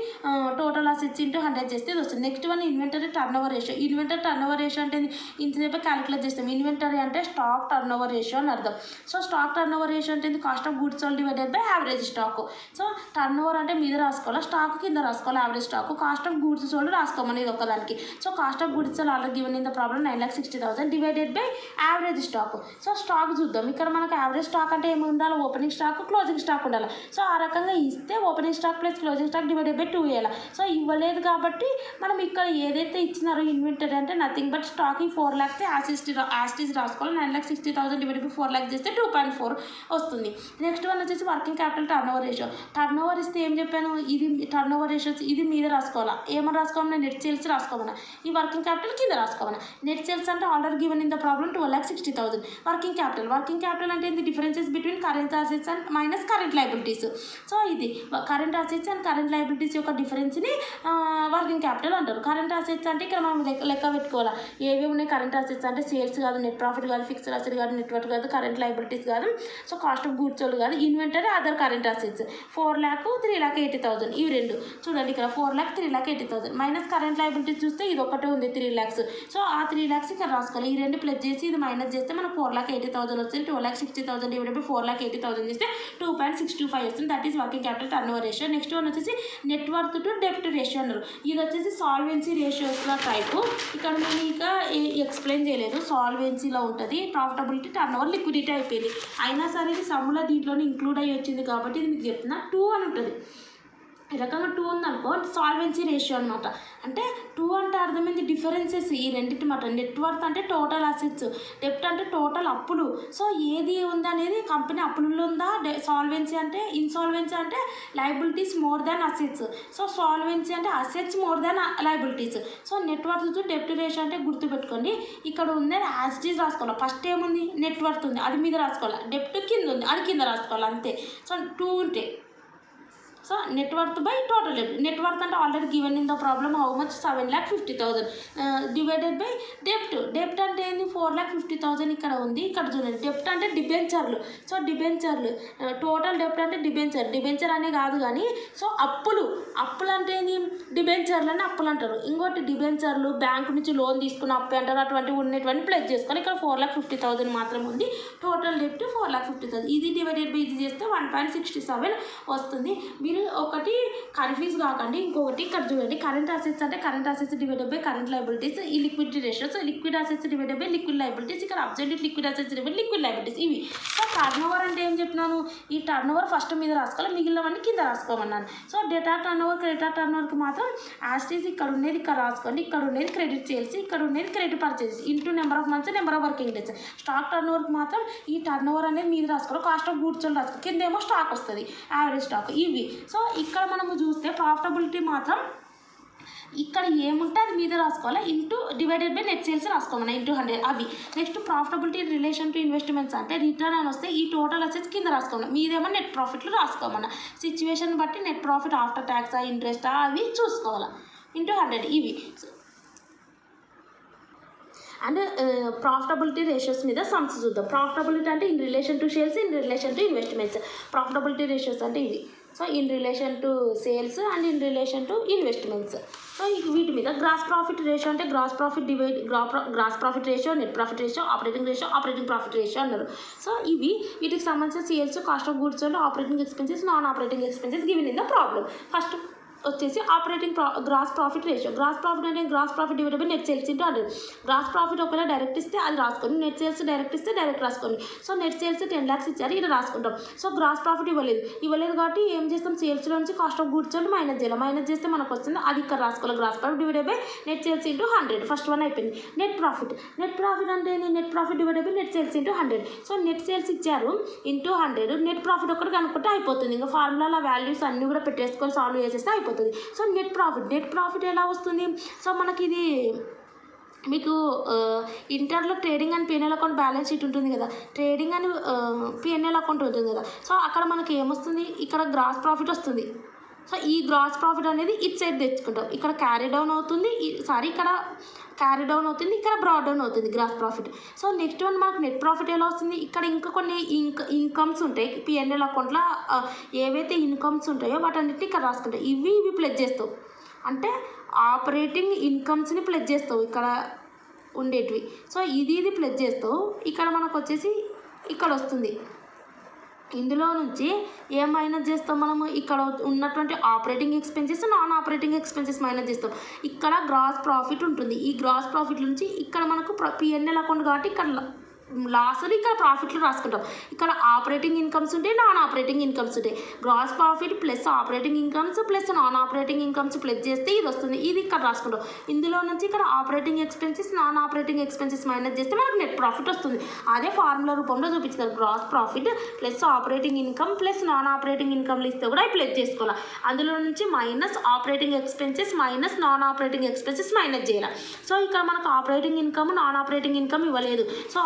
total assets into 100 చేస్తే ఇది వస్తుంది. Next one inventory turn over ratio. Inventory turn over ratio అంటే ఇంతసేపు క్యాలిక్యులేట్ చేస్తాం. ఇన్వెంటరీ అంటే స్టాక్ టర్న్ ఓవర్ రేషియో అని అర్థం. So stock turn over ratio అంటే cost of goods sold divided by average stock. So turnover అంటే మీద రాసుకోవాలి, స్టాక్ కింద రాసుకోవాలి average stock. Cost of goods sold రాసుకోమని ఇది ఒకదానికి. So cost of goods sold already given in the problem 9,60,000 divided by average stock. So stock చూద్దాం. ఇక్కడ మనకు యావరేజ్ స్టాక్ అంటే ఏమి ఉండాలి, ఓపెనింగ్ స్టాక్ క్లోజింగ్ స్టాక్ ఉండాలి. సో ఆ రకంగా ఇస్తే opening stock plus closing stock divided by 2 వేయాలి. సో ఇవ్వలేదు కాబట్టి మనం ఇక్కడ ఏదైతే ఇచ్చినారో ఇన్వెంటరీ అంటే నథింగ్ బట్ స్టాక్ ఈ 4,00,000 యాస్టీస్ రాసుకోవాలి. 9,60,000 డివైడెడ్ బై 4,00,000 చేస్తే 2.4 వస్తుంది. నెక్స్ట్ వన్ వచ్చేసి working capital turn over ratio. Turn over ఇస్తే ఏం చెప్పాను, ఇది టర్న్ ఓవర్ రేషియో ఇది మీద రాసుకోవాలా. ఏమని రాసుకోమన్నా నెట్ సేల్స్ రాసుకోమన్నా. ఈ వర్కింగ్ క్యాపిటల్ కింద రాసుకోమన్నా. నెట్ సేల్స్ అంటే already given in the problem 12,60,000. Working capital అంటే ఇది differences between current assets and minus current liabilities. So ఇది current assets and current liabilities యొక్క డిఫరెన్స్ని వర్కింగ్ క్యాపిటల్ అంటారు. కరెంట్ అసెట్స్ అంటే ఇక్కడ మనం లెక్క పెట్టుకోవాలి. ఏవి ఉన్నాయి కరెంట్ అసెట్స్ అంటే సేల్స్ కాదు, నెట్ ప్రాఫిట్ కాదు, ఫిక్స్డ్ అసెట్ కాదు, నెట్వర్క్ కాదు, కరెంట్ లయబిలిటీస్ కాదు, so cost of goods sold కాదు, ఇన్వెంటరీ అదర్ కరెంట్ అసెట్స్. 4,00,000, 3,80,000 ఇవి రెండు చూడండి. ఇక్కడ 4,00,000, 3,80,000 మైనస్ కరెంట్ లయబిలిటీస్ చూస్తే ఇది ఒకటే ఉంది 3,00,000. సో ఆ 3,00,000 ఇక్కడ రాసుకోవాలి. ఈ రెండు ప్లస్ చేసి ఇది మైనస్ చేస్తే మనకు 4,80,000 వస్తుంది. 12,60,000 డివైడెడ్ బై 4,80,000 చేస్తే 2.625 వస్తుంది. That is working capital turn over ratio. Next one వచ్చేసి నెట్ వర్త్ టు డెప్ట్ రేషియో అన్నారు. ఇది వచ్చేసి సాల్వెన్సీ రేషియోస్లో టైపు. ఇక్కడ నేను ఇంకా ఎక్స్ప్లెయిన్ చేయలేదు. సాల్వెన్సీలో ఉంటుంది. ప్రాఫిటబిలిటీ టర్న్ ఓవర్ లిక్విడిటీ అయిపోయింది. అయినా సరే ఇది సమ్ములో దీంట్లోనే ఇంక్లూడ్ అయ్యి వచ్చింది కాబట్టి ఇది మీకు చెప్తున్నా 2 అని ఉంటుంది. ఈ రకంగా 2 ఉందనుకో సాల్వెన్సీ రేషియో అనమాట. అంటే 2 అంటే అర్థమైంది డిఫరెన్సెస్ ఈ రెండింటి మాట. నెట్ వర్త్ అంటే టోటల్ అసెట్స్, డెప్ట్ అంటే టోటల్ అప్పులు. సో ఏది ఉంది అనేది కంపెనీ అప్పులలో ఉందా, సాల్వెన్సీ అంటే ఇన్సాల్వెన్సీ అంటే liabilities more than assets. So solvency అంటే assets more than liabilities. So net worth to డెప్ట్ రేషియో అంటే గుర్తుపెట్టుకోండి. ఇక్కడ ఉంది యాస్టీస్ రాసుకోవాలి. ఫస్ట్ ఏముంది నెట్ వర్త్ ఉంది అది మీద రాసుకోవాలి, డెప్ట్ కింద ఉంది అది కింద రాసుకోవాలి అంతే. సో 2 ఉంటే so net worth by total డెప్ట్. నెట్ వర్త్ అంటే already given in the problem how much 7,50,000 divided by డెప్ట్ అంటే ఏంది 4,50,000 ఇక్కడ ఉంది. ఇక్కడ చూడండి డెప్ట్ అంటే డిబెంచర్లు. సో డిబెంచర్లు టోటల్ డెప్ట్ అంటే డిబెంచర్ అనే కాదు కానీ సో అప్పులు అంటే ఏంది డిబెంచర్లు అని అప్పులు అంటారు. ఇంకోటి డిబెంచర్లు బ్యాంకు నుంచి లోన్ తీసుకున్న అప్పు అంటారు. అటువంటి ఉన్నటువంటి ప్లస్ చేసుకోవాలి. ఇక్కడ 4,50,000 మాత్రం ఉంది. టోటల్ డెప్ట్ 4,50,000. ఇది డివైడెడ్ బై ఇది చేస్తే 1.67 వస్తుంది. మీరు ఒకటి కన్ఫ్యూజ్ కాకండి. ఇంకొకటి ఇక్కడ చూడండి కరెంట్ అసెట్స్ అంటే current assets divided by current liabilities. ఈ liquidity ratio. So liquid assets divided by liquid liabilities. ఇక్కడ absolute liquid assets divided liquid liabilities ఇవి. సో టర్న్ ఓవర్ అంటే ఏం చెప్పినాను, ఈ టర్న్ ఓవర్ ఫస్ట్ మీద రాసుకోవాలి, మిగిలినవన్నీ కింద రాసుకోమన్నాను. So data turnover credit turn ఓవర్కి మాత్రం యాస్టీస్ ఇక్కడ ఉండేది ఇక్కడ రాసుకోండి, ఇక్కడ ఉండేది క్రెడిట్ సేల్స్, ఇక్కడ ఉండేది credit purchase into number of months number of working days. Stock turn ఓవర్కి మాత్రం ఈ టర్న్ ఓవర్ అనేది మీద రాసుకోవాలి, కాస్ట్ ఆఫ్ గూడ్స్ రాసుకోవాలి, కింద ఏమో స్టాక్ వస్తుంది యావరేజ్ స్టాక్ ఇవి. సో ఇక్కడ మనము చూస్తే ప్రాఫిటబిలిటీ మాత్రం ఇక్కడ ఏముంటే అది మీద రాసుకోవాలి into divided by net sales రాసుకోమన్నా ఇంటూ 100 అవి. Next profitability relation to investments అంటే రిటర్న్ అని వస్తే ఈ టోటల్ అసెట్స్ కింద రాసుకోమన్నా, మీదేమో నెట్ ప్రాఫిట్లు రాసుకోమన్నా. సిచ్యువేషన్ బట్టి net profit after tax interest అవి చూసుకోవాలి ఇంటూ 100 ఇవి. అండ్ ప్రాఫిటబిలిటీ రేషియోస్ మీద సమ్స్ చూద్దాం. ప్రాఫిటబిలిటీ అంటే in relation to sales, in relation to investments. Profitability ratios అంటే ఇవి. So in relation to sales and in relation to investments. So వీటి మీద గ్రాస్ ప్రాఫిట్ రేషియో అంటే gross profit ratio, net profit ratio, operating profit ratio అన్నారు. So వీటికి సంబంధించిన sales, cost of goods, operating expenses, non operating expenses given in the problem. First వచ్చేసి operating gross profit ratio. Gross profit అంటే gross profit divided by net sales into 100. Gross profit ఒకవేళ direct ఇస్తే అది రాసుకోండి, net sales direct ఇస్తే direct రాసుకోండి. So net sales 10 lakhs ఇచ్చారు, ఇది రాసుకుంటాం. సో గ్రాస్ ప్రాఫిట్ ఇవ్వలేదు కాబట్టి ఏం చేస్తాం, సేల్స్లో నుంచి cost of goods sold minus చేయాలి. మైనస్ చేస్తే మనకు వస్తుంది, అది ఇక్కడ రాసుకోవాలి. Gross profit divided by net sales into 100. First one అయిపోయింది. నెట్ ప్రాఫిట్ అంటే ఏంటి, net profit divided by net sales into 100. So net sales ఇచ్చారు ఇంటూ 100, నెట్ ప్రాఫిట్ ఒకటి కనుక్కుంటే అయిపోతుంది. ఇంకా ఫార్ములా వాల్యూస్ అన్నీ కూడా పెట్టేసుకొని సాల్వ్ చేసేస్తే అయిపోతుంది. సో నెట్ ప్రాఫిట్ ఎలా వస్తుంది, సో మనకి ఇది మీకు ఇంటర్లో trading and PNL account balance sheet ఉంటుంది కదా, ట్రేడింగ్ అండ్ పిఎన్ఎల్ అకౌంట్ ఉంటుంది కదా. సో అక్కడ మనకి ఏమొస్తుంది, ఇక్కడ గ్రాస్ ప్రాఫిట్ వస్తుంది. సో ఈ గ్రాస్ ప్రాఫిట్ అనేది ఇట్ సైడ్ తెచ్చుకుంటాం. ఇక్కడ క్యారీ డౌన్ అవుతుంది, ఇక్కడ క్యారీ డౌన్ అవుతుంది, ఇక్కడ బ్రాడ్ డౌన్ అవుతుంది gross profit. So next one మనకు నెట్ ప్రాఫిట్ ఎలా వస్తుంది, ఇక్కడ ఇంకా కొన్ని ఇన్కమ్స్ ఉంటాయి పిఎన్ఎల్ అకౌంట్లో, ఏవైతే ఇన్కమ్స్ ఉంటాయో వాటన్నిటిని ఇక్కడ రాసుకుంటాయి. ఇవి ప్లెజ్ చేస్తావు, అంటే ఆపరేటింగ్ ఇన్కమ్స్ని ప్లెజ్ చేస్తావు ఇక్కడ ఉండేటివి. సో ఇది ప్లెజ్ చేస్తావు. ఇక్కడ మనకు వచ్చేసి ఇక్కడ వస్తుంది, ఇందులో నుంచి ఏం మైనస్ చేస్తాం మనము, ఇక్కడ ఉన్నటువంటి operating expenses, non operating expenses minus చేస్తాం. ఇక్కడ గ్రాస్ ప్రాఫిట్ ఉంటుంది, ఈ గ్రాస్ ప్రాఫిట్ నుంచి ఇక్కడ మనకు పిఎన్ఎల్ అకౌంట్ కాబట్టి ఇక్కడ లాస్ని ఇక్కడ ప్రాఫిట్లు రాసుకుంటాం. ఇక్కడ ఆపరేటింగ్ ఇన్కమ్స్ ఉంటాయి, నాన్ ఆపరేటింగ్ ఇన్కమ్స్ ఉంటాయి. Gross profit plus operating incomes plus non operating incomes plus చేస్తే ఇది వస్తుంది, ఇది ఇక్కడ రాసుకుంటాం. ఇందులో నుంచి ఇక్కడ operating expenses, non operating expenses minus చేస్తే మనకు నెట్ ప్రాఫిట్ వస్తుంది. అదే ఫార్ములా రూపంలో చూపించారు. Gross profit plus operating income plus non operating ఇన్కమ్లు ఇస్తే కూడా అవి ప్లస్ చేసుకోవాలి. అందులో నుంచి minus operating expenses minus non operating expenses minus చేయాలి. సో ఇక్కడ మనకు operating income, non operating income ఇవ్వలేదు, సో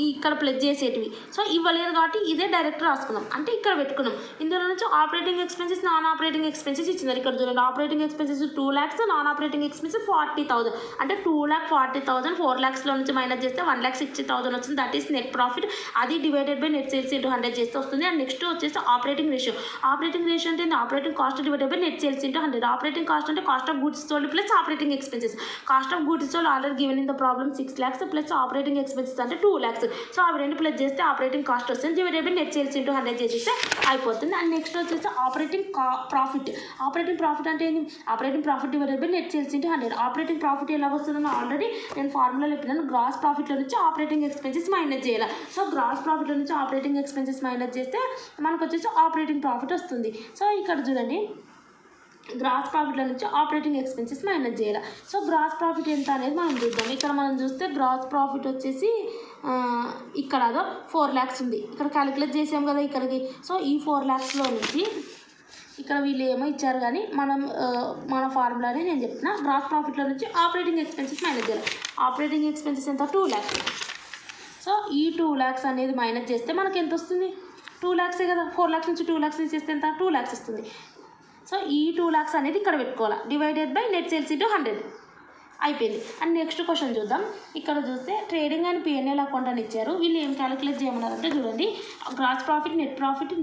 ఇక్కడ ప్లస్ చేసేటివి. సో ఇవ్వలేదు కాబట్టి ఇదే డైరెక్ట్ రాసుకున్నాం, అంటే ఇక్కడ పెట్టుకున్నాం. ఇందులో నుంచి operating expenses, non operating expenses ఇచ్చినారు. ఇక్కడ చూడండి, operating expenses 2 lakhs, non operating expenses 40,000. అంటే 2,40,000 4 lakhsలో నుంచి మైనస్ చేస్తే 1,60,000 వచ్చింది. That is net profit. అది divided by net sales into 100 చేస్తే వస్తుంది. అండ్ నెక్స్ట్ వచ్చేసి ఆపరేటింగ్ రేషియో. ఆపరేటింగ్ రేషియో అంటే operating cost divided by net sales into 100. Operating cost అంటే cost of goods sold plus operating expenses. Cost of goods sold already given in the problem 6 lakhs plus operating expenses అంటే 2 lakhs. So అవి రెండు plus చేస్తే operating cost వస్తుంది, divided by net sales into 100 చేసేస్తే అయిపోతుంది. And next వచ్చేసి operating profit. Operating profit అంటే ఏంటి, operating profit divided by net sales into 100. Operating profit ఎలా వస్తుందని ఆల్రెడీ నేను ఫార్ములా చెప్పినాను. గ్రాస్ ప్రాఫిట్లో నుంచి ఆపరేటింగ్ ఎక్స్పెన్సెస్ మైనస్ చేయాలి. సో గ్రాస్ ప్రాఫిట్లో నుంచి ఆపరేటింగ్ ఎక్స్పెన్సెస్ మైనస్ చేస్తే మనకు వచ్చేసి ఆపరేటింగ్ ప్రాఫిట్ వస్తుంది. సో ఇక్కడ చూడండి, గ్రాస్ ప్రాఫిట్లో నుంచి ఆపరేటింగ్ ఎక్స్పెన్సెస్ మైనస్ చేయాలి. సో గ్రాస్ ప్రాఫిట్ ఎంత అనేది మనం చూద్దాం. ఇక్కడ మనం చూస్తే గ్రాస్ ప్రాఫిట్ వచ్చేసి ఇక్కడ అదో 4 lakhs ఉంది, ఇక్కడ క్యాలిక్యులేట్ చేసాం కదా ఇక్కడికి. సో ఈ 4 lakhsలో నుంచి ఇక్కడ వీళ్ళు ఏమో ఇచ్చారు, కానీ మన ఫార్ములానే నేను చెప్తున్నా. గ్రాస్ ప్రాఫిట్లో నుంచి ఆపరేటింగ్ ఎక్స్పెన్సెస్ మైనస్ చేయాలి. ఆపరేటింగ్ ఎక్స్పెన్సెస్ ఎంత, 2 lakhs. సో ఈ 2 lakhs అనేది మైనస్ చేస్తే మనకి ఎంత వస్తుంది, 2 lakhs కదా. 4 lakhs నుంచి 2 lakhs చేస్తే ఎంత, 2 lakhs వస్తుంది. సో ఈ 2 lakhs అనేది ఇక్కడ పెట్టుకోవాలి, divided by net sales into 100 అయిపోయింది. అండ్ నెక్స్ట్ క్వశ్చన్ చూద్దాం. ఇక్కడ చూస్తే ట్రేడింగ్ అండ్ పిఎన్ఎల్ అకౌంట్ అని ఇచ్చారు. వీళ్ళు ఏం క్యాలిక్యులేట్ చేయమన్నారంటే చూడండి, gross profit, net profit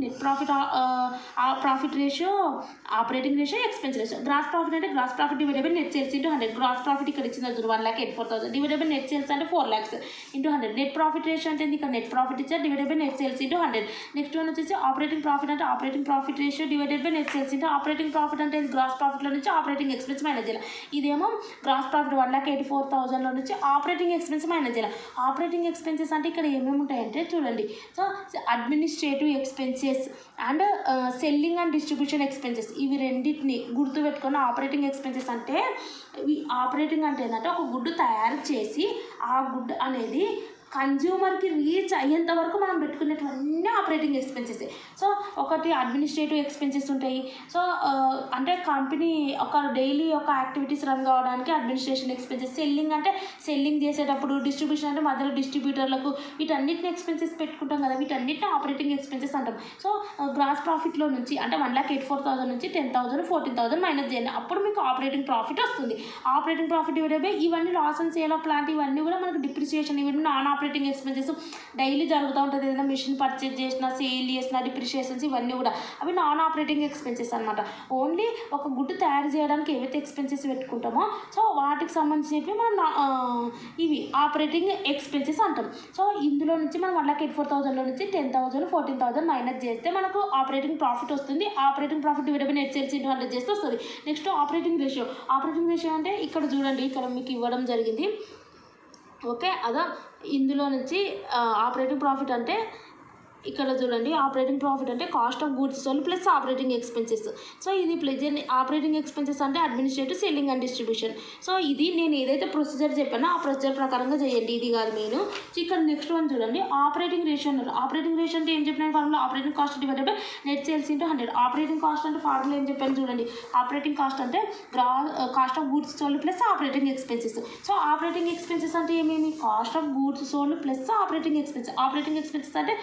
profit ratio, operating ratio, expense ratio. Gross profit అంటే gross profit divided by net sales into 100. Gross profit ఇక్కడ ఇచ్చిన 1,84,000 డివైడెడ్ బై నెట్ సేల్స్ అంటే 4 lakhs into 100. Net profit ratio అంటే ఇక్కడ net profit ఇచ్చారు, divided by net sales into 100. Next one వచ్చేసి operating profit అంటే operating profit ratio divided by net sales into operating profit అంటే gross ప్రాఫిట్లో నుంచి operating expense minus చేయాలి. ఇదేమో గ్రాస్ ప్రాఫిట్ 1,84,000లో నుంచి ఆపరేటింగ్ ఎక్స్పెన్స్ మైనస్ చేయాలి. ఆపరేటింగ్ ఎక్స్పెన్సెస్ అంటే ఇక్కడ ఏమేమి ఉంటాయంటే చూడండి, so administrative expenses and selling and distribution expenses, ఇవి రెండింటిని గుర్తుపెట్టుకొని ఆపరేటింగ్ ఎక్స్పెన్సెస్ అంటే ఆపరేటింగ్ అంటే ఏంటంటే ఒక గుడ్డు తయారు చేసి ఆ గుడ్డు అనేది కన్జ్యూమర్కి రీచ్ అయ్యేంత వరకు మనం పెట్టుకునేటివన్నీ ఆపరేటింగ్ ఎక్స్పెన్సెస్. సో ఒకటి అడ్మినిస్ట్రేటివ్ ఎక్స్పెన్సెస్ ఉంటాయి. సో అంటే కంపెనీ ఒక డైలీ ఒక యాక్టివిటీస్ రన్ కావడానికి అడ్మినిస్ట్రేషన్ ఎక్స్పెన్సెస్. సెల్లింగ్ అంటే సెల్లింగ్ చేసేటప్పుడు, డిస్ట్రిబ్యూషన్ అంటే మధ్యలో డిస్ట్రిబ్యూటర్లకు, వీటన్నిటిని ఎక్స్పెన్సెస్ పెట్టుకుంటాం కదా, వీటన్నిటిని ఆపరేటింగ్ ఎక్స్పెన్సెస్ అంటాం. సో గ్రాస్ ప్రాఫిట్లో నుంచి అంటే 1,84,000 నుంచి 10,000 14,000 మైనస్ చేయండి, అప్పుడు మీకు ఆపరేటింగ్ ప్రాఫిట్ వస్తుంది. ఆపరేటింగ్ ప్రాఫిట్ డివైడెడ్ బై ఇవన్నీ loss and sale of plant, ఇవన్నీ కూడా మనకు డిప్రిసియేషన్, ఇవన్నీ నాన్ ఆపరేటింగ్ ఎక్స్పెన్సెస్ డైలీ జరుగుతూ ఉంటుంది. ఏదైనా మిషన్ పర్చేజ్ చేసినా, సేల్ చేసినా, డిప్రిషియేషన్స్ ఇవన్నీ కూడా అవి నాన్ ఆపరేటింగ్ ఎక్స్పెన్సెస్ అనమాట. ఓన్లీ ఒక గుడ్ తయారు చేయడానికి ఏవైతే ఎక్స్పెన్సెస్ పెట్టుకుంటామో సో వాటికి సంబంధించినవి మనం ఇవి ఆపరేటింగ్ ఎక్స్పెన్సెస్ అంటాం. సో ఇందులో నుంచి మనం 1,84,000లో నుంచి 10,000 14,000 మైనస్ చేస్తే మనకు ఆపరేటింగ్ ప్రాఫిట్ వస్తుంది. Operating profit divided by net sales into 100 చేస్తే వస్తుంది. Next operating ratio. Operating ratio అంటే ఇక్కడ చూడండి, ఇక్కడ మీకు ఇవ్వడం జరిగింది. ఓకే, అదా ఇందులో నుంచి ఆపరేటింగ్ ప్రాఫిట్ అంటే ఇక్కడ చూడండి, ఆపరేటింగ్ ప్రాఫిట్ అంటే cost of goods sold plus operating expenses. So ఇది ప్లెజర్ ఆపరేటింగ్ ఎక్స్పెన్సెస్ అంటే administrative, selling and distribution. So ఇది నేను ఏదైతే ప్రొసీజర్ చెప్పానో ఆ ప్రొసీజర్ ప్రకారంగా చేయండి, ఇది కాదు మెయిన్. ఇక్కడ నెక్స్ట్ వన్ చూడండి, ఆపరేటింగ్ రేషియో అన్నారు. ఆపరేటింగ్ రేషియో అంటే ఏం చెప్పిన formula, operating cost divided by net sales into 100. Operating cost అంటే ఫార్ములా ఏం చెప్పాను చూడండి, ఆపరేటింగ్ కాస్ట్ అంటే cost of goods sold plus operating expenses. So operating expenses అంటే ఏమేమి, cost of goods sold plus operating expenses. Operating expenses అంటే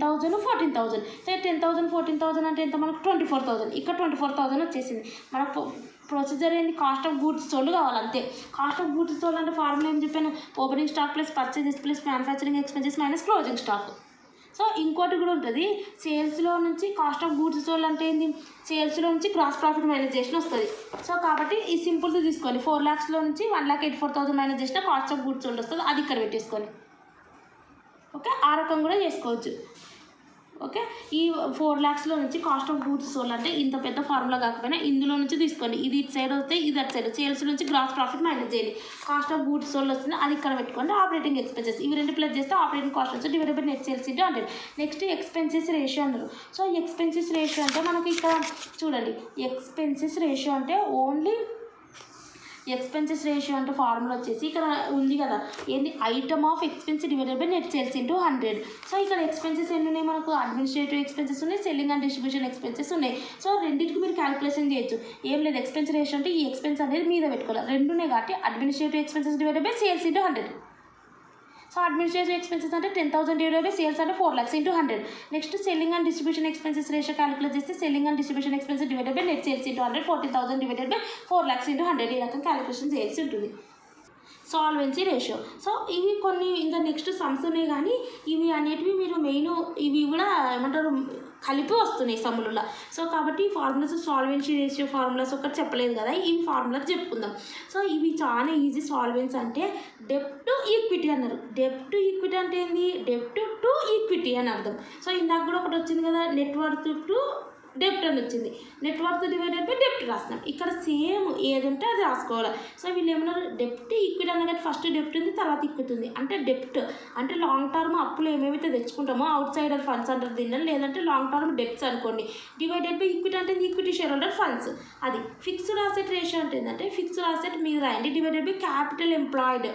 10,000 14,000. So 10,000 14,000 అంటే ఎంత మనకు 24,000. ఇక్కడ 24,000 వచ్చేసింది. మనకు ప్రొసీజర్ ఏంటి, కాస్ట్ ఆఫ్ గూడ్స్ సోల్డ్ కావాలి అంతే. కాస్ట్ ఆఫ్ గూడ్స్ సోల్డ్ అంటే ఫార్ములా ఏం చెప్పాను, opening stock plus purchases plus manufacturing expenses minus closing stock. So ఇంకోటి కూడా ఉంటుంది, సేల్స్లో నుంచి కాస్ట్ ఆఫ్ గూడ్స్ సోల్డ్ అంటే ఏంటి, సేల్స్లో నుంచి గ్రాస్ ప్రాఫిట్ మైనస్ చేసిన వస్తుంది. సో కాబట్టి ఈ సింపుల్గా తీసుకోండి, 4 lakhsలో నుంచి 1,84,000 మైనస్ చేసిన కాస్ట్ ఆఫ్ గూడ్స్ సోల్డ్ వస్తుంది, అది ఇక్కడ పెట్టేసుకోండి. ఓకే, ఆ రకం కూడా చేసుకోవచ్చు. ఓకే, ఈ 4 lakhsలో నుంచి కాస్ట్ ఆఫ్ గూడ్స్ సోల్డ్ అంటే ఇంత పెద్ద ఫార్ములా కాకపోయినా ఇందులో నుంచి తీసుకోండి. ఇది ఇటు సైడ్ వస్తే ఇది అటు సైడ్, సేల్స్ నుంచి గ్రాస్ ప్రాఫిట్ మైనస్ చేయాలి, కాస్ట్ ఆఫ్ గూడ్స్ సోల్డ్ వస్తుంది, అది ఇక్కడ పెట్టుకోండి. ఆపరేటింగ్ ఎక్స్పెన్సెస్ ఇవి రెండు ప్లస్ చేస్తే ఆపరేటింగ్ కాస్ట్ వస్తుంది divided by net sales into 100. Next expenses ratio అన్నారు. సో ఎక్స్పెన్సెస్ రేషియో అంటే మనకి ఇక్కడ చూడండి, ఎక్స్పెన్సెస్ రేషియో అంటే ఓన్లీ ఎక్స్పెన్సెస్ రేషియో అంటే ఫార్ములా వచ్చేసి ఇక్కడ ఉంది కదా, ఏంది, item of expense divided by net sales into 100. So ఇక్కడ ఎక్స్పెన్సెస్ ఎన్ని ఉన్నాయి మనకు, అడ్మినిస్ట్రేటివ్ ఎక్స్పెన్సెస్ ఉన్నాయి, సెల్లింగ్ అండ్ డిస్ట్రిబ్యూషన్ ఎక్స్పెన్సెస్ ఉన్నాయి. సో రెండింటికి మీరు క్యాలిక్యులేషన్ చేయొచ్చు, ఏం లేదు. ఎక్స్పెన్స్ రేషియో అంటే ఈ ఎక్స్పెన్స్ అనేది మీద పెట్టుకోవాలి, రెండు ఉన్నాయి కాబట్టి administrative expenses divided by sales into 100. So administrative expenses అంటే 10,000 డివైడెడ్ బై సేల్స్ అంటే 4 lakhs into 100. Next selling and distribution expenses ratio calculate చేస్తే selling and distribution expenses divided by net sales into 100, 14,000 divided by 4 lakhs into 100. ఈ రకం calculation చేయాల్సి ఉంటుంది. Solvency ratio. So ఇవి కొన్ని ఇంకా నెక్స్ట్ సమ్స్ ఉన్నాయి, కానీ ఇవి అనేటివి మీరు మెయిన్ ఇవి కూడా ఏమంటారు కలిపి వస్తున్నాయి సమ్ములలో. సో కాబట్టి ఈ ఫార్ములాస్ సాల్వెన్సీ రేషియో ఫార్ములాస్ ఒకటి చెప్పలేదు కదా, ఈ ఫార్ములాస్ చెప్పుకుందాం. సో ఇవి చాలా ఈజీ. సాల్వెన్స్ అంటే డెబ్ట్ టు ఈక్విటీ అన్నారు. డెబ్ట్ టు ఈక్విటీ అంటే ఏంది, డెబ్ట్ టు ఈక్విటీ అని అర్థం. సో ఇందాక కూడా ఒకటి వచ్చింది కదా, నెట్వర్త్ టు డెప్ట్ అని వచ్చింది, నెట్వర్త్ డివైడెడ్ బై డెప్ట్ రాసినాం. ఇక్కడ సేమ్ ఏది ఉంటే అది రాసుకోవాలి. సో వీళ్ళు ఏమన్నారు, డెప్ట్ ఈక్విటీ అన్నది ఫస్ట్ డెప్ట్ ఉంది, తర్వాత ఈక్విటీ ఉంది. అంటే డెప్ట్ అంటే లాంగ్ టర్మ్ అప్పులు ఏమేమైతే తెచ్చుకుంటామో అవుట్ సైడర్ ఫండ్స్ అంటారు దీన్ని, లేదంటే లాంగ్ టర్మ్ డెప్ట్స్ అనుకోండి. డివైడెడ్ బై ఈక్విటీ అంటే ఈక్విటీ షేర్ హోల్డర్ ఫండ్స్. అది ఫిక్స్డ్ అసెట్ రేషియో అంటే ఏంటంటే ఫిక్స్డ్ అసెట్ మీద రాయండి, divided by capital employed.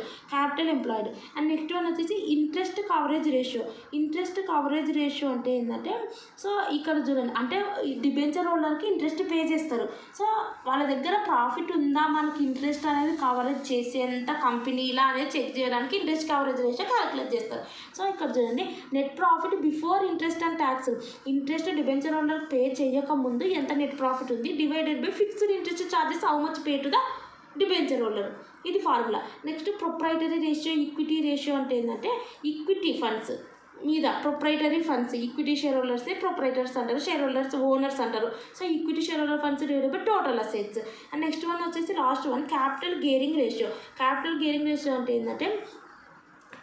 And next one వచ్చేసి interest coverage ratio. Interest coverage ratio అంటే ఏంటంటే, సో ఇక్కడ చూడండి, అంటే డిబెంచర్ హోల్డర్కి ఇంట్రెస్ట్ పే చేస్తారు. సో వాళ్ళ దగ్గర ప్రాఫిట్ ఉందా, మనకి ఇంట్రెస్ట్ అనేది కవరేజ్ చేసేంత కంపెనీలా అనేది చెక్ చేయడానికి ఇంట్రెస్ట్ కవరేజ్ రేషియో క్యాలిక్యులేట్ చేస్తారు. సో ఇక్కడ చూడండి, net profit before interest and tax. Interest debenture holder pay చేయకముందు ఎంత నెట్ ప్రాఫిట్ ఉంది, divided by fixed interest charges how much pay to the debenture holder. ఇది formula. Next proprietary ratio, equity ratio అంటే ఏంటంటే equity funds మీద proprietary funds, equity share హోల్డర్స్ని proprietors అంటారు, shareholders owners అంటారు. So equity share holder funds divided by total assets. And next one వచ్చేసి last one capital gearing ratio. Capital gearing ratio అంటే ఏంటంటే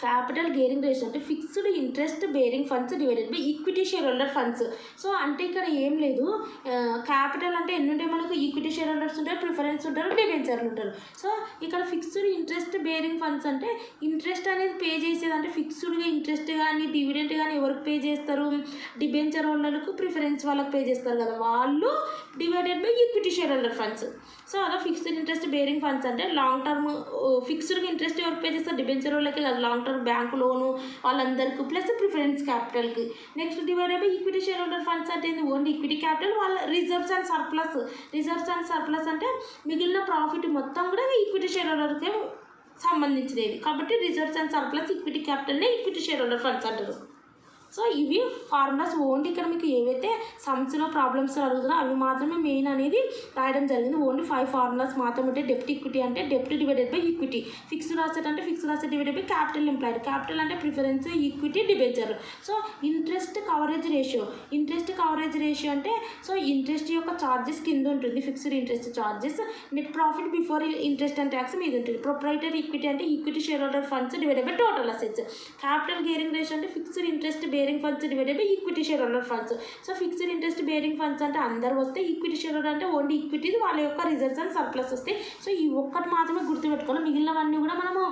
capital gearing ratio అంటే fixed interest bearing funds divided by equity share holder funds. So అంటే ఇక్కడ ఏం లేదు, capital అంటే ఎన్ని ఉంటాయి మనకు, ఈక్విటీ షేర్ హోల్డర్స్ ఉంటారు, ప్రిఫరెన్స్ ఉంటారు, డిబెంచర్లు ఉంటారు. సో ఇక్కడ ఫిక్స్డ్ ఇంట్రెస్ట్ బేరింగ్ ఫండ్స్ అంటే ఇంట్రెస్ట్ అనేది పే చేసేది, అంటే ఫిక్స్డ్గా ఇంట్రెస్ట్ కానీ డివిడెంట్ కానీ ఎవరికి పే చేస్తారు, డిబెంచర్ హోల్డర్లకు ప్రిఫరెన్స్ వాళ్ళకి పే చేస్తారు కదా, వాళ్ళు divided by equity share holder funds. So అలా ఫిక్స్డ్ ఇంట్రెస్ట్ బేరింగ్ ఫండ్స్ అంటే లాంగ్ టర్మ్ ఫిక్స్డ్గా ఇంట్రెస్ట్ ఎవరికి పే చేస్తారు, డిబెంచర్ వాళ్ళకి కదా, లాంగ్ టర్మ్ బ్యాంకు లోను వాళ్ళందరికీ ప్లస్ ప్రిఫరెన్స్ క్యాపిటల్కి. Next divided by equity share holder funds అంటే ఓన్లీ ఈక్విటీ క్యాపిటల్, వాళ్ళ రిజర్వ్స్ అండ్ సర్ప్లస్ అంటే మిగిలిన ప్రాఫిట్ మొత్తం కూడా ఈక్విటీ షేర్ హోల్డర్కే సంబంధించినది. కాబట్టి రిజర్వ్స్ అండ్ సర్ప్లస్ ఈక్విటీ క్యాపిటల్ని ఈక్విటీ షేర్ హోల్డర్ ఫండ్స్ అంటారు. సో ఇవి ఫార్ములాస్ ఓన్లీ ఇక్కడ మీకు ఏవైతే సమ్స్లో ప్రాబ్లమ్స్ అడుగుతున్నారో అవి మాత్రమే మెయిన్ అనేది రాయడం జరిగింది. ఓన్లీ 5 ఫార్ములాస్ మాత్రమే ఉంటాయి. డెప్ట్ ఈక్విటీ అంటే డెప్ట్ divided by equity, fixed asset అంటే fixed asset divided by capital employed, capital అంటే preference, equity, debenture. So interest coverage ratio అంటే సో ఇంట్రెస్ట్ యొక్క ఛార్జెస్ కింద ఉంటుంది, fixed interest charges. Net profit before interest and tax మీద ఉంటుంది. Proprietary equity అంటే equity share holder funds divided by total assets. Capital gearing ratio అంటే fixed interest bearing funds divided by equity share holder funds. So fixed interest bearing funds అంటే అందరు వస్తే, equity share holder అంటే only equity వాళ్ళ యొక్క reserves and surplus వస్తాయి. So ఈ ఒక్కటి మాత్రమే గుర్తుపెట్టుకోవాలి. మిగిలినవన్నీ కూడా మనము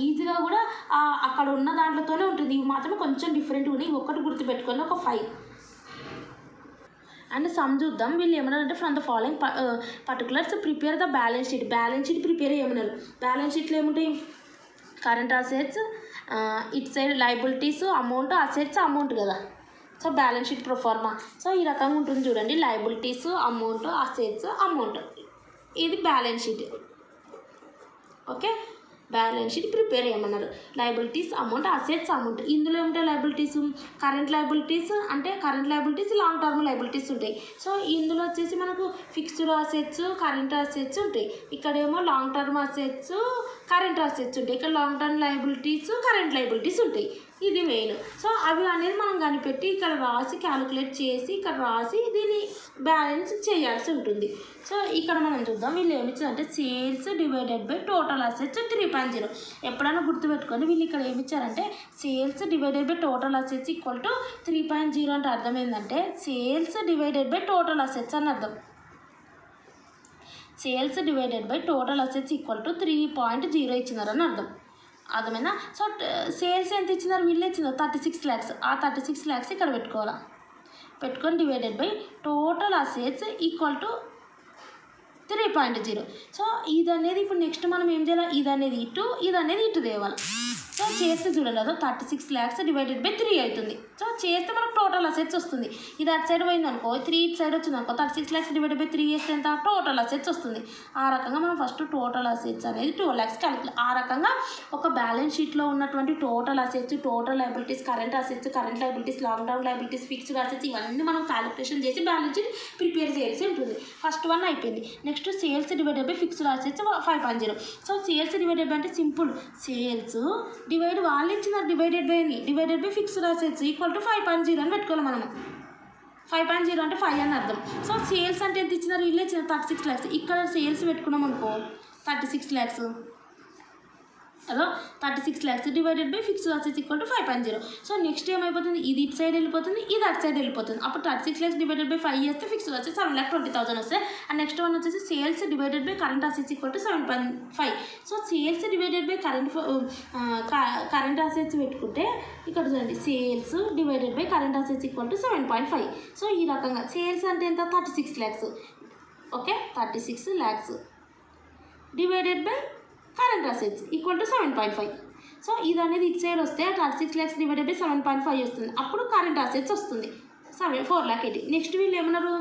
ఈజీగా కూడా అక్కడ ఉన్న దాంట్లోనే ఉంటుంది. ఇవి మాత్రమే కొంచెం డిఫరెంట్గా ఉన్నాయి. ఒక్కటి గుర్తుపెట్టుకోండి, ఒక 5. అండ్ సమ్ చూద్దాం. వీళ్ళు ఏమన్నారంటే from the following particulars prepare the balance sheet prepare చేయమన్నారు. బ్యాలెన్స్ షీట్లో ఏముంటాయి? Current assets, it side liabilities, amount, assets, amount కదా. So balance sheet proforma. So ఈ రకంగా ఉంటుంది చూడండి, లయబిలిటీస్, అమౌంట్, అసెట్స్, అమౌంట్. ఇది balance sheet. Okay, balance sheet prepare చేయమన్నారు. Liabilities, amount, assets, amount. ఇందులో ఏమిటో లయబిలిటీస్, కరెంట్ లయబిలిటీస్ అంటే current liabilities, long term liabilities ఉంటాయి. సో ఇందులో వచ్చేసి మనకు ఫిక్స్డ్ అసెట్స్, కరెంట్ అసెట్స్ ఉంటాయి. ఇక్కడేమో long term assets, current assets ఉంటాయి. ఇక్కడ long term liabilities, current liabilities ఉంటాయి. ఇది మెయిన్. సో అవి అనేది మనం కనిపెట్టి ఇక్కడ రాసి క్యాలిక్యులేట్ చేసి ఇక్కడ రాసి దీన్ని బ్యాలెన్స్ చేయాల్సి ఉంటుంది. సో ఇక్కడ మనం చూద్దాం. వీళ్ళు ఏమి ఇచ్చారంటే sales divided by total assets 3.0. ఎప్పుడైనా గుర్తుపెట్టుకోండి, వీళ్ళు ఇక్కడ ఏమి ఇచ్చారంటే sales divided by total assets equal to 3.0 అంటే అర్థం ఏంటంటే sales divided by total assets అని అర్థం. Sales divided by total assets equal to 3.0 ఇచ్చినారని అర్థం. అర్థమైనా? సో సేల్స్ ఎంత ఇచ్చినారు? వీళ్ళు ఇచ్చినారు 36 lakhs. ఆ 36 lakhs ఇక్కడ పెట్టుకోవాలా, పెట్టుకొని divided by total assets equal to 3.0. So ఇది అనేది ఇప్పుడు నెక్స్ట్ మనం ఏం చేయాలి? ఇది అనేది ఇటు తేవాలి. సో చేస్తే చూడండి, అదో 36 lakhs డివైడెడ్ బై 3 అవుతుంది. సో చేస్తే మనకు టోటల్ అసెట్స్ వస్తుంది. ఇది అటు సైడ్ పోయింది అనుకో, 3 ఇటు సైడ్ వచ్చింది అనుకో, 36 lakhs డివైడెడ్ బై 3 చేస్తే ఎంత? టోటల్ అసెట్స్ వస్తుంది. ఆ రకంగా మనం ఫస్ట్ టోటల్ అసెట్స్ అనేది 2 lakhs క్యాలిక్యులేట్. ఆ రకంగా ఒక బ్యాలెన్స్ షీట్లో ఉన్నటువంటి total assets, total liabilities, current assets, current liabilities, long term liabilities, fixed assets ఇవన్నీ మనం క్యాలిక్యులేషన్ చేసి బ్యాలెన్స్ షీట్ ప్రిపేర్ చేయాల్సి ఉంటుంది. ఫస్ట్ వన్ అయిపోయింది. Next sales divided by fixed assets 5.0. So sales divided by అంటే సింపుల్, సేల్స్ డివైడ్ వాళ్ళు ఇచ్చిన divided by fixed assets equal to 5.0 అని పెట్టుకోవాలి మనము. 5.0 అంటే 5 అని అర్థం. సో సేల్స్ అంటే ఎంత ఇచ్చినారు? వీళ్ళు ఇచ్చిన 36 lakhs. ఇక్కడ సేల్స్ పెట్టుకున్నాం అనుకో 36 lakhs, అదో 36 lakhs divided by fixed assets equal to 5.0. So next ఏమైపోతుంది? ఇది ఇటు సైడ్ వెళ్ళిపోతుంది, ఇది అటు సైడ్ వెళ్ళిపోతుంది. అప్పుడు 36 lakhs డివైడెడ్ బై 5 చేస్తే ఫిక్స్డ్ వచ్చేసి 7,20,000 వస్తాయి. అండ్ నెక్స్ట్ వన్ వచ్చేసి sales divided by current assets equal to 7.5. So sales divided by current assets పెట్టుకుంటే ఇక్కడ చూడండి, sales divided by current assets equal to 7.5. So ఈ రకంగా సేల్స్ అంటే ఎంత? 36 lakhs. Okay, 36 lakhs divided by current assets equal to 7.5. So ఇది అనేది ఇటు సైడ్ వస్తే 36 lakhs డివైడెడ్ బై 7.5 వస్తుంది. అప్పుడు కరెంట్ అసెట్స్ వస్తుంది 4,80,000. నెక్స్ట్ వీళ్ళు ఏమన్నారు?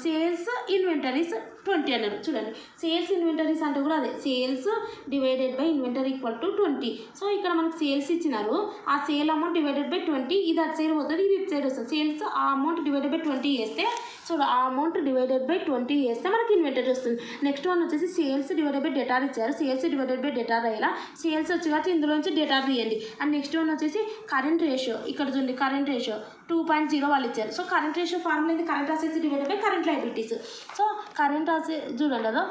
సేల్స్ ఇన్వెంటరీస్ 20 అన్నారు. చూడండి, సేల్స్ ఇన్వెంటరీస్ అంటే కూడా అదే, sales divided by inventory equal to 20. So ఇక్కడ మనకు సేల్స్ ఇచ్చినారు, ఆ సేల్ అమౌంట్ డివైడెడ్ బై 20, ఇది అటు సైడ్ పోతుంది, ఇది ఇటు సైడ్ వస్తుంది. సేల్స్ ఆ అమౌంట్ డివైడెడ్ బై 20 చేస్తే, సో ఆ అమౌంట్ డివైడెడ్ బై 20 చేస్తే మనకి ఇన్వెంటరీ వస్తుంది. నెక్స్ట్ వన్ వచ్చేసి సేల్స్ డివైడెడ్ బై డేటార్ ఇచ్చారు, సేల్స్ డివైడెడ్ బై డేటార్ అయ్యేలా సేల్స్ వచ్చి కాబట్టి ఇందులోంచి డేటార్ తీయండి. అండ్ నెక్స్ట్ వన్ వచ్చేసి కరెంట్ రేషియో. ఇక్కడ చూడండి, కరెంట్ రేషియో 2.0 వాళ్ళు ఇచ్చారు. సో కరెంట్ రేషియో ఫార్ములా ఏంటి? Current assets divided by current liabilities. So current asset చూడండి, అదో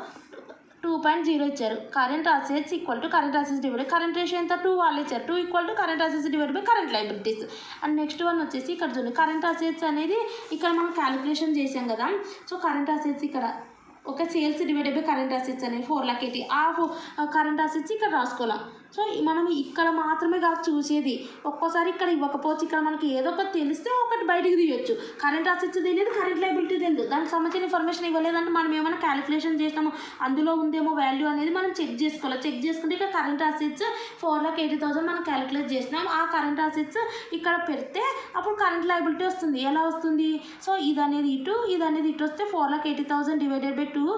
2.0 ఇచ్చారు. Current assets equal to current assets divide current ratio ఎంత? 2 వాళ్ళు ఇచ్చారు. 2 equal to current assets divide by current liabilities. And next one వచ్చేసి ఇక్కడ చూడండి, కరెంట్ అసెట్స్ అనేది ఇక్కడ మనం క్యాలిక్యులేషన్ చేసాం కదా. సో కరెంట్ అసెట్స్ ఇక్కడ okay, sales divided by current assets అనేది 4,80,000. ఆ కరెంట్ అసెట్స్ ఇక్కడ రాసుకోవాలి. సో మనం ఇక్కడ మాత్రమే కాదు చూసేది, ఒక్కోసారి ఇక్కడ ఇవ్వకపోవచ్చు, ఇక్కడ మనకి ఏదో ఒకటి తెలిస్తే ఒకటి బయటికి తీయొచ్చు. కరెంట్ అసెట్స్ తెలియదు, కరెంట్ లయబిలిటీ తెలియదు, దానికి సంబంధించిన ఇన్ఫర్మేషన్ ఇవ్వలేదంటే మనం ఏమైనా క్యాలిక్యులేషన్ చేసినాము, అందులో ఉందేమో వాల్యూ అనేది మనం చెక్ చేసుకోవాలి. చెక్ చేసుకుంటే ఇక్కడ కరెంట్ అసెట్స్ 4,80,000 మనం క్యాలిక్యులేట్ చేసినాం. ఆ కరెంట్ అసెట్స్ ఇక్కడ పెడితే అప్పుడు కరెంట్ లయబిలిటీ వస్తుంది. ఎలా వస్తుంది? సో ఇది అనేది ఇటు వస్తే 4,80,000 డివైడెడ్ బై 2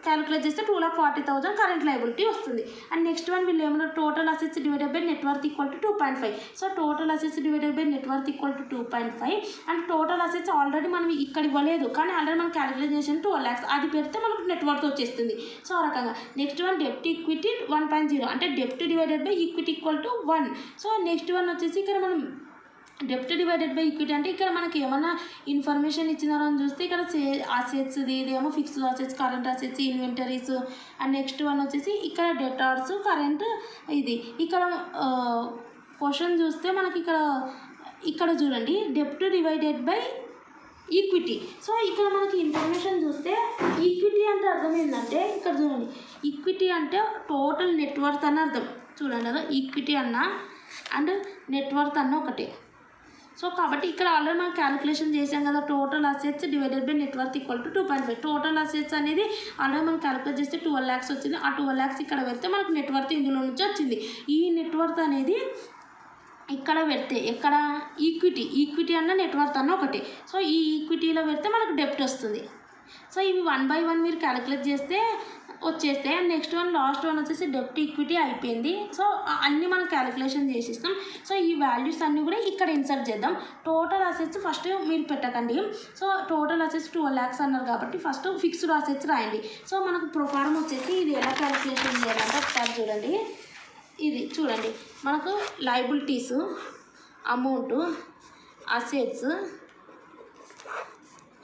క్యాలిక్యులేట్ చేస్తే 2,40,000 కరెంట్ లయబిలిటీ వస్తుంది. అండ్ నెక్స్ట్ వన్ వీళ్ళు ఏమన్నా total assets divided by net worth equal to 2.5. So total assets divided by net worth equal to 2.5. And total assets already మనం ఇక్కడ ఇవ్వలేదు, కానీ ఆల్రెడీ మనం క్యాలిక్యులేట్ చేసిన 12 lakhs, అది పెడితే మనకు నెట్ వర్త్ వచ్చేస్తుంది. సో ఆ రకంగా నెక్స్ట్ వన్ డెప్ట్ ఈక్విటీ 1.0, అంటే డెప్ట్ divided by equity equal to 1. So next one వచ్చేసి ఇక్కడ మనం డెప్ట్ డివైడెడ్ బై ఈక్విటీ అంటే ఇక్కడ మనకి ఏమైనా ఇన్ఫర్మేషన్ ఇచ్చినారో అని చూస్తే ఇక్కడ అసెట్స్ది, ఇదేమో fixed assets, current assets, inventories. And next one వచ్చేసి ఇక్కడ డెటార్స్, కరెంట్ ఇది. ఇక్కడ క్వశ్చన్ చూస్తే మనకి ఇక్కడ చూడండి డెప్ట్ డివైడెడ్ బై ఈక్విటీ. సో ఇక్కడ మనకి ఇన్ఫర్మేషన్ చూస్తే ఈక్విటీ అంటే అర్థం ఏంటంటే ఇక్కడ చూడండి, ఈక్విటీ అంటే టోటల్ నెట్వర్త్ అని అర్థం. చూడండి కదా, ఈక్విటీ అన్న అండ్ నెట్వర్త్ అన్న ఒకటే. సో కాబట్టి ఇక్కడ ఆల్రెడీ మనం క్యాలిక్యులేషన్ చేసాం కదా, total assets divided by net worth equal to 2.5. Total assets అనేది ఆల్రెడీ మనం క్యాలిక్యులేట్ చేస్తే 12 lakhs వచ్చింది. ఆ 12 lakhs ఇక్కడ పెడితే మనకు నెట్ వర్త్ ఇందులో నుంచి వచ్చింది. ఈ నెట్ వర్త్ అనేది ఇక్కడ పెడితే ఎక్కడ ఈక్విటీ అన్న నెట్ వర్త్ అన్న ఒకటే. సో ఈ ఈక్విటీలో పెడితే మనకు డెప్ట్ వస్తుంది. సో ఇవి 1 by 1 మీరు క్యాలిక్యులేట్ చేస్తే వచ్చేస్తే. And next one last one వచ్చేసి డెప్ట్ ఈక్విటీ అయిపోయింది. సో అన్నీ మనం క్యాలిక్యులేషన్ చేసిస్తాం. సో ఈ వాల్యూస్ అన్నీ కూడా ఇక్కడ ఇన్సర్ట్ చేద్దాం. టోటల్ అసెట్స్ ఫస్ట్ మీరు పెట్టకండి. సో టోటల్ అసెట్స్ 12 lakhs అన్నారు కాబట్టి ఫస్ట్ ఫిక్స్డ్ అసెట్స్ రాయండి. సో మనకు ప్రొఫార్మ్ వచ్చేసి ఇది ఎలా క్యాలిక్యులేషన్ చేయాలంటే ఒకసారి చూడండి. ఇది చూడండి, మనకు liabilities, amount, assets,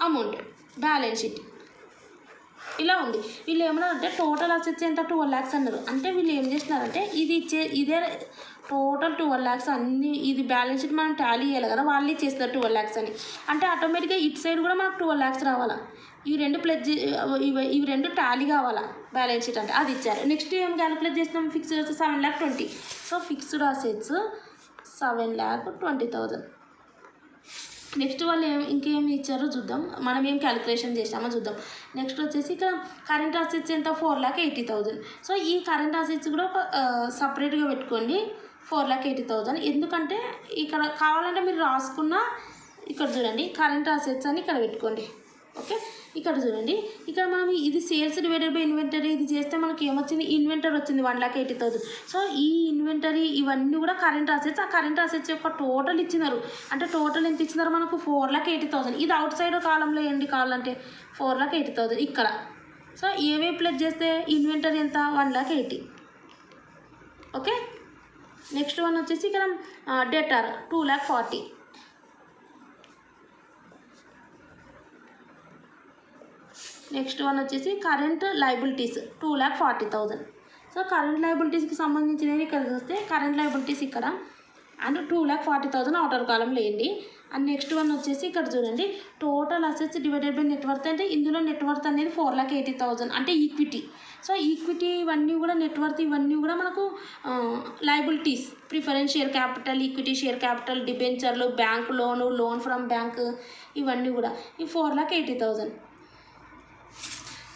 amount, balance sheet ఇలా ఉంది. వీళ్ళు ఏమన్నారంటే టోటల్ అసెట్స్ ఎంత 12 lakhs అన్నారు. అంటే వీళ్ళు ఏం చేసినారంటే ఇదే టోటల్ 12 lakhs అన్ని, ఇది బ్యాలెన్స్ షీట్ మనం టాలీ చేయాలి కదా, వాళ్ళే చేస్తారు 12 lakhs అని. అంటే ఆటోమేటిక్గా ఇటు సైడ్ కూడా మనకు 12 lakhs రావాలా. ఇవి రెండు ఇవి రెండు టాలీ కావాలా బ్యాలెన్స్ షీట్ అంటే, అది ఇచ్చారు. నెక్స్ట్ ఏం క్యాలిక్యులేట్ చేస్తాం, ఫిక్స్డ్ వచ్చి 7,20,000. So fixed assets 7,20,000. నెక్స్ట్ వాళ్ళు ఇంకేమి ఇచ్చారో చూద్దాం, మనం ఏం క్యాలిక్యులేషన్ చేసామో చూద్దాం. నెక్స్ట్ వచ్చేసి ఇక్కడ కరెంట్ అసెట్స్ ఎంత 4,80,000. సో ఈ కరెంట్ అసెట్స్ కూడా సపరేట్గా పెట్టుకోండి 4,80,000. ఎందుకంటే ఇక్కడ కావాలంటే మీరు రాసుకున్న ఇక్కడ చూడండి కరెంట్ అసెట్స్ అని ఇక్కడ పెట్టుకోండి. ఓకే, ఇక్కడ చూడండి, ఇక్కడ మనం ఇది సేల్స్ డివైడెడ్ బై ఇన్వెంటరీ ఇది చేస్తే మనకి ఏమొచ్చింది, ఇన్వెంటరీ వచ్చింది 1,80,000. సో ఈ ఇన్వెంటరీ ఇవన్నీ కూడా కరెంట్ అసెట్స్. ఆ కరెంట్ అసెట్స్ యొక్క టోటల్ ఇచ్చినారు. అంటే టోటల్ ఎంత ఇచ్చినారు మనకు 4,80,000. ఇది అవుట్ సైడ్ కాలంలో ఏంటి కావాలంటే 4,80,000 ఇక్కడ. సో ఏమేమి ప్లస్ చేస్తే ఇన్వెంటరీ ఎంత 1,80,000. ఓకే, నెక్స్ట్ వన్ వచ్చేసి ఇక్కడ డెటార్ 2,40,000. నెక్స్ట్ వన్ వచ్చేసి కరెంట్ లయబిలిటీస్ 2,40,000. సో కరెంట్ లయబిలిటీస్కి సంబంధించినవి ఇక్కడ చూస్తే కరెంట్ లయబిలిటీస్ ఇక్కడ అండ్ 2,40,000 అవుటర్ కాలంలో వేయండి. అండ్ నెక్స్ట్ వన్ వచ్చేసి ఇక్కడ చూడండి total assets divided by net worth అంటే ఇందులో నెట్ వర్త్ అనేది 4,80,000 అంటే ఈక్విటీ. సో ఈక్విటీ ఇవన్నీ కూడా నెట్ వర్త్ ఇవన్నీ కూడా మనకు liabilities, preference share capital, equity share capital, డిబెంచర్లు, బ్యాంక్ లోన్ ఫ్రమ్ బ్యాంక్, ఇవన్నీ కూడా ఈ 4,80,000.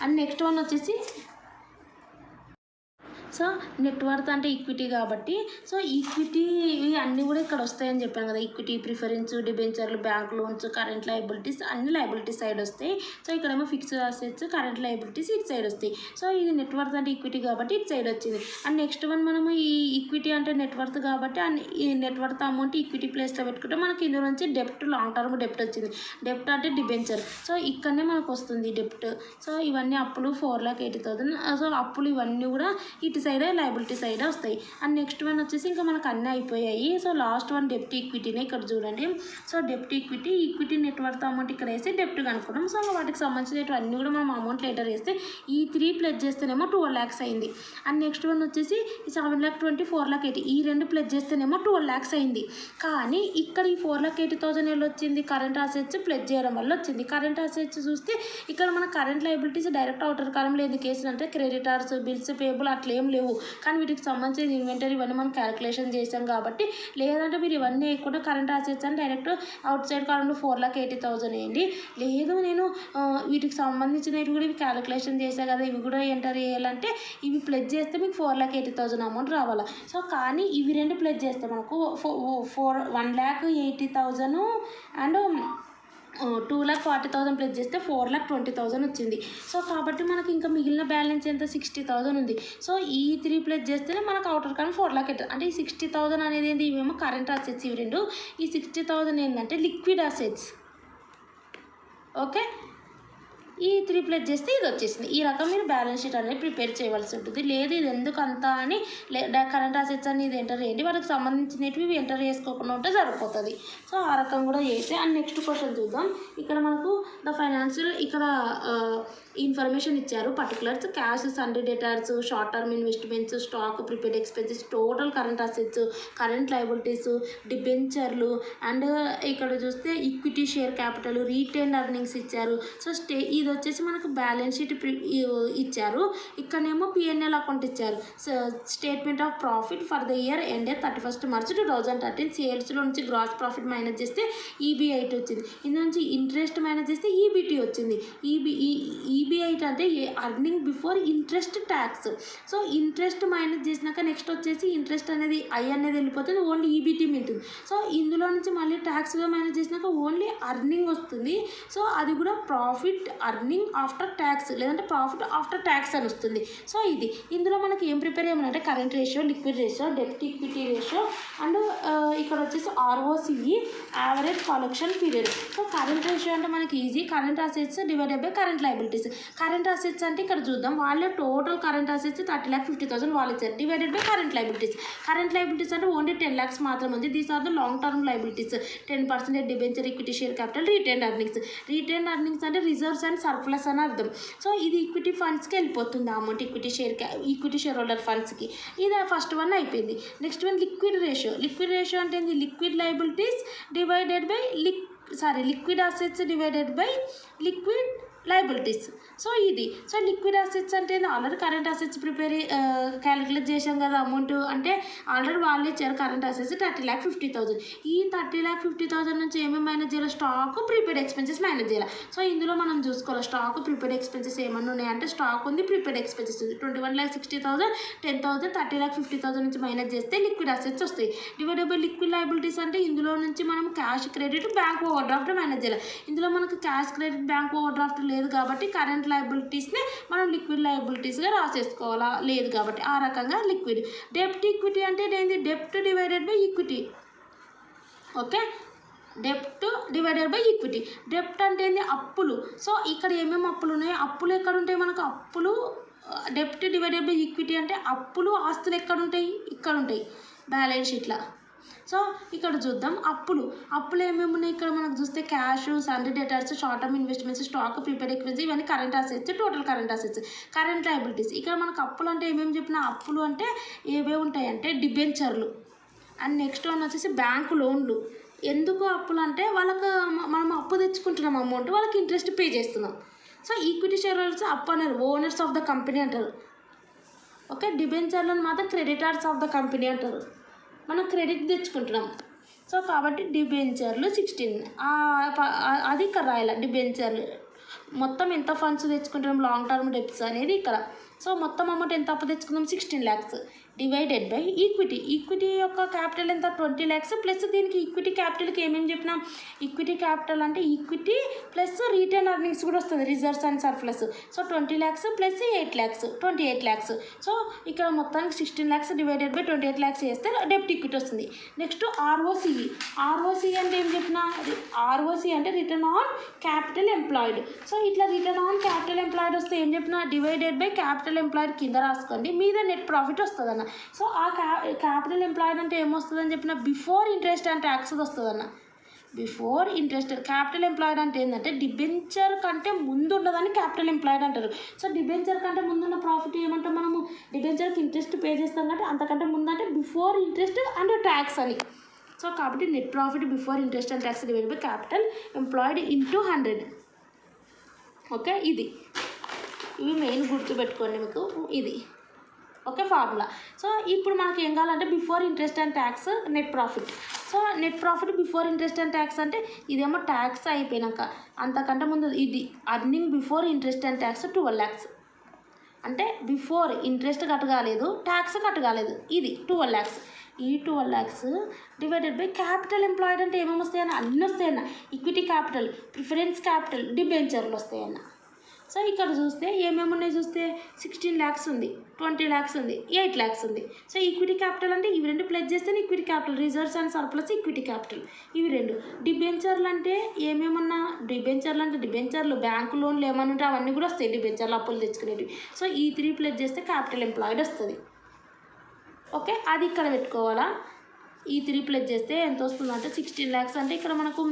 అండ్ నెక్స్ట్ వన్ వచ్చేసి సో నెట్ వర్త్ అంటే ఈక్విటీ కాబట్టి సో ఈక్విటీ అన్నీ కూడా ఇక్కడ వస్తాయని చెప్పాను కదా, ఈక్విటీ, ప్రిఫరెన్స్, డిబెంచర్లు, బ్యాంక్ లోన్స్, కరెంట్ లయబిలిటీస్ అన్ని లయబిలిటీస్ సైడ్ వస్తాయి. సో ఇక్కడేమో ఫిక్స్డ్ అసెట్స్, కరెంట్ లయబిలిటీస్ ఇటు సైడ్ వస్తాయి. సో ఇది నెట్ వర్త్ అంటే ఈక్విటీ కాబట్టి ఇటు సైడ్ వచ్చింది. అండ్ నెక్స్ట్ వన్ మనము ఈ ఈక్విటీ అంటే నెట్ వర్త్ కాబట్టి అండ్ ఈ నెట్ వర్త్ అమౌంట్ ఈక్విటీ ప్లేస్లో పెట్టుకుంటే మనకి ఇందులో నుంచి డెప్ట్, లాంగ్ టర్మ్ డెప్ట్ వచ్చింది. డెప్ట్ అంటే డిబెంచర్. సో ఇక్కడనే మనకు వస్తుంది డెప్ట్. సో ఇవన్నీ అప్పులు 4,80,000. సో అప్పులు ఇవన్నీ కూడా ఇటు సైడే లయబిలిటీ సైడే వస్తాయి. అండ్ నెక్స్ట్ వన్ వచ్చేసి ఇంకా మనకు అన్నీ అయిపోయాయి. సో లాస్ట్ వన్ డెప్ట్ ఈక్విటీనే ఇక్కడ చూడండి. So డెప్ట్ equity net worth amount ఇక్కడ వేసి డెప్ట్ కనుక్కున్నాం. సో వాటికి సంబంధించినవి అన్నీ కూడా మనం అమౌంట్ లెటర్ వేస్తే ఈ 3 ప్లస్ చేస్తేనేమో 12 lakhs అయింది. అండ్ నెక్స్ట్ వన్ వచ్చేసి ఈ 7,20,000, 4,80,000 ఈ రెండు ప్లస్ చేస్తేనేమో 12 lakhs అయింది. కానీ ఇక్కడ ఈ 4,80,000 ఎలా వచ్చింది, కరెంట్ అసెట్స్ ప్లస్ చేయడం వల్ల వచ్చింది. కరెంట్ అసెట్స్ చూస్తే ఇక్కడ మన కరెంట్ లయబిలిటీస్ డైరెక్ట్ అవుటర్ కాలంలో ఎందుకు వేసినంటే క్రెడిటార్స్, బిల్స్ పేబుల్ అట్లా ఏం లేవు. కానీ వీటికి సంబంధించిన ఇన్వెంటరీ ఇవన్నీ మనం క్యాలిక్యులేషన్ చేసాం కాబట్టి, లేదంటే మీరు ఇవన్నీ వేయకుండా కరెంట్ అసెట్స్ అని డైరెక్ట్ అవుట్ సైడ్ కాలంలో 4,80,000 వేయండి. లేదు నేను వీటికి సంబంధించినవి కూడా ఇవి క్యాలిక్యులేషన్ చేసా కదా, ఇవి కూడా ఎంటర్ చేయాలంటే ఇవి ప్లస్ చేస్తే మీకు 4,80,000 అమౌంట్ రావాలా. సో కానీ ఇవి రెండు ప్లస్ చేస్తే మనకు 1,80,000 అండ్ 2,40,000 ప్లస్ చేస్తే 4,20,000 వచ్చింది. సో కాబట్టి మనకి ఇంకా మిగిలిన బ్యాలెన్స్ ఎంత 60,000 ఉంది. సో ఈ 3 ప్లస్ చేస్తేనే మనకు అవుటర్ కరెంట్ 4,00,000 అంటే ఈ 60,000 అనేది ఏంటి, ఇవేమో కరెంట్ అసెట్స్ ఇవి రెండు. ఈ 60,000 ఏంటంటే లిక్విడ్ అసెట్స్. ఓకే, ఈ 3 ప్లస్ చేస్తే ఇది వచ్చేసింది. ఈ రకం మీరు బ్యాలెన్స్ షీట్ అనేది ప్రిపేర్ చేయవలసి ఉంటుంది. లేదు ఇది ఎందుకు అంతా అని కరెంట్ అసెట్స్ అని ఇది ఎంటర్ చేయండి, వాటికి సంబంధించినవి ఎంటర్ చేసుకోకుండా ఉంటే సరిపోతుంది. సో ఆ రకం కూడా చేస్తే. అండ్ నెక్స్ట్ క్వశ్చన్ చూద్దాం. ఇక్కడ మనకు ద ఫైనాన్షియల్ ఇక్కడ ఇన్ఫర్మేషన్ ఇచ్చారు. Particulars cash, sundry debtors, short term investments, stock, prepared expenses, total current assets, current liabilities, డిబెంచర్లు, అండ్ ఇక్కడ చూస్తే equity share capital, retain earnings ఇచ్చారు. సో ఇది వచ్చేసి మనకు బ్యాలెన్స్ షీట్ ఇచ్చారు. ఇక్కడనేమో P&L అకౌంట్ ఇచ్చారు. Statement of profit for the year ended 31st March 2013. సేల్స్లో నుంచి గ్రాస్ ప్రాఫిట్ మైనస్ చేస్తే EBIT వచ్చింది. ఇందు నుంచి ఇంట్రెస్ట్ మైనస్ చేస్తే EBT వచ్చింది. EBIT అంటే earning before interest tax. So interest minus చేసినాక నెక్స్ట్ వచ్చేసి ఇంట్రెస్ట్ అనేది అనేది వెళ్ళిపోతుంది, ఓన్లీ EBT మిగులుతుంది. సో ఇందులో నుంచి మళ్ళీ ట్యాక్స్గా మైనస్ చేసినాక ఓన్లీ అర్నింగ్ వస్తుంది. సో అది కూడా ప్రాఫిట్ అర్నింగ్ ఆఫ్టర్ ట్యాక్స్ లేదంటే ప్రాఫిట్ ఆఫ్టర్ ట్యాక్స్ అని వస్తుంది. సో ఇది ఇందులో మనకి ఏం ప్రిపేర్ చేయమంటే కరెంట్ రేషియో, లిక్విడ్ రేషియో, డెప్ట్ ఈక్విటీ రేషియో, అండ్ ఇక్కడ వచ్చేసి ROCE, average collection period. So current ratio అంటే మనకి easy, current assets divided by current liabilities. Current assets అంటే ఇక్కడ చూద్దాం, వాళ్ళే టోటల్ కరెంట్ అసెట్స్ 30,50,000 వాళ్ళు ఇచ్చారు, divided by current liabilities. Current liabilities అంటే ఓన్లీ 10 lakhs మాత్రం ఉంది. These are the long term liabilities. 10% debenture, equity share capital, retain earnings. Retain earnings అంటే రిజర్వ్స్ అండ్ సర్ప్లస్ అని అర్థం. సో ఇది ఈక్విటీ ఫండ్స్కి వెళ్ళిపోతుంది అమౌంట్, ఈక్విటీ షేర్ హోల్డర్ ఫండ్స్కి. ఇది ఫస్ట్ వన్ అయిపోయింది. Next one liquid ratio. Liquid ratio అంటే ఏంది, liquid liabilities divided by liquid assets divided by liquid liabilities. So ఇది. సో లిక్విడ్ అసెట్స్ అంటే ఆల్రెడీ కరెంట్ అసెట్స్ క్యాలిక్యులేట్ చేసాం కదా అమౌంట్. అంటే ఆల్రెడీ వాళ్ళు ఇచ్చారు కరెంట్ అసెట్స్ 30,50,000. ఈ 30,50,000 నుంచి ఏమేమి మైనస్ చేయాలి, స్టాక్, ప్రిపేర్డ్ ఎక్స్పెన్సెస్ మైనస్ చేయాలి. సో ఇందులో మనం చూసుకోవాలి స్టాక్, ప్రిపేర్డ్ ఎక్స్పెన్సెస్ ఏమన్నా ఉన్నాయంటే స్టాక్ ఉంది, ప్రిపేర్డ్ ఎక్స్పెన్సెస్ ఉంది. 21,60,000, 10,000, 30,50,000 నుంచి మైనస్ చేస్తే లిక్విడ్ అసెట్స్ వస్తాయి. డివైడెడ్ బై లిక్విడ్ లయబిలిటీస్ అంటే ఇందులో నుంచి మనం cash, credit, bank overdraft minus చేయాలి. ఇందులో మనకు cash, credit, bank over draft లేదు కాబట్టి కరెంట్ లయబిలిటీస్ని మనం లిక్విడ్ లయబిలిటీస్గా రాసేసుకోవాలా, లేదు కాబట్టి ఆ రకంగా లిక్విడ్. డెప్ట్ ఈక్విటీ అంటే ఏంటి, డెప్ట్ divided by equity. Okay, డెప్ట్ divided by equity. డెప్ట్ అంటే ఏంటి, అప్పులు. సో ఇక్కడ ఏమేమి అప్పులు ఉన్నాయి, అప్పులు ఎక్కడ ఉంటాయి మనకు, అప్పులు డెప్ట్ డివైడెడ్ బై ఈక్విటీ అంటే అప్పులు, ఆస్తులు ఎక్కడ ఉంటాయి, ఇక్కడ ఉంటాయి బ్యాలెన్స్ షీట్లో. సో ఇక్కడ చూద్దాం అప్పులు ఏమేమి ఉన్నాయి. ఇక్కడ మనకు చూస్తే cash, sundry debtors, short term investments, stock, prepared expenses, ఇవన్నీ current assets, total current assets. Current liabilities ఇక్కడ మనకు అప్పులు అంటే ఏమేమి చెప్పిన, అప్పులు అంటే ఏవే ఉంటాయంటే డిబెంచర్లు, అండ్ నెక్స్ట్ వన్ వచ్చేసి బ్యాంకు లోన్లు. ఎందుకు అప్పులు అంటే వాళ్ళకు మనం అప్పు తెచ్చుకుంటున్నాం అమౌంట్, వాళ్ళకి ఇంట్రెస్ట్ పే చేస్తున్నాం. సో ఈక్విటీ షేర్ హోల్డర్స్ అప్పు అన్నారు, ఓనర్స్ ఆఫ్ ద కంపెనీ అంటారు. ఓకే, డిబెంచర్లను మాత్రం క్రెడిటార్స్ ఆఫ్ ద కంపెనీ అంటారు, మనం క్రెడిట్ తెచ్చుకుంటున్నాం. సో కాబట్టి డిబెంచర్లు 16 అది ఇక్కడ రాయాలి. డిబెంచర్లు మొత్తం ఎంత ఫండ్స్ తెచ్చుకుంటున్నాం, లాంగ్ టర్మ్ డెప్ట్స్ అనేది ఇక్కడ. సో మొత్తం అమౌంట్ ఎంత అప్పు తెచ్చుకుందాం, 16 lakhs డివైడెడ్ బై ఈక్విటీ యొక్క క్యాపిటల్ ఎంత, 20 lakhs ప్లస్ దీనికి ఈక్విటీ క్యాపిటల్కి ఏమేమి చెప్పినాం, ఈక్విటీ క్యాపిటల్ అంటే ఈక్విటీ ప్లస్ రిటైన్ ఎర్నింగ్స్ కూడా వస్తుంది, reserves and surplus. So 20 lakhs plus 8 lakhs 28 lakhs. So ఇక్కడ మొత్తానికి 16 lakhs డివైడెడ్ బై 28 lakhs చేస్తే డెప్ట్ ఈక్విటీ వస్తుంది. నెక్స్ట్ ROCE అంటే ఏం చెప్పినా, ROCE అంటే return on capital employed. So ఇట్లా రిటర్న్ ఆన్ క్యాపిటల్ ఎంప్లాయిడ్ వస్తే ఏం చెప్పినా, డివైడెడ్ బై క్యాపిటల్ ఎంప్లాయిడ్ కింద రాసుకోండి, మీద నెట్ ప్రాఫిట్ వస్తుంది అన్న. సో ఆ క్యాపిటల్ ఎంప్లాయిడ్ అంటే ఏమొస్తుందని చెప్పిన, బిఫోర్ ఇంట్రెస్ట్ అండ్ ట్యాక్స్ వస్తుందన్న. Before interest. క్యాపిటల్ ఎంప్లాయిడ్ అంటే ఏంటంటే డిబెంచర్ కంటే ముందు ఉన్నదాన్ని క్యాపిటల్ ఎంప్లాయిడ్ అంటారు. సో డిబెంచర్ కంటే ముందున్న ప్రాఫిట్ ఏమంటాం మనము, డిబెంచర్కి ఇంట్రెస్ట్ పే చేస్తాం కాబట్టి అంతకంటే ముందు అంటే బిఫోర్ ఇంట్రెస్ట్ అండ్ ట్యాక్స్ అని. సో కాబట్టి net profit before interest and tax divided by capital employed into 100. Okay, ఇవి మెయిన్ గుర్తుపెట్టుకోండి మీకు ఇది. Okay, formula. సో ఇప్పుడు మనకి ఏం కావాలంటే before interest and tax net profit. So net profit before interest and tax అంటే ఇదేమో ట్యాక్స్ అయిపోయినాక, అంతకంటే ముందు ఇది earning before interest and tax 12 lakhs. అంటే బిఫోర్ ఇంట్రెస్ట్ కట్టగాలేదు, ట్యాక్స్ కట్టగాలేదు, ఇది 12 lakhs. ఈ 12 lakhs divided by capital employed అంటే ఏమేమి వస్తాయన్న అన్నీ వస్తాయన్న ఈక్విటీ క్యాపిటల్ ప్రిఫరెన్స్ క్యాపిటల్ డిబెంచర్లు వస్తాయన్న సో ఇక్కడ చూస్తే ఏమేమి ఉన్నాయి చూస్తే 16 lakhs ఉంది 20 lakhs ఉంది 8 lakhs ఉంది సో ఈక్విటీ క్యాపిటల్ అంటే ఇవి రెండు ప్లస్ చేస్తే equity capital reserves and surplus equity capital ఇవి రెండు డిబెంచర్లు అంటే ఏమేమన్నా డిబెంచర్లు బ్యాంకు లోన్లు ఏమన్నా ఉంటే అవన్నీ కూడా వస్తాయి డిబెంచర్లు అప్పులు తెచ్చుకునేవి సో ఈ 3 ప్లస్ చేస్తే క్యాపిటల్ ఎంప్లాయిడ్ వస్తుంది ఓకే అది ఇక్కడ పెట్టుకోవాలా ఈ 3 ప్లస్ చేస్తే ఎంత వస్తుందంటే 16 lakhs అంటే ఇక్కడ మనకు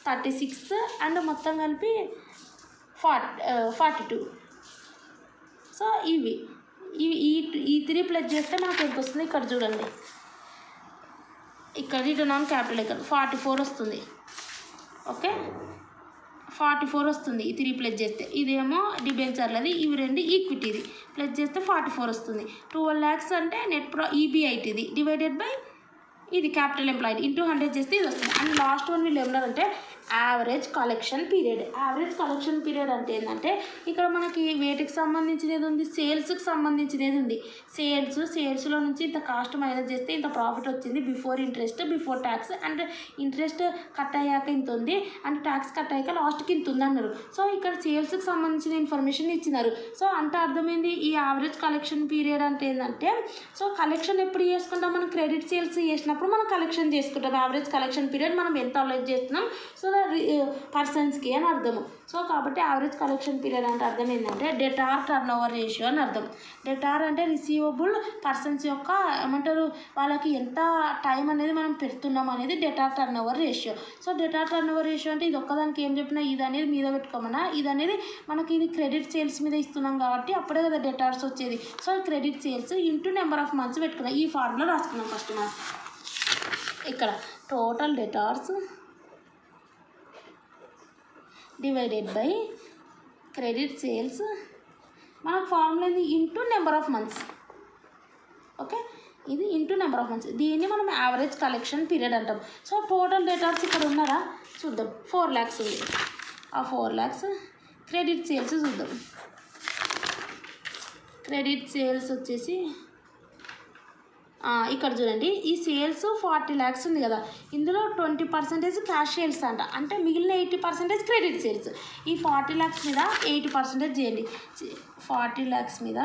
36 అండ్ మొత్తం కలిపి 42 సో ఇవి ఈ 3 ప్లస్ చేస్తే మనకు ఎంత వస్తుంది ఇక్కడ చూడండి ఇక్కడ రిటర్న్ ఆన్ క్యాపిటల్ ఇక్కడ 44 వస్తుంది ఓకే 44 వస్తుంది ఈ 3 ప్లస్ చేస్తే ఇదేమో డిబెంచర్లది ఇవి రెండు ఈక్విటీది ప్లస్ చేస్తే 44 వస్తుంది 12 lakhs అంటే నెట్ ఈబీఐటీది డివైడెడ్ బై ఇది క్యాపిటల్ ఎంప్లాయిడ్ ఇంటూ 100 చేస్తే ఇది వస్తుంది అండ్ లాస్ట్ వన్ వీళ్ళు ఏమన్నారంటే యావరేజ్ కలెక్షన్ పీరియడ్ అంటే ఏంటంటే ఇక్కడ మనకి వేటికి సంబంధించినది ఉంది సేల్స్కి సంబంధించినది ఉంది సేల్స్లో నుంచి ఇంత కాస్ట్ మైనస్ చేస్తే ఇంత ప్రాఫిట్ వచ్చింది before interest before tax and interest cut అయ్యాక ఇంత ఉంది అండ్ ట్యాక్స్ కట్ అయ్యాక లాస్ట్కి ఇంత ఉంది అన్నారు సో ఇక్కడ సేల్స్కి సంబంధించిన ఇన్ఫర్మేషన్ ఇచ్చినారు సో అంటే అర్థమైంది ఈ యావరేజ్ కలెక్షన్ పీరియడ్ అంటే ఏంటంటే సో కలెక్షన్ ఎప్పుడు చేసుకుంటాం మనం క్రెడిట్ సేల్స్ చేసినప్పుడు మనం కలెక్షన్ చేసుకుంటాం యావరేజ్ కలెక్షన్ పీరియడ్ మనం ఎంత అలౌట్ చేస్తున్నాం సో పర్సన్స్కి అని అర్థము సో కాబట్టి యావరేజ్ కలెక్షన్ పీరియడ్ అంటే అర్థం ఏంటంటే డెటార్ టర్న్ ఓవర్ రేషియో అని అర్థం డెటార్ అంటే రిసీవబుల్ పర్సన్స్ యొక్క ఏమంటారు వాళ్ళకి ఎంత టైం అనేది మనం పెడుతున్నాం అనేది debtor turn over ratio so debtor turn over ratio అంటే ఇది ఒక్కదానికి ఏం చెప్పినా ఇది అనేది మీద పెట్టుకోమన్నా ఇది అనేది మనకి ఇది క్రెడిట్ సేల్స్ మీద ఇస్తున్నాం కాబట్టి అప్పుడే కదా డెటార్స్ వచ్చేది so credit sales into number of months పెట్టుకున్నాం ఈ ఫార్ములా రాసుకున్నాం ఫస్ట్ మనం ఇక్కడ total debtors divided by credit sales మనకు ఫార్ములా ఇది into number of months okay ఇది ఇంటూ నెంబర్ ఆఫ్ మంత్స్ దీన్ని మనం యావరేజ్ కలెక్షన్ పీరియడ్ అంటాం సో టోటల్ డేటాస్ ఇక్కడ ఉన్నారా చూద్దాం 4 lakhs ఉంది ఆ 4 lakhs క్రెడిట్ సేల్స్ చూద్దాం క్రెడిట్ సేల్స్ వచ్చేసి ఇక్కడ చూడండి ఈ సేల్స్ 40 lakhs ఉంది కదా ఇందులో 20% క్యాష్ సేల్స్ అంట అంటే మిగిలిన 80% క్రెడిట్ సేల్స్ ఈ 40 lakhs మీద 80% చేయండి 40 lakhs మీద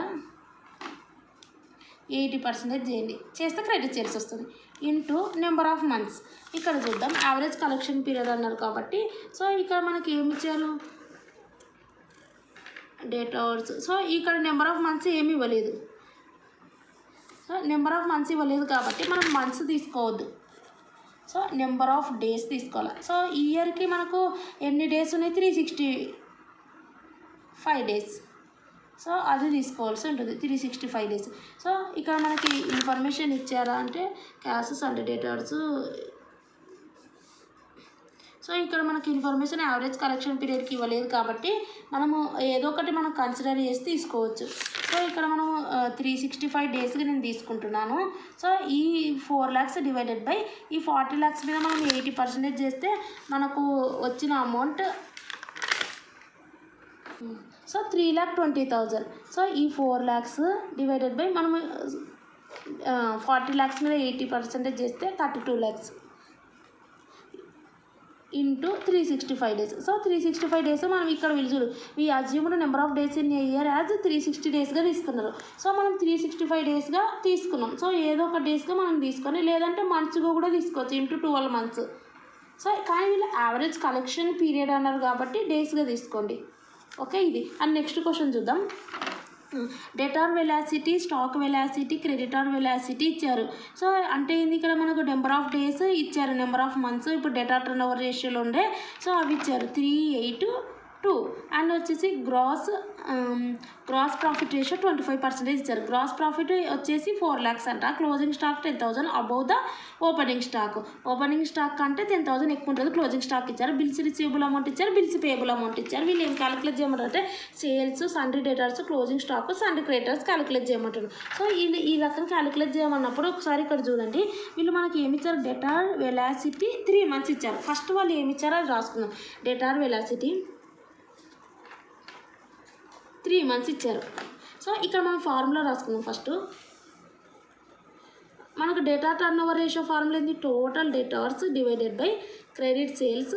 80% చేయండి చేస్తే క్రెడిట్ సేల్స్ వస్తుంది ఇంటూ నెంబర్ ఆఫ్ మంత్స్ ఇక్కడ చూద్దాం యావరేజ్ కలెక్షన్ పీరియడ్ అన్నారు కాబట్టి సో ఇక్కడ మనకి ఏమి ఇచ్చారు డేట్ అవర్స్ సో ఇక్కడ నెంబర్ ఆఫ్ మంత్స్ ఏమి ఇవ్వలేదు సో నెంబర్ ఆఫ్ మంత్స్ ఇవ్వలేదు కాబట్టి మనం మంత్స్ తీసుకోవద్దు సో నెంబర్ ఆఫ్ డేస్ తీసుకోవాలి సో ఈ ఇయర్కి మనకు ఎన్ని డేస్ ఉన్నాయి 365 డేస్ సో అది తీసుకోవాల్సి ఉంటుంది 365 డేస్ సో ఇక్కడ మనకి ఇన్ఫర్మేషన్ ఇచ్చారా అంటే క్యాషెస్ అంటే డేటార్స్ సో ఇక్కడ మనకి ఇన్ఫర్మేషన్ యావరేజ్ కలెక్షన్ పీరియడ్కి ఇవ్వలేదు కాబట్టి మనము ఏదో ఒకటి మనం కన్సిడర్ చేసి తీసుకోవచ్చు సో ఇక్కడ మనము 365 డేస్కి నేను తీసుకుంటున్నాను సో ఈ 4 lakhs డివైడెడ్ బై ఈ 40 lakhs మీద మనం 80% చేస్తే మనకు వచ్చిన అమౌంట్ సో 3,20,000 సో ఈ 4 lakhs డివైడెడ్ బై మనము 40 lakhs మీద 80% చేస్తే 32 lakhs into 365 days so 365 days మనం ఇక్కడ చూడు ఈ assumed number of days in year as 360 డేస్గా తీసుకున్నారు సో మనం 365 డేస్గా తీసుకున్నాం సో ఏదో ఒక డేస్గా మనం తీసుకొని లేదంటే మంత్స్గా కూడా తీసుకోవచ్చు ఇంటూ 12 months సో కానీ వీళ్ళు యావరేజ్ కలెక్షన్ పీరియడ్ అన్నారు కాబట్టి డేస్గా తీసుకోండి ఓకే ఇది అండ్ నెక్స్ట్ క్వశ్చన్ చూద్దాం debtor velocity stock velocity creditor velocity ఇచ్చారు సో అంటే ఏంది ఇక్కడ మనకు నెంబర్ ఆఫ్ డేస్ ఇచ్చారు నెంబర్ ఆఫ్ మంత్స్ ఇప్పుడు డెటార్ టర్న్ ఓవర్ రేషియోలో ఉండే సో అవి ఇచ్చారు 382 అండ్ వచ్చేసి గ్రాస్ ప్రాఫిట్ రేషియో 25% ఇచ్చారు గ్రాస్ ప్రాఫిట్ వచ్చేసి 4 lakhs అంట closing stock 10,000 above the opening stock అంటే 10,000 ఎక్కువ ఉంటుంది క్లోజింగ్ స్టాక్ ఇచ్చారు బిల్స్ రిసీవబుల్ అమౌంట్ ఇచ్చారు బిల్స్ పేబుల్ అమౌంట్ ఇచ్చారు వీళ్ళు ఏం క్యాలిక్యులేట్ చేయమంటారు sales sundry డేటార్స్ closing stock sundry creditors calculate చేయమంటారు సో వీళ్ళు ఈ రకం క్యాలిక్యులేట్ చేయమన్నప్పుడు ఒకసారి ఇక్కడ చూడండి వీళ్ళు మనకి ఏమి ఇచ్చారు డెటార్ వెలాసిటీ 3 months ఇచ్చారు ఫస్ట్ వాళ్ళు ఏమి ఇచ్చారో అది రాసుకుందాం డెటార్ వెలాసిటీ 3 months ఇచ్చారు సో ఇక్కడ మనం ఫార్ములా రాసుకుందాం ఫస్ట్ మనకు debtor turn over ratio formula ఏంది, total debtors divided by credit sales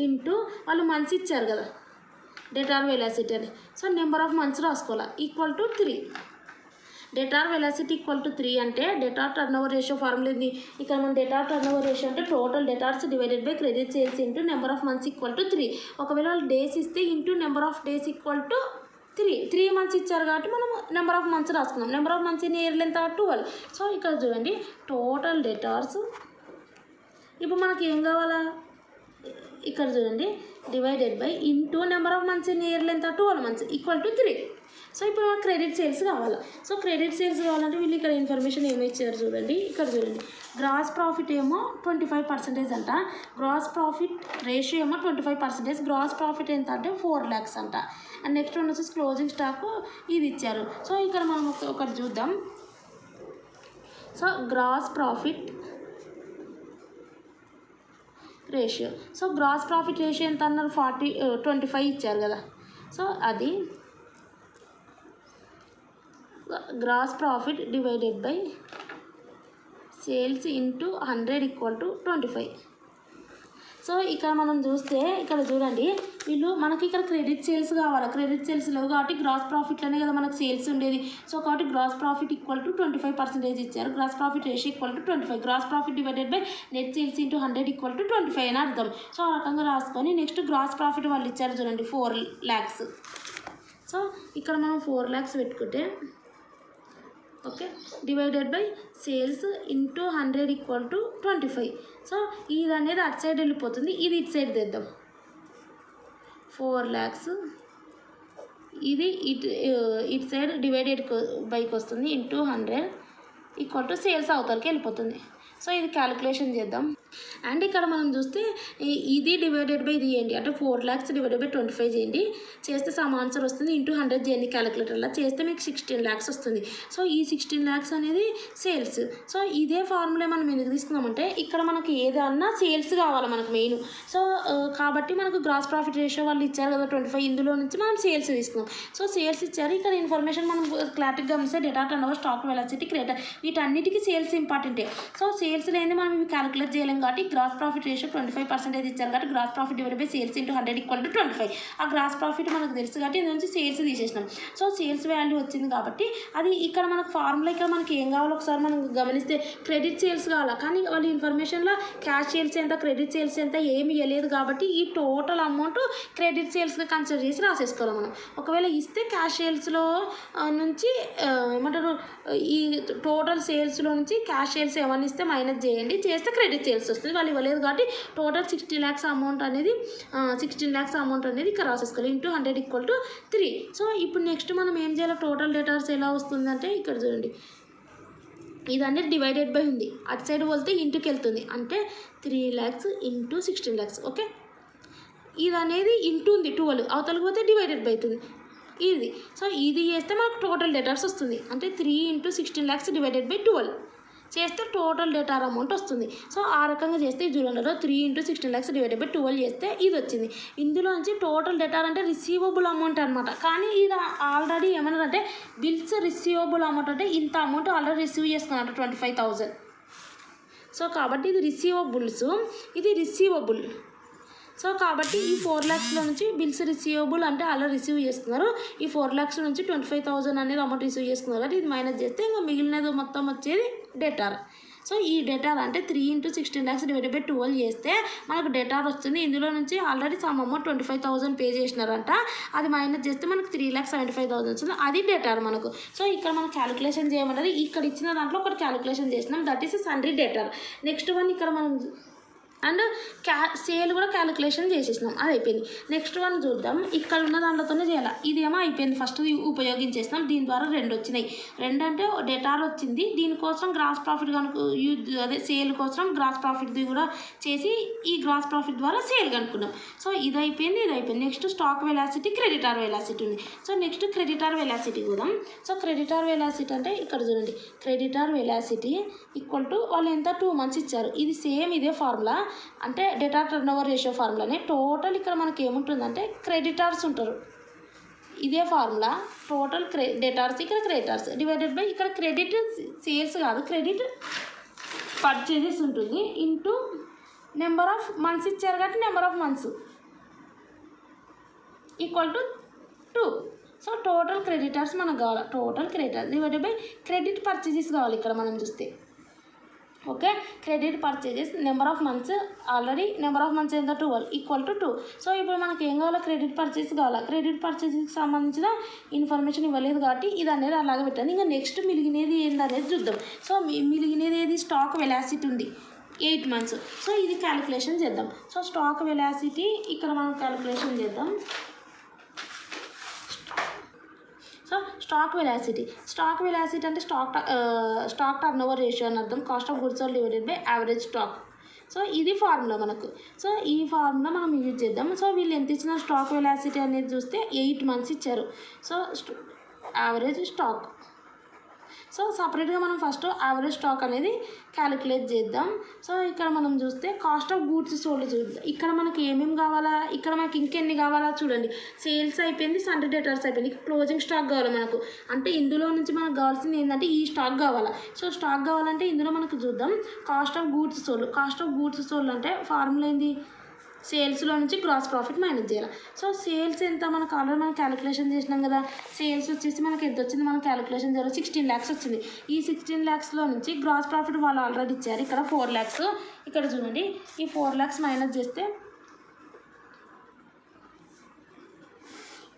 into వాళ్ళు మంత్స్ ఇచ్చారు కదా డేటార్ వెలాసిటీ అని. సో నెంబర్ ఆఫ్ మంత్స్ రాసుకోవాలి equal to 3. Debtor velocity equal to 3 అంటే debtor turn over ratio formula ఏంది, ఇక్కడ మన డేటార్ టర్న్ ఓవర్ రేషియో అంటే total debtors divided by credit sales into number of months equal to 3. ఒకవేళ వాళ్ళు days ఇస్తే into number of days equal to 3 months ఇచ్చారు కాబట్టి మనం నెంబర్ ఆఫ్ మంత్స్ రాసుకున్నాం. Number of months in year ఎంత 12. So ఇక్కడ చూడండి టోటల్ డేటార్స్ ఇప్పుడు మనకి ఏం కావాలా, ఇక్కడ చూడండి divided by into number of months in year ఎంత 12 మంత్స్ ఈక్వల్ టు 3. సో ఇప్పుడు మనకు క్రెడిట్ సేల్స్ కావాలి. సో క్రెడిట్ సేల్స్ కావాలంటే వీళ్ళు ఇక్కడ ఇన్ఫర్మేషన్ ఏమి ఇచ్చారు చూడండి, ఇక్కడ చూడండి గ్రాస్ ప్రాఫిట్ ఏమో 25% అంట, గ్రాస్ ప్రాఫిట్ రేషియో ఏమో 25%, గ్రాస్ ప్రాఫిట్ ఎంత అంటే 4 lakhs అంట. అండ్ నెక్స్ట్ వన్ వచ్చేసి క్లోజింగ్ స్టాక్ ఇది ఇచ్చారు. సో ఇక్కడ మనం ఒకటి చూద్దాం. So gross profit ratio, so gross profit ratio ఎంత అన్నారు 25 ఇచ్చారు కదా. సో అది gross profit divided by sales into 100 equal to 25. So ఇక్కడ మనం చూస్తే ఇక్కడ చూడండి వీళ్ళు మనకి ఇక్కడ క్రెడిట్ సేల్స్ కావాలి, క్రెడిట్ సేల్స్ లేవు కాబట్టి గ్రాస్ ప్రాఫిట్లోనే కదా మనకు సేల్స్ ఉండేది. సో కాబట్టి గ్రాస్ ప్రాఫిట్ ఈక్వల్ టు 25% ఇచ్చారు, gross profit ratio equal to 25, gross profit divided by net sales into 100 equal to 25 అని అర్థం. సో ఆ రకంగా రాసుకొని నెక్స్ట్ గ్రాస్ ప్రాఫిట్ వాళ్ళు ఇచ్చారు చూడండి 4 lakhs. సో ఇక్కడ మనం 4 lakhs పెట్టుకుంటే okay divided by sales into 100 equal to 25. So ఇది అనేది అటు సైడ్ వెళ్ళిపోతుంది, ఇది ఇటు సైడ్ తెద్దాం 4 lakhs, ఇది ఇటు సైడ్ డివైడెడ్ బైకి వస్తుంది ఇంటూ 100 ఈక్వల్ టు సేల్స్ అవతలకి వెళ్ళిపోతుంది. సో ఇది క్యాలిక్యులేషన్ చేద్దాం. అండ్ ఇక్కడ మనం చూస్తే ఇది డివైడెడ్ బై ఇది ఏంటి అంటే 4 lakhs డివైడెడ్ బై 25 చేయండి, చేస్తే సమ్ ఆన్సర్ వస్తుంది ఇంటూ 100 చేయండి క్యాలిక్యులేటర్లో, చేస్తే మీకు 16 lakhs వస్తుంది. సో ఈ 16 lakhs అనేది సేల్స్. సో ఇదే ఫార్ములా మనం ఎందుకు తీసుకున్నామంటే ఇక్కడ మనకి ఏదన్నా సేల్స్ కావాలి మనకు మెయిన్. సో కాబట్టి మనకు గ్రాస్ ప్రాఫిట్ రేషియో వాళ్ళు ఇచ్చారు కదా 25, ఇందులో నుంచి మనం సేల్స్ తీసుకున్నాం. సో సేల్స్ ఇచ్చారు, ఇక్కడ ఇన్ఫర్మేషన్ మనం క్లారిటీగా గమనిస్తే data turnover stock velocity credit వీటన్నిటికీ సేల్స్ ఇంపార్టెంటే. సో సేల్స్ లేని మనం ఇవి క్యాలిక్యులేట్ చేయలేం కాబట్టి గ్రాస్ ప్రాఫిట్ రేషియో 25% ఇచ్చారు కాబట్టి gross profit divided by sales into 100 equal to 25. ఆ గ్రాస్ ప్రాఫిట్ మనకు తెలుసు కాబట్టి ఇందు నుంచి సేల్స్ తీసేసినాం. సో సేల్స్ వాల్యూ వచ్చింది కాబట్టి అది ఇక్కడ మనకు ఫార్ములా ఇక్కడ మనకి ఏం కావాలో ఒకసారి మనం గమనిస్తే క్రెడిట్ సేల్స్ కావాలా, కానీ వాళ్ళు ఇన్ఫర్మేషన్లో క్యాష్ సేల్స్ ఎంత క్రెడిట్ సేల్స్ ఎంత ఏమి ఇవ్వలేదు కాబట్టి ఈ టోటల్ అమౌంట్ క్రెడిట్ సేల్స్గా కన్సిడర్ చేసి రాసేసుకోవాలి మనం. ఒకవేళ ఇస్తే క్యాష్ సేల్స్లో నుంచి ఏమంటారు ఈ టోటల్ సేల్స్లో నుంచి క్యాష్ సేల్స్ ఏమన్నా ఇస్తే మైనస్ చేయండి, చేస్తే క్రెడిట్ సేల్స్ వస్తుంది. వాళ్ళు ఇవ్వలేదు కాబట్టి టోటల్ 16 lakhs అమౌంట్ అనేది ఇక్కడ రాసేసుకోవాలి ఇంటూ 100 ఈక్వల్ టు 3. సో ఇప్పుడు నెక్స్ట్ మనం ఏం చేయాలి, టోటల్ డేటార్స్ ఎలా వస్తుందంటే ఇక్కడ చూడండి ఇది అనేది డివైడెడ్ బై ఉంది, అటు సైడ్ వెళ్తే ఇంటూకి వెళ్తుంది అంటే 3 lakhs ఇంటూ 16 lakhs. ఓకే ఇది అనేది ఇంటూ ఉంది 12, అవతలకి పోతే డివైడెడ్ బై అవుతుంది ఇది. సో ఇది చేస్తే మనకు టోటల్ డేటార్స్ వస్తుంది అంటే 3 ఇంటూ 16 lakhs డివైడెడ్ బై 12 చేస్తే టోటల్ డేటార్ అమౌంట్ వస్తుంది. సో ఆ రకంగా చేస్తే జూలైలో 3 ఇంటూ 16 lakhs డివైడెడ్ బై 12 చేస్తే ఇది వచ్చింది. ఇందులో నుంచి టోటల్ డేటార్ అంటే రిసీవబుల్ అమౌంట్ అనమాట, కానీ ఇది ఆల్రెడీ ఏమన్నారంటే బిల్స్ రిసీవబుల్ అమౌంట్ అంటే ఇంత అమౌంట్ ఆల్రెడీ రిసీవ్ చేసుకున్నారు 25,000. సో కాబట్టి ఇది రిసీవబుల్స్, ఇది రిసీవబుల్. సో కాబట్టి ఈ 4 lakhsలో నుంచి బిల్స్ రిసీవబుల్ అంటే అలా రిసీవ్ చేసుకున్నారు, ఈ 4 lakhs నుంచి 25,000 అనేది అమౌంట్ రిసీవ్ చేసుకున్నారు కాబట్టి ఇది మైనస్ చేస్తే ఇంకా మిగిలినది మొత్తం వచ్చేది డేటార్. సో ఈ డేటార్ అంటే 3 ఇంటూ 16 lakhs డివైడెడ్ బై 12 చేస్తే మనకు డేటార్ వస్తుంది. ఇందులో నుంచి ఆల్రెడీ సమ్ అమౌంట్ 25,000 పే చేసినారంట, అది మైనస్ చేస్తే మనకు 3,75,000 వస్తుంది, అది డేటార్ మనకు. సో ఇక్కడ మనం క్యాలిక్యులేషన్ చేయమన్నది ఇక్కడ ఇచ్చిన దాంట్లో ఒకటి క్యాలిక్యులేషన్ చేసినాం, that is సన్రీ debtor. Next one ఇక్కడ మనం అండ్ సేల్ కూడా క్యాలిక్యులేషన్ చేసేసినాం, అది అయిపోయింది. నెక్స్ట్ వన్ చూద్దాం, ఇక్కడ ఉన్న దాంట్లోనే చేయాలి. ఇదేమో అయిపోయింది, ఫస్ట్ ఉపయోగించేసినాం, దీని ద్వారా 2 వచ్చినాయి. 2 అంటే డేటార్ వచ్చింది, దీనికోసం గ్రాస్ ప్రాఫిట్ కనుక అదే సేల్ కోసం గ్రాస్ ప్రాఫిట్ది కూడా చేసి ఈ గ్రాస్ ప్రాఫిట్ ద్వారా సేల్ కనుక్కున్నాం. సో ఇది అయిపోయింది, ఇది అయిపోయింది. Next stock velocity creditor velocity ఉంది. సో నెక్స్ట్ క్రెడిటార్ వెలాసిటీ కూడా. సో క్రెడిటార్ వెలాసిటీ అంటే ఇక్కడ చూడండి క్రెడిటార్ వెలాసిటీ ఈక్వల్ టు వాళ్ళు ఎంత 2 months ఇచ్చారు, ఇది సేమ్ ఇదే ఫార్ములా అంటే డేటా టర్న్ ఓవర్ రేషియో ఫార్ములానే. టోటల్ ఇక్కడ మనకి ఏముంటుందంటే క్రెడిటార్స్ ఉంటారు, ఇదే ఫార్ములా టోటల్ డెటార్స్ ఇక్కడ క్రెడిటార్స్ డివైడెడ్ బై ఇక్కడ క్రెడిట్ సేల్స్ కాదు క్రెడిట్ పర్చేజెస్ ఉంటుంది ఇంటూ నెంబర్ ఆఫ్ మంత్స్ ఇచ్చారు కాబట్టి number of months equal to 2. So total creditors మనకు కావాలి total creditors divided by credit purchases కావాలి ఇక్కడ మనం చూస్తే okay credit purchases number of months already number of months ఎంత 12 ఈక్వల్ టు 2. సో ఇప్పుడు మనకి ఏం కావాలో క్రెడిట్ పర్చేస్ కావాలా క్రెడిట్ పర్చేస్కి సంబంధించిన ఇన్ఫర్మేషన్ ఇవ్వలేదు కాబట్టి ఇది అనేది అలాగే పెట్టాను. ఇంకా నెక్స్ట్ మిలిగినది ఏందనేది చూద్దాం. సో మిలిగినది ఏది స్టాక్ వెలాసిటీ ఉంది 8 months. సో ఇది క్యాలిక్యులేషన్ చేద్దాం. సో స్టాక్ వెలాసిటీ ఇక్కడ మనం క్యాలిక్యులేషన్ చేద్దాం. సో స్టాక్ వెలాసిటీ అంటే స్టాక్ టర్న్ ఓవర్ రేషియో అని అర్థం. Cost of goods sold divided by average stock. So ఇది ఫార్ములా మనకు. సో ఈ ఫార్ములా మనం యూజ్ చేద్దాం. సో వీళ్ళు ఎంత ఇచ్చిన స్టాక్ వెలాసిటీ అనేది చూస్తే 8 months ఇచ్చారు. So average stock. సో సపరేట్గా మనం ఫస్ట్ యావరేజ్ స్టాక్ అనేది క్యాలిక్యులేట్ చేద్దాం. సో ఇక్కడ మనం చూస్తే కాస్ట్ ఆఫ్ గూడ్స్ సోల్డ్ చూద్దాం. ఇక్కడ మనకి ఏమేమి కావాలా ఇక్కడ మనకి ఇంకెన్ని కావాలా చూడండి. సేల్స్ అయిపోయింది, సన్డే డేటర్స్ అయిపోయింది, క్లోజింగ్ స్టాక్ కావాలి మనకు. అంటే ఇందులో నుంచి మనకు కావాల్సింది ఏంటంటే ఈ స్టాక్ కావాలా. సో స్టాక్ కావాలంటే ఇందులో మనకు చూద్దాం కాస్ట్ ఆఫ్ గూడ్స్ సోల్డ్ అంటే ఫార్ములా ఏంది సేల్స్లో నుంచి గ్రాస్ ప్రాఫిట్ మైనస్ చేయాలి. సో సేల్స్ ఎంత మనకు ఆల్రెడీ మనం క్యాలిక్యులేషన్ చేసినాం కదా. సేల్స్ వచ్చేసి మనకి ఎంత వచ్చింది మనం క్యాలిక్యులేషన్ చేయాలి 16 lakhs వచ్చింది. ఈ 16 lakhsలో నుంచి గ్రాస్ ప్రాఫిట్ వాళ్ళు ఆల్రెడీ ఇచ్చారు ఇక్కడ 4 lakhs. ఇక్కడ చూడండి ఈ 4 lakhs మైనస్ చేస్తే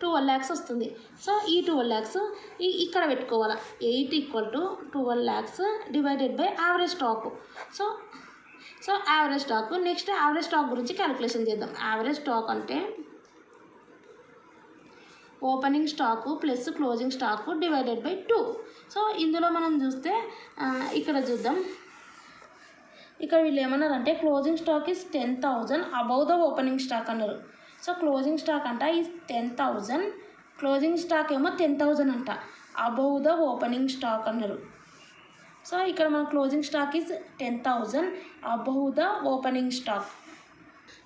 12 lakhs వస్తుంది. సో ఈ 12 lakhs ఇక్కడ పెట్టుకోవాలా 8 equal to 12 lakhs divided by average stock. So average stock. Next average stock గురించి క్యాలిక్యులేషన్ చేద్దాం. యావరేజ్ స్టాక్ అంటే opening stock plus closing stock divided by 2. So ఇందులో మనం చూస్తే ఇక్కడ చూద్దాం. ఇక్కడ వీళ్ళు ఏమన్నారంటే closing stock is 10,000 above the opening stock అన్నారు. సో క్లోజింగ్ స్టాక్ అంట ఈజ్ 10,000, క్లోజింగ్ స్టాక్ ఏమో 10,000 అంట, అబౌవ్ ద ఓపెనింగ్ స్టాక్ అన్నారు. సో ఇక్కడ మన closing stock is 10,000 above the opening stock.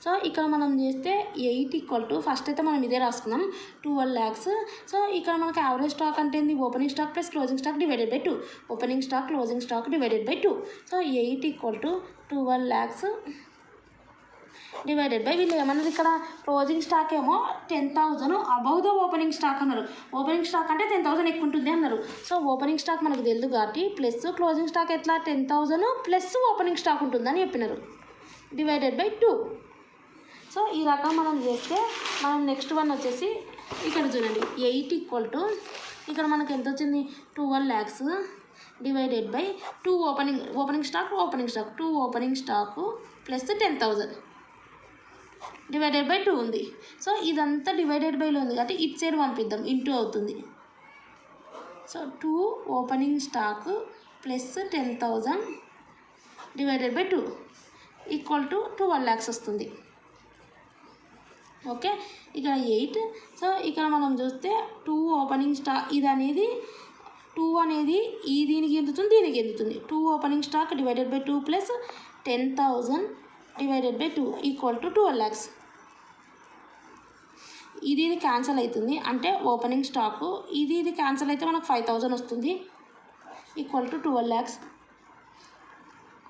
So ఇక్కడ మనం చేస్తే 8 ఈక్వల్ టు ఫస్ట్ అయితే మనం ఇదే రాసుకున్నాం 12 lakhs. సో ఇక్కడ మనకు యావరేజ్ స్టాక్ అంటే ఏంది opening stock plus closing stock divided by 2. Opening stock closing stock divided by 2. So 8 equal to 12 lakhs divided by వీళ్ళు ఏమన్నారు ఇక్కడ క్లోజింగ్ స్టాక్ ఏమో 10,000 అబౌవ్ ద ఓపెనింగ్ స్టాక్ అన్నారు. ఓపెనింగ్ స్టాక్ అంటే 10,000 ఎక్కువ ఉంటుంది అన్నారు. సో ఓపెనింగ్ స్టాక్ మనకు తెలియదు కాబట్టి ప్లస్ క్లోజింగ్ స్టాక్ ఎట్లా 10,000 ప్లస్ ఓపెనింగ్ స్టాక్ ఉంటుందని చెప్పినారు డివైడెడ్ బై 2. సో ఈ రకం మనం చేస్తే మనం నెక్స్ట్ వన్ వచ్చేసి ఇక్కడ చూడండి 8 ఈక్వల్ టు ఇక్కడ మనకు ఎంత వచ్చింది 12 lakhs divided by 2 opening stock 2 opening stock plus 10,000 divided by 2 ఉంది. సో ఇదంతా డివైడెడ్ బైలో ఉంది కాబట్టి ఇటు సైడ్ పంపిద్దాం ఇంటూ అవుతుంది. So 2 opening stock plus 10,000 divided by 2 equal to 12 lakhs వస్తుంది. ఓకే ఇక్కడ 8. సో ఇక్కడ మనం చూస్తే 2 ఓపెనింగ్ స్టాక్ ఇది అనేది 2 అనేది ఈ దీనికి ఎందుతుంది దీనికి ఎందుతుంది 2 opening stock divided by 2 plus 10,000 divided by 2 equal to 12 lakhs. ఇది క్యాన్సిల్ అవుతుంది అంటే ఓపెనింగ్ స్టాకు ఇది క్యాన్సిల్ అయితే మనకు 5,000 వస్తుంది equal to 12 lakhs.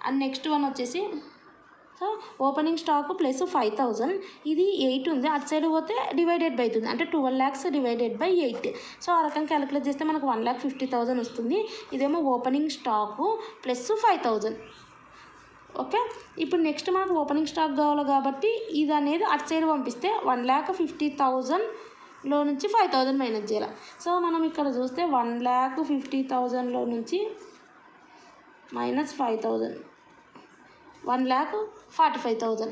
And next one వచ్చేసి సో ఓపెనింగ్ స్టాకు ప్లస్ 5,000 ఇది 8 ఉంది అటు సైడ్ పోతే డివైడెడ్ బై అవుతుంది అంటే 12 lakhs డివైడెడ్ బై 8. సో ఆ రకంగా క్యాలిక్యులేట్ చేస్తే మనకు 1,50,000 వస్తుంది. ఇదేమో ఓపెనింగ్ స్టాకు ప్లస్ 5,000. ఓకే ఇప్పుడు నెక్స్ట్ మనకు ఓపెనింగ్ స్టాక్ కావాలి కాబట్టి ఇది అనేది అటు సైడ్ పంపిస్తే 1,50,000లో నుంచి 5,000 మైనస్ చేయాలి. సో మనం ఇక్కడ చూస్తే 1,50,000లో నుంచి మైనస్ 5,000 1,45,000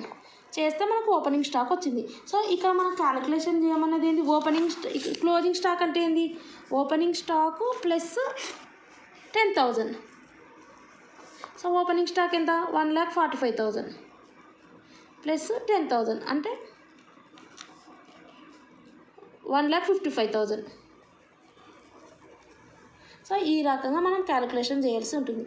చేస్తే మనకు ఓపెనింగ్ స్టాక్ వచ్చింది. సో ఇక్కడ మనం క్యాలిక్యులేషన్ చేయమన్నది ఏంది క్లోజింగ్ స్టాక్ అంటే ఏంది opening stock plus 10,000. So opening stock ఎంత 1,45,000 ప్లస్ 10,000 అంటే 1,55,000. సో ఈ రకంగా మనం క్యాలిక్యులేషన్ చేయాల్సి ఉంటుంది.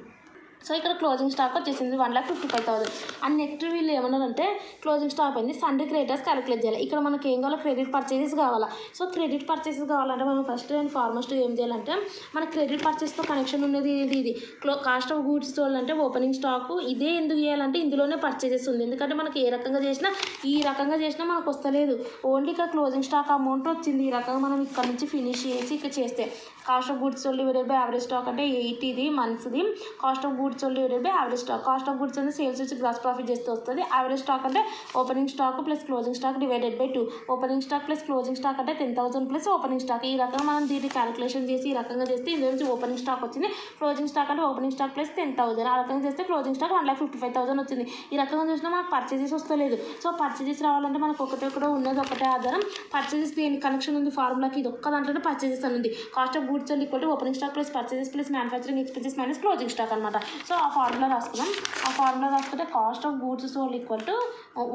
సో ఇక్కడ క్లోజింగ్ స్టాక్ వచ్చేసింది 1,55,000. అండ్ నెక్స్ట్ వీళ్ళు ఏమన్నారంటే క్లోజింగ్ స్టాక్ అయింది సండే క్రెడిటర్స్ క్యాలిక్యులేట్ చేయాలి. ఇక్కడ మనకి ఏం కావాలో క్రెడిట్ పర్చేసెస్ కావాలా. సో క్రెడిట్ పర్చేసెస్ కావాలంటే మనం ఫస్ట్ అండ్ ఫార్మస్ట్ ఏం చేయాలంటే మన క్రెడిట్ పర్చేస్తో కనెక్షన్ ఉన్నది ఇది కాస్ట్ ఆఫ్ గూడ్స్ చూడాలంటే ఓపెనింగ్ స్టాక్ ఇదే ఎందుకు చేయాలంటే ఇందులోనే పర్చేసెస్ ఉంది. ఎందుకంటే మనకి ఏ రకంగా చేసినా ఈ రకంగా చేసినా మనకు వస్తలేదు. ఓన్లీ ఇక్కడ క్లోజింగ్ స్టాక్ అమౌంట్ వచ్చింది. ఈ రకంగా మనం ఇక్కడ నుంచి ఫినిష్ చేసి ఇక్కడ చేస్తే cost of goods sold divided by average stock అంటే 80 మంత్స్ది. Cost of goods sold divided by average stock. Cost of goods అంటే సేల్స్ వచ్చి గ్రాస్ ప్రాఫిట్ చేస్తే వస్తుంది. యావరేజ్ స్టాక్ అంటే opening stock plus closing stock divided by 2. Opening stock plus closing stock అంటే 10,000 plus opening stock. ఈ రకంగా మనం దీన్ని క్యాలిక్యులేషన్ చేసి ఈ రకంగా చేస్తే ఇందులో నుంచి ఓపెనింగ్ స్టాక్ వచ్చింది. క్లోజింగ్ స్టాక్ అంటే ఓపెనింగ్ స్టాక్ ప్లస్ 10,000. ఆ రకంగా చేస్తే క్లోజింగ్ స్టాక్ 1,55,000 వచ్చింది. ఈ రకంగా చూసినా మనకు పర్చేజెస్ వస్తలేదు. సో పర్చేజెస్ రావాలంటే మనకు ఒకటే ఉన్నది ఒకటే ఆధారం. పర్చేజెస్ దేని కనెక్షన్ ఉంది ఫార్ములాకి ఇది ఒక్క దాంట్లోనే పర్చేజెస్ అని ఉంది. Cost of goods sold equal to opening stock plus purchases plus manufacturing expenses minus closing stock అనమాట. సో ఆ ఫార్ములా రాసుకున్నాం. ఆ ఫార్ములా రాసుకుంటే cost of goods sold equal to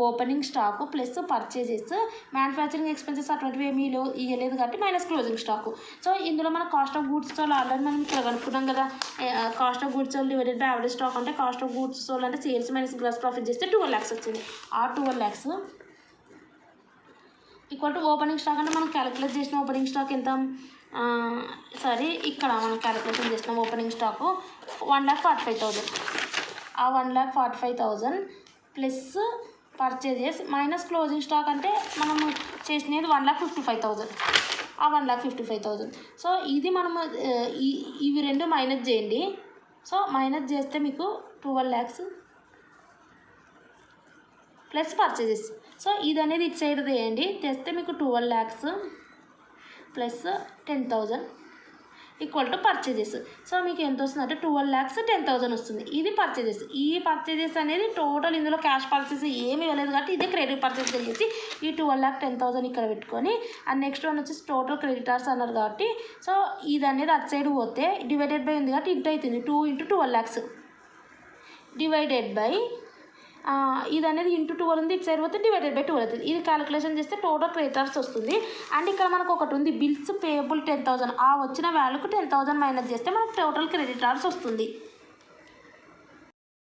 opening stock plus purchases manufacturing expenses అటువంటివి ఏమీ ఇవ్వలేదు కాబట్టి minus closing stock. So ఇందులో మన cost of goods sold already మనం ఇక్కడ కనుక్కున్నాం కదా. Cost of goods sold divided by average stock అంటే కాస్ట్ ఆఫ్ గూడ్స్ సోల్డ్ అంటే సేల్స్ మైనస్ గ్రాస్ ప్రాఫిట్ చేస్తే 12 lakhs వచ్చింది. ఆ 12 lakhs equal to opening stock అంటే మనం క్యాలిక్యులేట్ చేసిన ఓపెనింగ్ స్టాక్ ఎంత ఇక్కడ మనం క్యాలిక్యులేషన్ చేసినాం ఓపెనింగ్ స్టాకు 1,45,000. ఆ 1,45,000 plus purchases minus closing stock అంటే మనం చేసినది 1,55,000. ఆ 1,55,000. సో ఇది మనము ఇవి రెండు మైనస్ చేయండి. సో మైనస్ చేస్తే మీకు 12 lakhs ప్లస్ పర్చేజెస్. సో ఇది అనేది ఇటు సైడ్ వేయండి. తెస్తే మీకు 12 lakhs plus 10,000 equal to purchases. So మీకు ఎంత వస్తుంది అంటే 12 lakhs 10,000 వస్తుంది. ఇది పర్చేజెస్. ఈ పర్చేజెస్ అనేది టోటల్ ఇందులో క్యాష్ పర్చేస్ ఏమి ఇవ్వలేదు కాబట్టి ఇదే క్రెడిట్ పర్చేస్ చేసి ఈ 12,10,000 ఇక్కడ పెట్టుకొని అండ్ నెక్స్ట్ వన్ వచ్చేసి టోటల్ క్రెడిటార్స్ అన్నారు కాబట్టి సో ఇది అనేది అటు సైడ్ పోతే డివైడెడ్ బై ఉంది కాబట్టి ఇంటూ అవుతుంది 2 × 12 lakhs డివైడెడ్ బై ఇది అనేది ఇంటూ 12 ఉంది. ఇటు సైడ్ పోతే డివైడెడ్ బై 12 అవుతుంది. ఇది క్యాలిక్యులేషన్ చేస్తే టోటల్ క్రెడిటార్స్ వస్తుంది. అండ్ ఇక్కడ మనకు ఒకటి ఉంది బిల్స్ పేయబుల్ 10,000. ఆ వచ్చిన వాల్యూకు 10,000 మైనస్ చేస్తే మనకు టోటల్ క్రెడిటార్స్ వస్తుంది.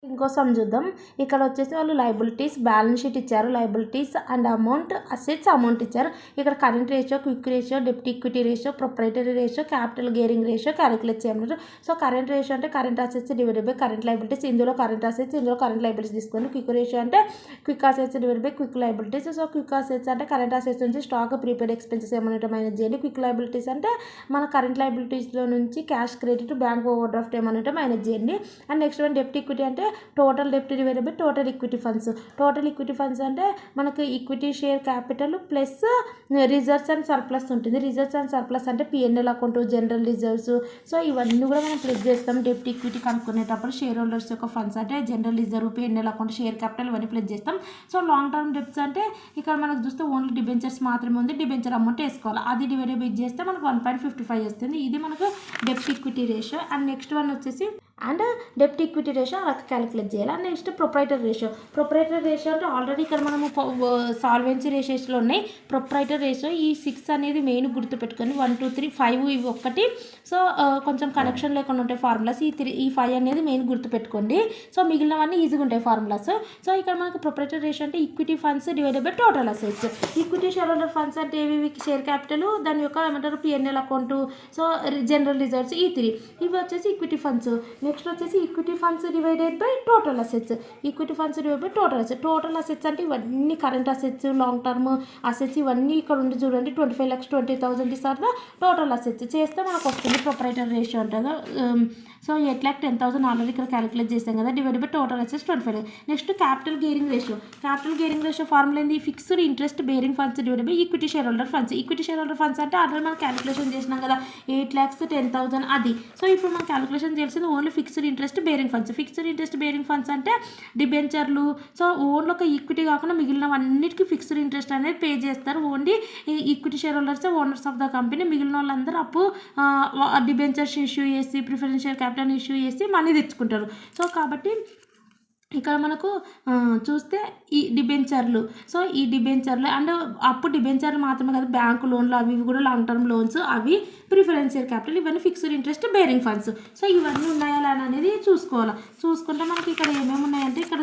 ఇంకో సమ్ చూద్దాం. ఇక్కడ వచ్చేసి వాళ్ళు లయబిలిటీస్ బ్యాలెన్స్ షీట్ ఇచ్చారు. Liabilities and amount assets amount ఇచ్చారు. ఇక్కడ కరెంట్ రేషియో క్విక్ రేషియో డెప్ట్ equity ratio proprietary ratio capital gearing ratio calculate చేయమన్నారు. సో కరెంట్ రేషియో అంటే current assets divided by current liabilities. ఇందులో కరెంట్ అసెట్స్ ఇందులో current liabilities తీసుకోండి. Quick ratio అంటే quick assets divided by quick liabilities. So quick assets అంటే current assets నుంచి stock prepaid expenses ఏమైనా minus చేయండి. క్విక్ లయబిలిటీస్ అంటే మన కరెంట్ లయబిలిటీస్లో నుంచి cash credit bank overdraft ఏమైనా మైనస్ చేయండి. అండ్ నెక్స్ట్ వన్ డెప్ట్ ఈక్విటీ అంటే టోటల్ డెప్ట్ divided by total equity funds. Total equity funds అంటే మనకు equity share capital plus reserves and surplus ఉంటుంది. రిజర్వ్స్ అండ్ సర్ప్లస్ అంటే PNL account general reserves. So ఇవన్నీ కూడా మనం ప్లస్ చేస్తాం డెప్ట్ ఈక్విటీ కనుక్కునేటప్పుడు. షేర్ హోల్డర్స్ యొక్క ఫండ్స్ అంటే general reserve PNL account share capital ఇవన్నీ ప్లస్ చేస్తాం. సో లాంగ్ టర్మ్ డెప్ట్స్ అంటే ఇక్కడ మనకు చూస్తే ఓన్లీ డిబెంచర్స్ మాత్రమే ఉంది. డిబెంచర్ అమౌంట్ వేసుకోవాలి. అది డివైడెడ్ బై చేస్తే మనకు 1.55 వస్తుంది. ఇది మనకు డెప్ట్ equity ratio. And next one వచ్చేసి అండ్ డెప్ట్ ఈక్విటీ రేషియో అలా క్యాలిక్యులేట్ చేయాలి. And next proprietary ratio. Proprietary ratio అంటే ఆల్రెడీ ఇక్కడ మనము సాల్వెన్సీ రేషియోస్లో ఉన్నాయి. ప్రొప్రైటరీ రేషియో ఈ 6 అనేది మెయిన్ గుర్తుపెట్టుకొని 1 2 3 5 ఇవి ఒక్కటి. సో కొంచెం కనెక్షన్ లేకుండా ఉంటాయి ఫార్ములాస్. ఈ 5 అనేది మెయిన్ గుర్తుపెట్టుకోండి. సో మిగిలినవన్నీ ఈజీగా ఉంటాయి ఫార్ములాస్. సో ఇక్కడ మనకు ప్రొప్రైటరీ రేషియో అంటే equity funds divided by total assets. Equity share holder funds అంటే ఏవి షేర్ క్యాపిటల్ దాని యొక్క ఏమంటారు PNL account. So general reserves ఈ 3 ఇవి వచ్చేసి ఈక్విటీ ఫండ్స్. నెక్స్ట్ వచ్చేసి equity funds divided by total assets. Equity funds divide by total assets. Total assets అంటే ఇవన్నీ current assets long term assets ఇవన్నీ ఇక్కడ ఉండి చూడండి 25 lakhs 20,000 ఇస్తారు టోటల్ అసెట్స్ చేస్తే మనకు వస్తుంది ప్రొప్రైటరీ రేషియో ఉంటుంది. సో 8,10,000 ఆల్రెడీ ఇక్కడ క్యాలిక్యులేట్ చేస్తాం కదా divide by total assets 25 lakhs. Next capital gearing ratio. Capital gearing ratio formula ఏంది fixed interest bearing funds divide by equity share holder funds. Equity share holder funds అంటే already మనం calculation చేసినాం కదా 8,10,000 అది. So ఇప్పుడు మనం క్యాలిక్యులేషన్ చేయాల్సింది only fixed interest bearing funds. Fixed interest bearing funds అంటే డిబెంచర్లు. సో ఓన్లీ ఒక ఈక్విటీ కాకుండా మిగిలినవన్నిటికీ ఫిక్స్డ్ ఇంట్రెస్ట్ అనేది పే చేస్తారు. Only equity shareholders owners of the company. మిగిలిన వాళ్ళందరూ అప్పు డిబెంచర్స్ ఇష్యూ చేసి ప్రిఫరెన్స్ షేర్ క్యాపిటల్ ఇష్యూ చేసి మనీ తెచ్చుకుంటారు. సో కాబట్టి ఇక్కడ మనకు చూస్తే ఈ డిబెంచర్లు, సో ఈ డిబెంచర్లు అండ్ అప్పుడు డిబెంచర్లు మాత్రమే కాదు, బ్యాంకు లోన్లు అవి ఇవి కూడా లాంగ్ టర్మ్ లోన్స్, అవి ప్రిఫరెన్షియల్ క్యాపిటల్, ఇవన్నీ fixed interest bearing funds. So ఇవన్నీ ఉన్నాయా అనేది చూసుకోవాలి. చూసుకుంటే మనకి ఇక్కడ ఏమేమి ఉన్నాయంటే ఇక్కడ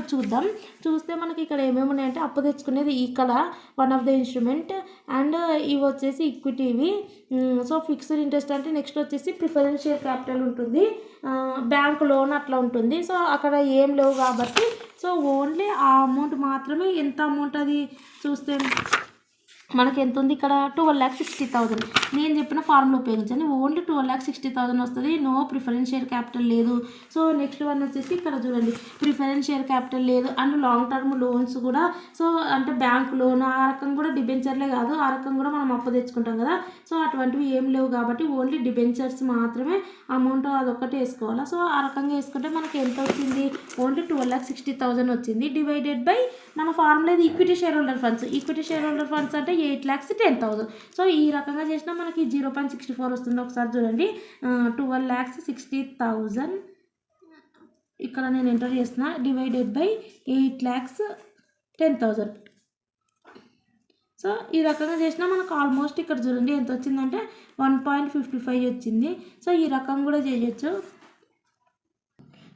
చూస్తే మనకి ఇక్కడ ఏమేమి ఉన్నాయంటే అప్పు తెచ్చుకునేది ఇక్కడ one of the instrument, and ఇవి వచ్చేసి ఈక్విటీవి. సో ఫిక్స్డ్ ఇంట్రెస్ట్ అంటే నెక్స్ట్ వచ్చేసి ప్రిఫరెన్షియల్ క్యాపిటల్ ఉంటుంది, బ్యాంక్ లోన్ అట్లా ఉంటుంది. సో అక్కడ ఏం లేవు కాబట్టి సో ఓన్లీ ఆ అమౌంట్ మాత్రమే. ఎంత అమౌంట్ అది చూస్తే మనకి ఎంత ఉంది ఇక్కడ 12,60,000. నేను చెప్పిన ఫార్ములా ఉపయోగించండి, ఓన్లీ 12,60,000 వస్తుంది. నో ప్రిఫరెన్షియల్ క్యాపిటల్ లేదు. సో నెక్స్ట్ వన్ వచ్చేసి ఇక్కడ చూడండి, ప్రిఫరెన్షియల్ క్యాపిటల్ లేదు అండ్ లాంగ్ టర్మ్ లోన్స్ కూడా, సో అంటే బ్యాంక్ లోన్ ఆ రకం కూడా డిబెంచర్లే కాదు, ఆ రకం కూడా మనం అప్పు తెచ్చుకుంటాం కదా. సో అటువంటివి ఏం లేవు కాబట్టి ఓన్లీ డిబెంచర్స్ మాత్రమే అమౌంట్ అదొక్కటి వేసుకోవాలి. సో ఆ రకంగా వేసుకుంటే మనకి ఎంత వచ్చింది, ఓన్లీ 12,60,000 వచ్చింది. డివైడెడ్ బై మన ఫార్ములా ఇది equity share holder funds. Equity share holder funds అంటే 8,10,000. సో ఈ రకంగా చేసినా మనకి 0.64 వస్తుంది. ఒకసారి చూడండి, 12,60,000 ఇక్కడ నేను ఎంటర్ చేసిన, డివైడెడ్ బై 8,10,000. సో ఈ రకంగా చేసినా మనకు ఆల్మోస్ట్ ఇక్కడ చూడండి ఎంత వచ్చిందంటే 1.55 వచ్చింది. సో ఈ రకం కూడా చేయొచ్చు.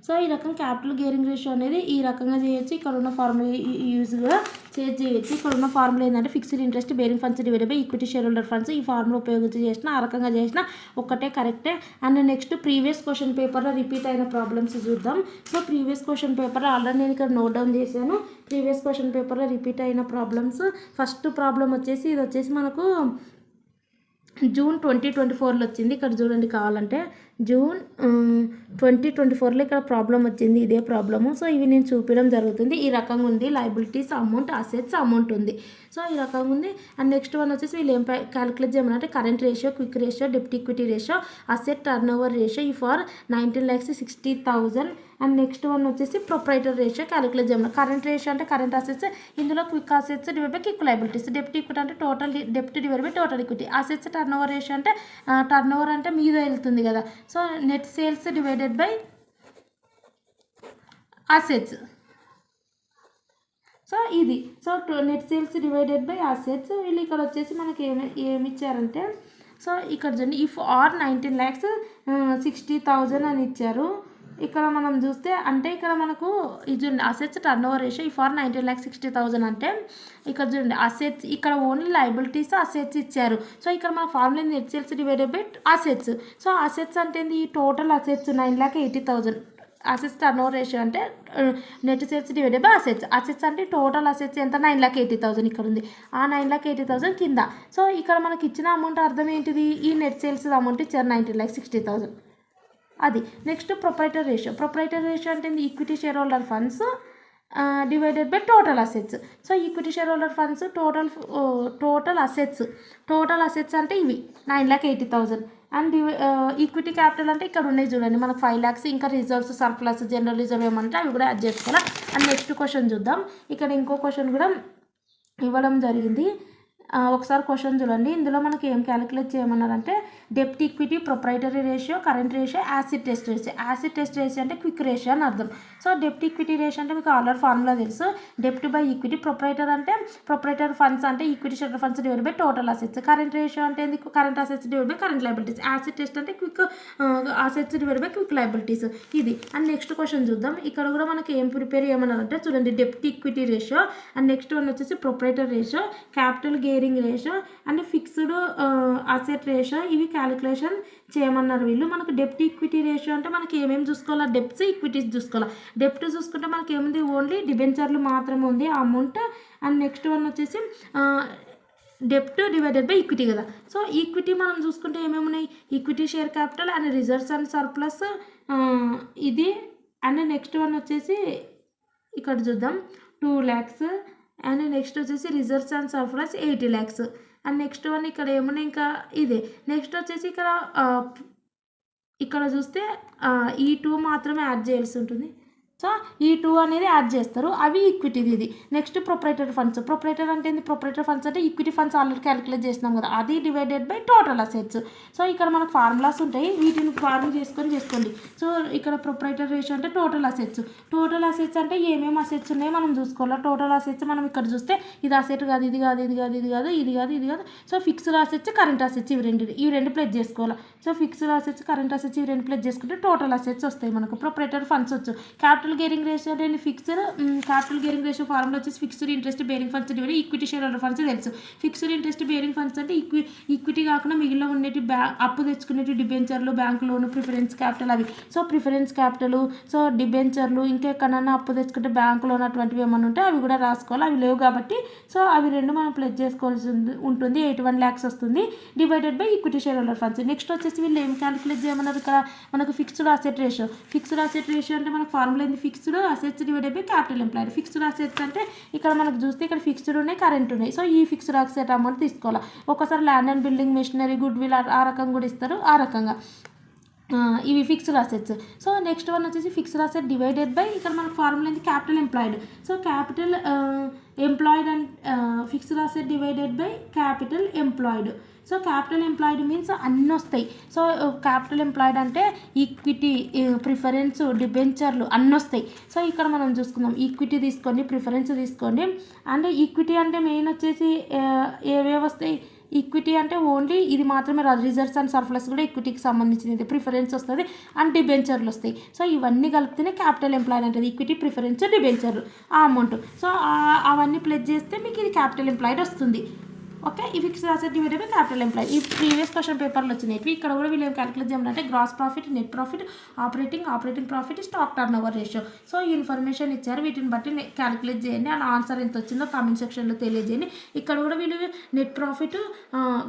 సో ఈ రకం క్యాపిటల్ గేరింగ్ రేషియో అనేది ఈ రకంగా చేయొచ్చు. ఇక్కడ ఉన్న ఫార్ములా యూజ్ కూడా చేయొచ్చు. ఇక్కడ ఉన్న ఫార్ములా ఏంటంటే fixed interest bearing funds divided by equity share holder funds. ఈ ఫార్ములా ఉపయోగించి చేసిన ఆ రకంగా చేసిన ఒక్కటే కరెక్టే. అండ్ నెక్స్ట్ ప్రీవియస్ క్వశ్చన్ పేపర్లో రిపీట్ అయిన ప్రాబ్లమ్స్ చూద్దాం. So previous question paper already నేను ఇక్కడ నోట్ డౌన్ చేశాను. ప్రీవియస్ క్వశ్చన్ పేపర్లో రిపీట్ అయిన ప్రాబ్లమ్స్, ఫస్ట్ ప్రాబ్లం వచ్చేసి ఇది వచ్చేసి మనకు జూన్ 2024లో వచ్చింది. ఇక్కడ చూడండి కావాలంటే జూన్ 2024లో ఇక్కడ ప్రాబ్లం వచ్చింది, ఇదే ప్రాబ్లము. సో ఇవి నేను చూపించడం జరుగుతుంది. ఈ రకంగా ఉంది, లయబిలిటీస్ అమౌంట్, అసెట్స్ అమౌంట్ ఉంది. సో ఈ రకంగా ఉంది. అండ్ నెక్స్ట్ వన్ వచ్చేసి వీళ్ళు ఏం క్యాలిక్యులేట్ చేయమనంటే కరెంట్ రేషియో, క్విక్ రేషియో, డెప్ట్ equity ratio, asset turn over ratio ఈ ఫర్ 19,60,000. అండ్ నెక్స్ట్ వన్ వచ్చేసి ప్రొప్రైటర్ రేషియో క్యాలిక్యులేట్ చేయమన్నారు. కరెంట్ రేషియో అంటే కరెంట్ అసెట్స్, ఇందులో quick assets divide by quick liabilities, డెప్ట్ ఈక్విటీ అంటే టోటల్ డెప్ట్ divide by total equity, assets turn over ratio అంటే turnover అంటే మీద వెళ్తుంది కదా. So net sales divided by assets. So ఇది so net sales divided by assets. వీళ్ళు ఇక్కడ వచ్చేసి మనకి ఏమి ఇచ్చారంటే, సో ఇక్కడ చూడండి ఇఫ్ ఆర్ 19,60,000 అని ఇచ్చారు. ఇక్కడ మనం చూస్తే అంటే ఇక్కడ మనకు ఇది చూడండి assets turn over ratio if are 19,60,000 అంటే ఇక్కడ చూడండి అసెట్స్, ఇక్కడ ఓన్లీ లయబిలిటీస్ అసెట్స్ ఇచ్చారు. సో ఇక్కడ మన formula net sales divided by assets. So assets అంటే ఏంది, ఈ total assets 9,80,000. Assets turn over ratio అంటే net sales divided by assets. Assets అంటే టోటల్ అసెట్స్ ఎంత 9,80,000 ఇక్కడ ఉంది, ఆ 9,80,000 కింద. సో ఇక్కడ మనకి ఇచ్చిన అమౌంట్ అర్థం ఏంటిది, ఈ నెట్ సేల్స్ అమౌంట్ ఇచ్చారు 19,60,000 అది. Next proprietor ratio. Proprietor ratio అంటే equity share holder funds divided by total assets. So equity share holder funds total assets అంటే ఇవి 9,80,000. అండ్ ఈక్విటీ క్యాపిటల్ అంటే ఇక్కడ ఉన్నాయి చూడండి మనకు 5 lakhs, ఇంకా రిజర్వ్స్, సర్ప్లస్, జనరల్ రిజర్వ్ ఏమంటే అవి కూడా యాడ్ చేసుకోవాలి. అండ్ నెక్స్ట్ క్వశ్చన్ చూద్దాం. ఇక్కడ ఇంకో క్వశ్చన్ కూడా ఇవ్వడం జరిగింది. ఒకసారి క్వశ్చన్ చూడండి. ఇందులో మనకి ఏం క్యాలిక్యులేట్ చేయమన్నారంటే డెప్ట్ equity, proprietary ratio, current ratio, acid test ratio. Acid test ratio అంటే క్విక్ రేషియో అని అర్థం. సో డెప్ట్ ఈక్విటీ రేషియో అంటే మీకు ఆల్రెడీ ఫార్ములా తెలుసు, డెప్ట్ బై ఈక్విటీ. ప్రొప్రైటర్ అంటే ప్రొప్రైటర్ ఫండ్స్ అంటే equity share funds divide by total assets. Current ratio అంటే current assets divide by current liabilities. Acid test అంటే quick assets divide by quick liabilities ఇది. And next question చూద్దాం. ఇక్కడ కూడా మనకి ఏం ప్రిపేర్ చేయమన్నారంటే చూడండి డెప్ట్ equity ratio, and next one వచ్చేసి proprietor ratio, capital gearing ratio and fixed asset ratio ఇవి క్యాలిక్యులేషన్ చేయమన్నారు వీళ్ళు. మనకు డెప్ట్ ఈక్విటీ రేషియో అంటే మనకి ఏమేమి చూసుకోవాలా, డెప్ట్స్, ఈక్విటీస్ చూసుకోవాలి. డెప్ట్ చూసుకుంటే మనకి ఏముంది, ఓన్లీ డిబెంచర్లు మాత్రమే ఉంది అమౌంట్. అండ్ నెక్స్ట్ వన్ వచ్చేసి డెప్ట్ డివైడెడ్ బై ఈక్విటీ కదా. సో ఈక్విటీ మనం చూసుకుంటే ఏమేమి ఉన్నాయి, equity share capital and reserves and surplus ఇది. అండ్ నెక్స్ట్ వన్ వచ్చేసి ఇక్కడ చూద్దాం 2 lakhs. అండ్ నెక్స్ట్ వచ్చేసి reserves and surplus 80 lakhs. And next one ఇక్కడ ఏమున్నాయి ఇంకా ఇదే. నెక్స్ట్ వచ్చేసి ఇక్కడ చూస్తే ఈ 2 మాత్రమే యాడ్ చేయాల్సి ఉంటుంది. సో ఈ 2 అనేది యాడ్ చేస్తారు, అవి ఈక్విటీది. ఇది నెక్స్ట్ ప్రొప్రైటరీ ఫండ్స్. ప్రొప్రైటరీ అంటే ఏంది? ప్రొప్రైటరీ ఫండ్స్ అంటే ఈక్విటీ ఫండ్స్ ఆల్రెడీ క్యాలిక్యులేట్ చేసినాం కదా, అది divided by total assets. So ఇక్కడ మనకు ఫార్ములాస్ ఉంటాయి, వీటిని ఫార్మ్ చేసుకోండి. సో ఇక్కడ ప్రొప్రైటరీ రేషియో అంటే టోటల్ అసెట్స్. టోటల్ అసెట్స్ అంటే ఏమేమి అసెట్స్ ఉన్నాయో మనం చూసుకోవాలి. టోటల్ అసెట్స్ మనం ఇక్కడ చూస్తే ఇది అసెట్ కాదు, ఇది కాదు, ఇది కాదు, ఇది కాదు, ఇది కాదు, ఇది కాదు. So fixed assets, current assets, ఇవి రెండు ప్లేస్ చేసుకోవాలి. So fixed assets, current assets ఇవి రెండు ప్లేస్ చేసుకుంటే టోటల్ అసెట్స్ వస్తాయి మనకు. ప్రొప్రైటరీ ఫండ్స్ వచ్చు. క్యాపిటల్ గేరింగ్ రేషియో అంటే క్యాపిటల్ గేరింగ్ రేషియో ఫార్ములా వచ్చేసి fixed interest bearing funds divide equity share holder funds తెలుసు. ఫిక్స్డ్ ఇంట్రెస్ట్ బేరింగ్ ఫండ్స్ అంటే ఈక్విటీ కాకుండా మిగిలిన ఉండేటి అప్పు తెచ్చుకునేటి డిబెంచర్లు, బ్యాంక్ లోను, ప్రిఫరెన్స్ క్యాపిటల్ అవి. సో ప్రిఫరెన్స్ క్యాపిటల్, సో డిబెంచర్లు, ఇంకెక్కడన్నా అప్పు తెచ్చుకుంటే బ్యాంక్ లోన్ అటువంటివి ఏమైనా ఉంటే అవి కూడా రాసుకోవాలి. అవి లేవు కాబట్టి సో అవి రెండు మనం ప్లస్ చేసుకోవాల్సి ఉంటుంది. 81 lakhs వస్తుంది divided by equity share holder funds. Next వచ్చేసి వీళ్ళు ఏం క్యాలిక్యులేట్ చేయమన్నారు? ఇక్కడ మనకు fixed asset ratio. Fixed asset ratio అంటే మనకు ఫార్ములా ఏంది? Fixed assets divided by capital employed. Fixed assets అంటే ఇక్కడ మనకు చూస్తే ఇక్కడ ఫిక్స్డ్ ఉన్నాయి, కరెంట్ ఉన్నాయి. సో ఈ ఫిక్స్డ్ అసెట్ అమౌంట్ తీసుకోవాలి. ఒక్కసారి land and building, machinery, good will ఆ రకంగా కూడా ఇస్తారు, ఆ రకంగా ఇవి fixed assets. So next one వచ్చేసి ఫిక్స్డ్ అసెట్ డివైడెడ్ బై ఇక్కడ మనకు ఫార్ములా ఏంది? Capital employed. So capital employed and fixed asset divided by capital employed. So capital employed means అన్నీ వస్తాయి. సో క్యాపిటల్ ఎంప్లాయిడ్ అంటే ఈక్విటీ, ప్రిఫరెన్స్, డిబెంచర్లు అన్నీ వస్తాయి. సో ఇక్కడ మనం చూసుకుందాం. ఈక్విటీ తీసుకోండి, ప్రిఫరెన్స్ తీసుకోండి. అండ్ ఈక్విటీ అంటే మెయిన్ వచ్చేసి ఏవేవి వస్తాయి? ఈక్విటీ అంటే ఓన్లీ ఇది మాత్రమే రాదు, రిజర్వ్స్ అండ్ సర్ప్లస్ కూడా ఈక్విటీకి సంబంధించింది. ప్రిఫరెన్స్ వస్తుంది అండ్ డిబెంచర్లు వస్తాయి. సో ఇవన్నీ కలిపితేనే క్యాపిటల్ ఎంప్లాయిడ్ అంటే ఈక్విటీ, ప్రిఫరెన్స్, డిబెంచర్లు ఆ అమౌంట్. సో అవన్నీ ప్లస్ చేస్తే మీకు ఇది క్యాపిటల్ ఎంప్లాయిడ్ వస్తుంది. ఓకే, ఈ fixed asset divided by capital employed. ఈ ప్రీవియస్ క్వశ్చన్ పేపర్లో వచ్చినాయి. ఇక్కడ కూడా వీళ్ళు ఏం క్యాలిక్యులేట్ చేయమంటే gross profit, net profit, operating profit, stock turn over ratio. So ఈ ఇన్ఫర్మేషన్ ఇచ్చారు, వీటిని బట్టి క్యాలిక్యులేట్ చేయండి. అండ్ ఆన్సర్ ఎంత వచ్చిందో కామెంట్ సెక్షన్లో తెలియజేయండి. ఇక్కడ కూడా వీళ్ళు net profit,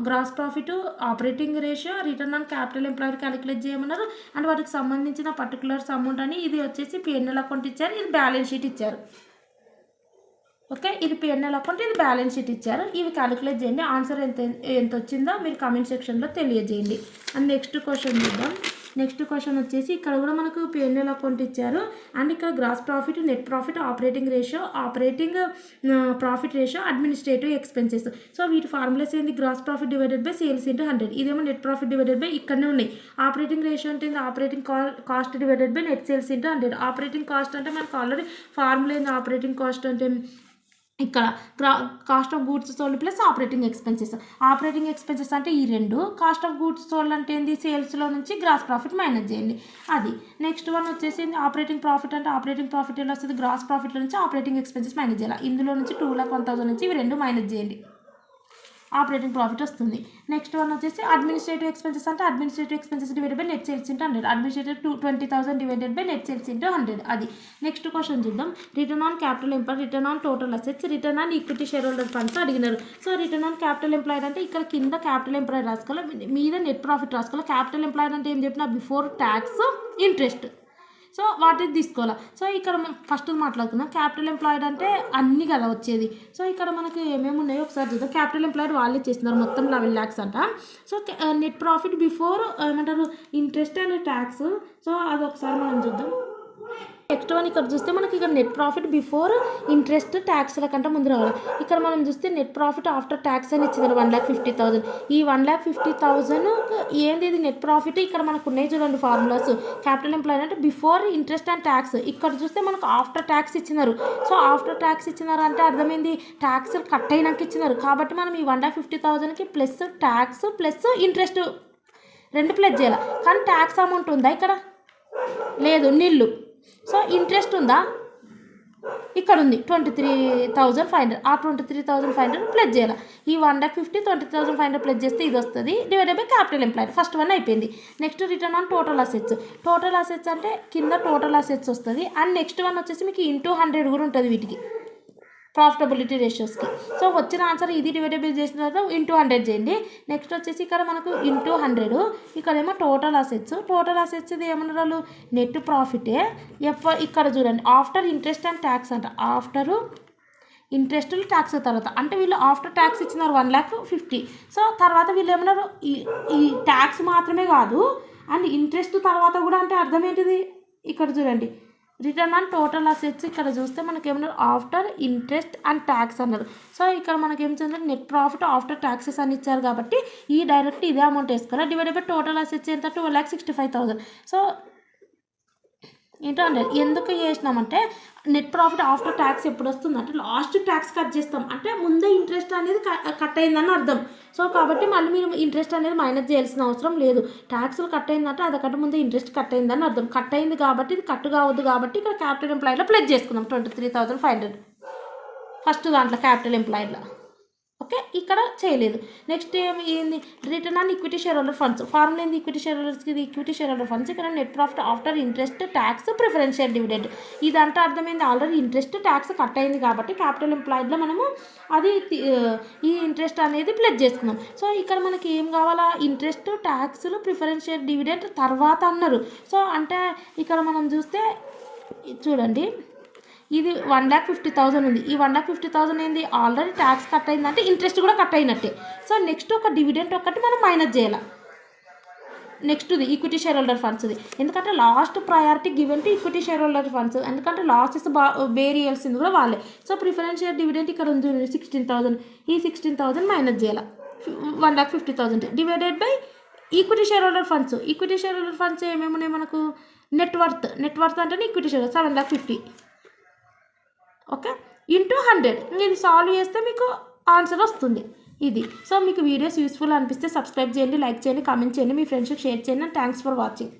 gross profit, operating ratio, return on capital employed calculate చేయమన్నారు. అండ్ వాటికి సంబంధించిన పర్టికులర్స్ అమౌంట్ అని ఇది వచ్చేసి P&L అకౌంట్ ఇచ్చారు, ఇది బ్యాలెన్స్ షీట్ ఇచ్చారు. ఓకే, ఇది P&L అకౌంట్, ఇది బ్యాలెన్స్ షీట్ ఇచ్చారు. ఇవి క్యాలిక్యులేట్ చేయండి. ఆన్సర్ ఎంత వచ్చిందో మీరు కామెంట్ సెక్షన్లో తెలియజేయండి. అండ్ నెక్స్ట్ క్వశ్చన్ చూద్దాం. నెక్స్ట్ క్వశ్చన్ వచ్చేసి ఇక్కడ కూడా మనకు P&L అకౌంట్ ఇచ్చారు. అండ్ ఇక్కడ gross profit, net profit, operating profit ratio, administrative expenses. So వీటి ఫార్ములాస్ ఏంది? Gross profit divided by sales into 100. ఇదేమో నెట్ ప్రాఫిట్ డివైడెడ్ బై ఇక్కడనే ఉన్నాయి. ఆపరేటింగ్ రేషియో అంటే operating cost divided by net sales into 100. Operating cost అంటే మనకు already formula ఏంది? Operating cost అంటే ఇక్కడ cost of goods sold plus operating expenses. Operating expenses అంటే ఈ రెండు. కాస్ట్ ఆఫ్ గూడ్స్ సోల్డ్ అంటే ఏంది? సేల్స్లో నుంచి గ్రాస్ ప్రాఫిట్ మైనస్ చేయండి, అది. నెక్స్ట్ వన్ వచ్చేసి ఆపరేటింగ్ ప్రాఫిట్ అంటే ఆపరేటింగ్ ప్రాఫిట్ ఎలా వస్తుంది? గ్రాస్ ప్రాఫిట్లో నుంచి ఆపరేటింగ్ ఎక్స్పెన్సెస్ మైనస్ చేయాలి. ఇందులో నుంచి 2,01,000 నుంచి ఇవి రెండు మైనస్ చేయండి, ఆపరేటింగ్ ప్రాఫిట్ వస్తుంది. నెక్స్ట్ వన్ వచ్చేసి అడ్మినిస్ట్రేటివ్ ఎక్స్పెన్సెస్ అంటే administrative expenses divided by net sales into 100. Administrative 20,000 divided by net sales into 100, అది. నెక్స్ట్ క్వశ్చన్ చూద్దాం. Return on capital employed, return on total assets, return on equity share holder funds అడిగినారు. So return on capital employed అంటే ఇక్కడ కింద capital employed రాసుకోవాలి, మీద net profit రాసుకోవాలి. Capital employed అంటే ఏం చెప్పినా బిఫోర్ ట్యాక్స్, ఇంట్రెస్ట్. సో వాటిని తీసుకోవాలి. సో ఇక్కడ ఫస్ట్ మాట్లాడుకున్నాం. క్యాపిటల్ ఎంప్లాయిడ్ అంటే అన్నీ కదా వచ్చేది. సో ఇక్కడ మనకు ఏమేమి ఉన్నాయో ఒకసారి చూద్దాం. క్యాపిటల్ ఎంప్లాయిడ్ వాళ్ళే చేస్తున్నారు, మొత్తం 11 lakhs అంట. సో నెట్ ప్రాఫిట్ బిఫోర్ ఏమంటారు? Interest and tax. సో అది ఒకసారి మనం చూద్దాం. నెక్స్ట్ వన్ ఇక్కడ చూస్తే మనకి ఇక్కడ నెట్ ప్రాఫిట్ బిఫోర్ ఇంట్రెస్ట్ ట్యాక్స్ల కంటే ముందు రావాలి. ఇక్కడ మనం చూస్తే నెట్ ప్రాఫిట్ ఆఫ్టర్ ట్యాక్స్ అని ఇచ్చింది 1,50,000. ఈ 1,50,000 ఏంది? ఇది నెట్ ప్రాఫిట్. ఇక్కడ మనకు ఉన్నాయి చూడండి ఫార్ములాస్. క్యాపిటల్ ఎంప్లాయిడ్ అంటే బిఫోర్ ఇంట్రెస్ట్ అండ్ ట్యాక్స్. ఇక్కడ చూస్తే మనకు ఆఫ్టర్ ట్యాక్స్ ఇచ్చినారు. సో ఆఫ్టర్ ట్యాక్స్ ఇచ్చినారు అంటే అర్థమైంది ట్యాక్స్ కట్ అయినాక ఇచ్చినారు. కాబట్టి మనం ఈ 1,50,000కి ప్లస్ ట్యాక్స్ ప్లస్ ఇంట్రెస్ట్ రెండు ప్లస్ చేయాలి. కానీ ట్యాక్స్ అమౌంట్ ఉందా ఇక్కడ? లేదు, నిల్లు. సో ఇంట్రెస్ట్ ఉందా? ఇక్కడ ఉంది 23,500. ఆ 23,500 ప్లస్ చేయాలి. ఈ 1,50,000 20,500 ప్లస్ చేస్తే ఇది వస్తుంది, divided by capital employed. First one అయిపోయింది. Next return on total assets. Total assets అంటే కింద టోటల్ అసెట్స్ వస్తుంది. అండ్ నెక్స్ట్ వన్ వచ్చేసి మీకు ఇంటూ 100 కూడా ఉంటుంది వీటికి, ప్రాఫిటబిలిటీ రేషియోస్కి. సో వచ్చిన ఆన్సర్ ఇది డివైడబుల్ చేసిన తర్వాత ఇంటూ 100 చేయండి. నెక్స్ట్ వచ్చేసి ఇక్కడ మనకు ఇంటూ 100, ఇక్కడేమో టోటల్ అసెట్స్. టోటల్ అసెట్స్ ఇది ఏమన్నారు? నెట్ ప్రాఫిటే. ఇక్కడ చూడండి ఆఫ్టర్ ఇంట్రెస్ట్ అండ్ ట్యాక్స్ అంట. ఆఫ్టర్ ఇంట్రెస్ట్ ట్యాక్స్ తర్వాత అంటే వీళ్ళు ఆఫ్టర్ ట్యాక్స్ ఇచ్చినారు 1,50,000. సో తర్వాత వీళ్ళు ఏమన్నారు? ఈ ట్యాక్స్ మాత్రమే కాదు అండ్ ఇంట్రెస్ట్ తర్వాత కూడా అంటే అర్థం ఏంటిది? ఇక్కడ చూడండి రిటర్న్ ఆన్ టోటల్ అసెట్స్ ఇక్కడ చూస్తే మనకి ఏమన్నారు ఆఫ్టర్ ఇంట్రెస్ట్ అండ్ ట్యాక్స్ అన్నారు. సో ఇక్కడ మనకి ఏం చేయాలి నెట్ ప్రాఫిట్ ఆఫ్టర్ ట్యాక్సెస్ అని ఇచ్చారు కాబట్టి ఈ డైరెక్ట్ ఇదే అమౌంట్ వేసుకోవాలి. డివైడెడ్ బై టోటల్ అసెట్స్ ఎంత 12,65,000. సో ఏంటంటే ఎందుకు చేసినామంటే నెట్ ప్రాఫిట్ ఆఫ్టర్ ట్యాక్స్ ఎప్పుడు వస్తుంది అంటే లాస్ట్ ట్యాక్స్ కట్ చేస్తాం అంటే ముందే ఇంట్రెస్ట్ అనేది కట్ అయిందని అర్థం. సో కాబట్టి మళ్ళీ మీరు ఇంట్రెస్ట్ అనేది మైనస్ చేయాల్సిన అవసరం లేదు. ట్యాక్స్లు కట్ అయిందంటే అదకంటే ముందే ఇంట్రెస్ట్ కట్ అయిందని అర్థం. కట్ అయింది కాబట్టి ఇది కట్ కావద్దు కాబట్టి ఇక్కడ క్యాపిటల్ ఎంప్లాయిడ్లో ప్లస్ చేసుకుందాం 23,500 ఫస్ట్ దాంట్లో క్యాపిటల్ ఎంప్లాయిడ్లో. ఓకే ఇక్కడ చేయలేదు. నెక్స్ట్ ఏంది return on equity share holder funds. Formula ఏంది ఈక్విటీ షేర్ హోల్డర్స్కి ఇది ఈక్విటీ షేర్ హోల్డర్ ఫండ్స్. ఇక్కడ net profit after interest tax preference share dividend. ఇదంటే అర్థమైంది ఆల్రెడీ ఇంట్రెస్ట్ ట్యాక్స్ కట్ అయింది కాబట్టి క్యాపిటల్ ఎంప్లాయిడ్లో మనము అది ఈ ఇంట్రెస్ట్ అనేది ప్లస్ చేసుకున్నాం. సో ఇక్కడ మనకి ఏం కావాలా ఇంట్రెస్ట్ ట్యాక్స్లు ప్రిఫరెన్స్ షేర్ డివిడెండ్ తర్వాత అన్నారు. సో అంటే ఇక్కడ మనం చూస్తే చూడండి ఇది 1,50,000 ఉంది. ఈ 1,50,000 ఏంది ఆల్రెడీ ట్యాక్స్ కట్ అయిందంటే ఇంట్రెస్ట్ కూడా కట్ అయినట్టే. సో నెక్స్ట్ ఒక డివిడెంట్ ఒకటి మనం మైనస్ చేయాలి. నెక్స్ట్ది ఈక్విటీ షేర్ హోల్డర్ ఫండ్స్ది ఎందుకంటే last priority given to equity share holder funds ఎందుకంటే లాసెస్ బేర్ చేయాల్సింది కూడా వాళ్ళే. సో ప్రిఫరెన్స్ షేర్ డివిడెంట్ ఇక్కడ ఉంది 16,000. ఈ 16,000 మైనస్ చేయాలి 1,50,000 divided by equity share holder funds. Equity share holder funds ఏమేమి ఉన్నాయి మనకు నెట్ వర్త్ అంటే ఈక్విటీ షేర్ 7,50,000 ఓకే ఇంటూ 100. ఇది సాల్వ్ చేస్తే మీకు ఆన్సర్ వస్తుంది ఇది. సో మీకు వీడియోస్ యూస్ఫుల్ అనిపిస్తే సబ్స్క్రైబ్ చేయండి, లైక్ చేయండి, కామెంట్ చేయండి, మీ ఫ్రెండ్స్కి షేర్ చేయండి. Thanks for watching.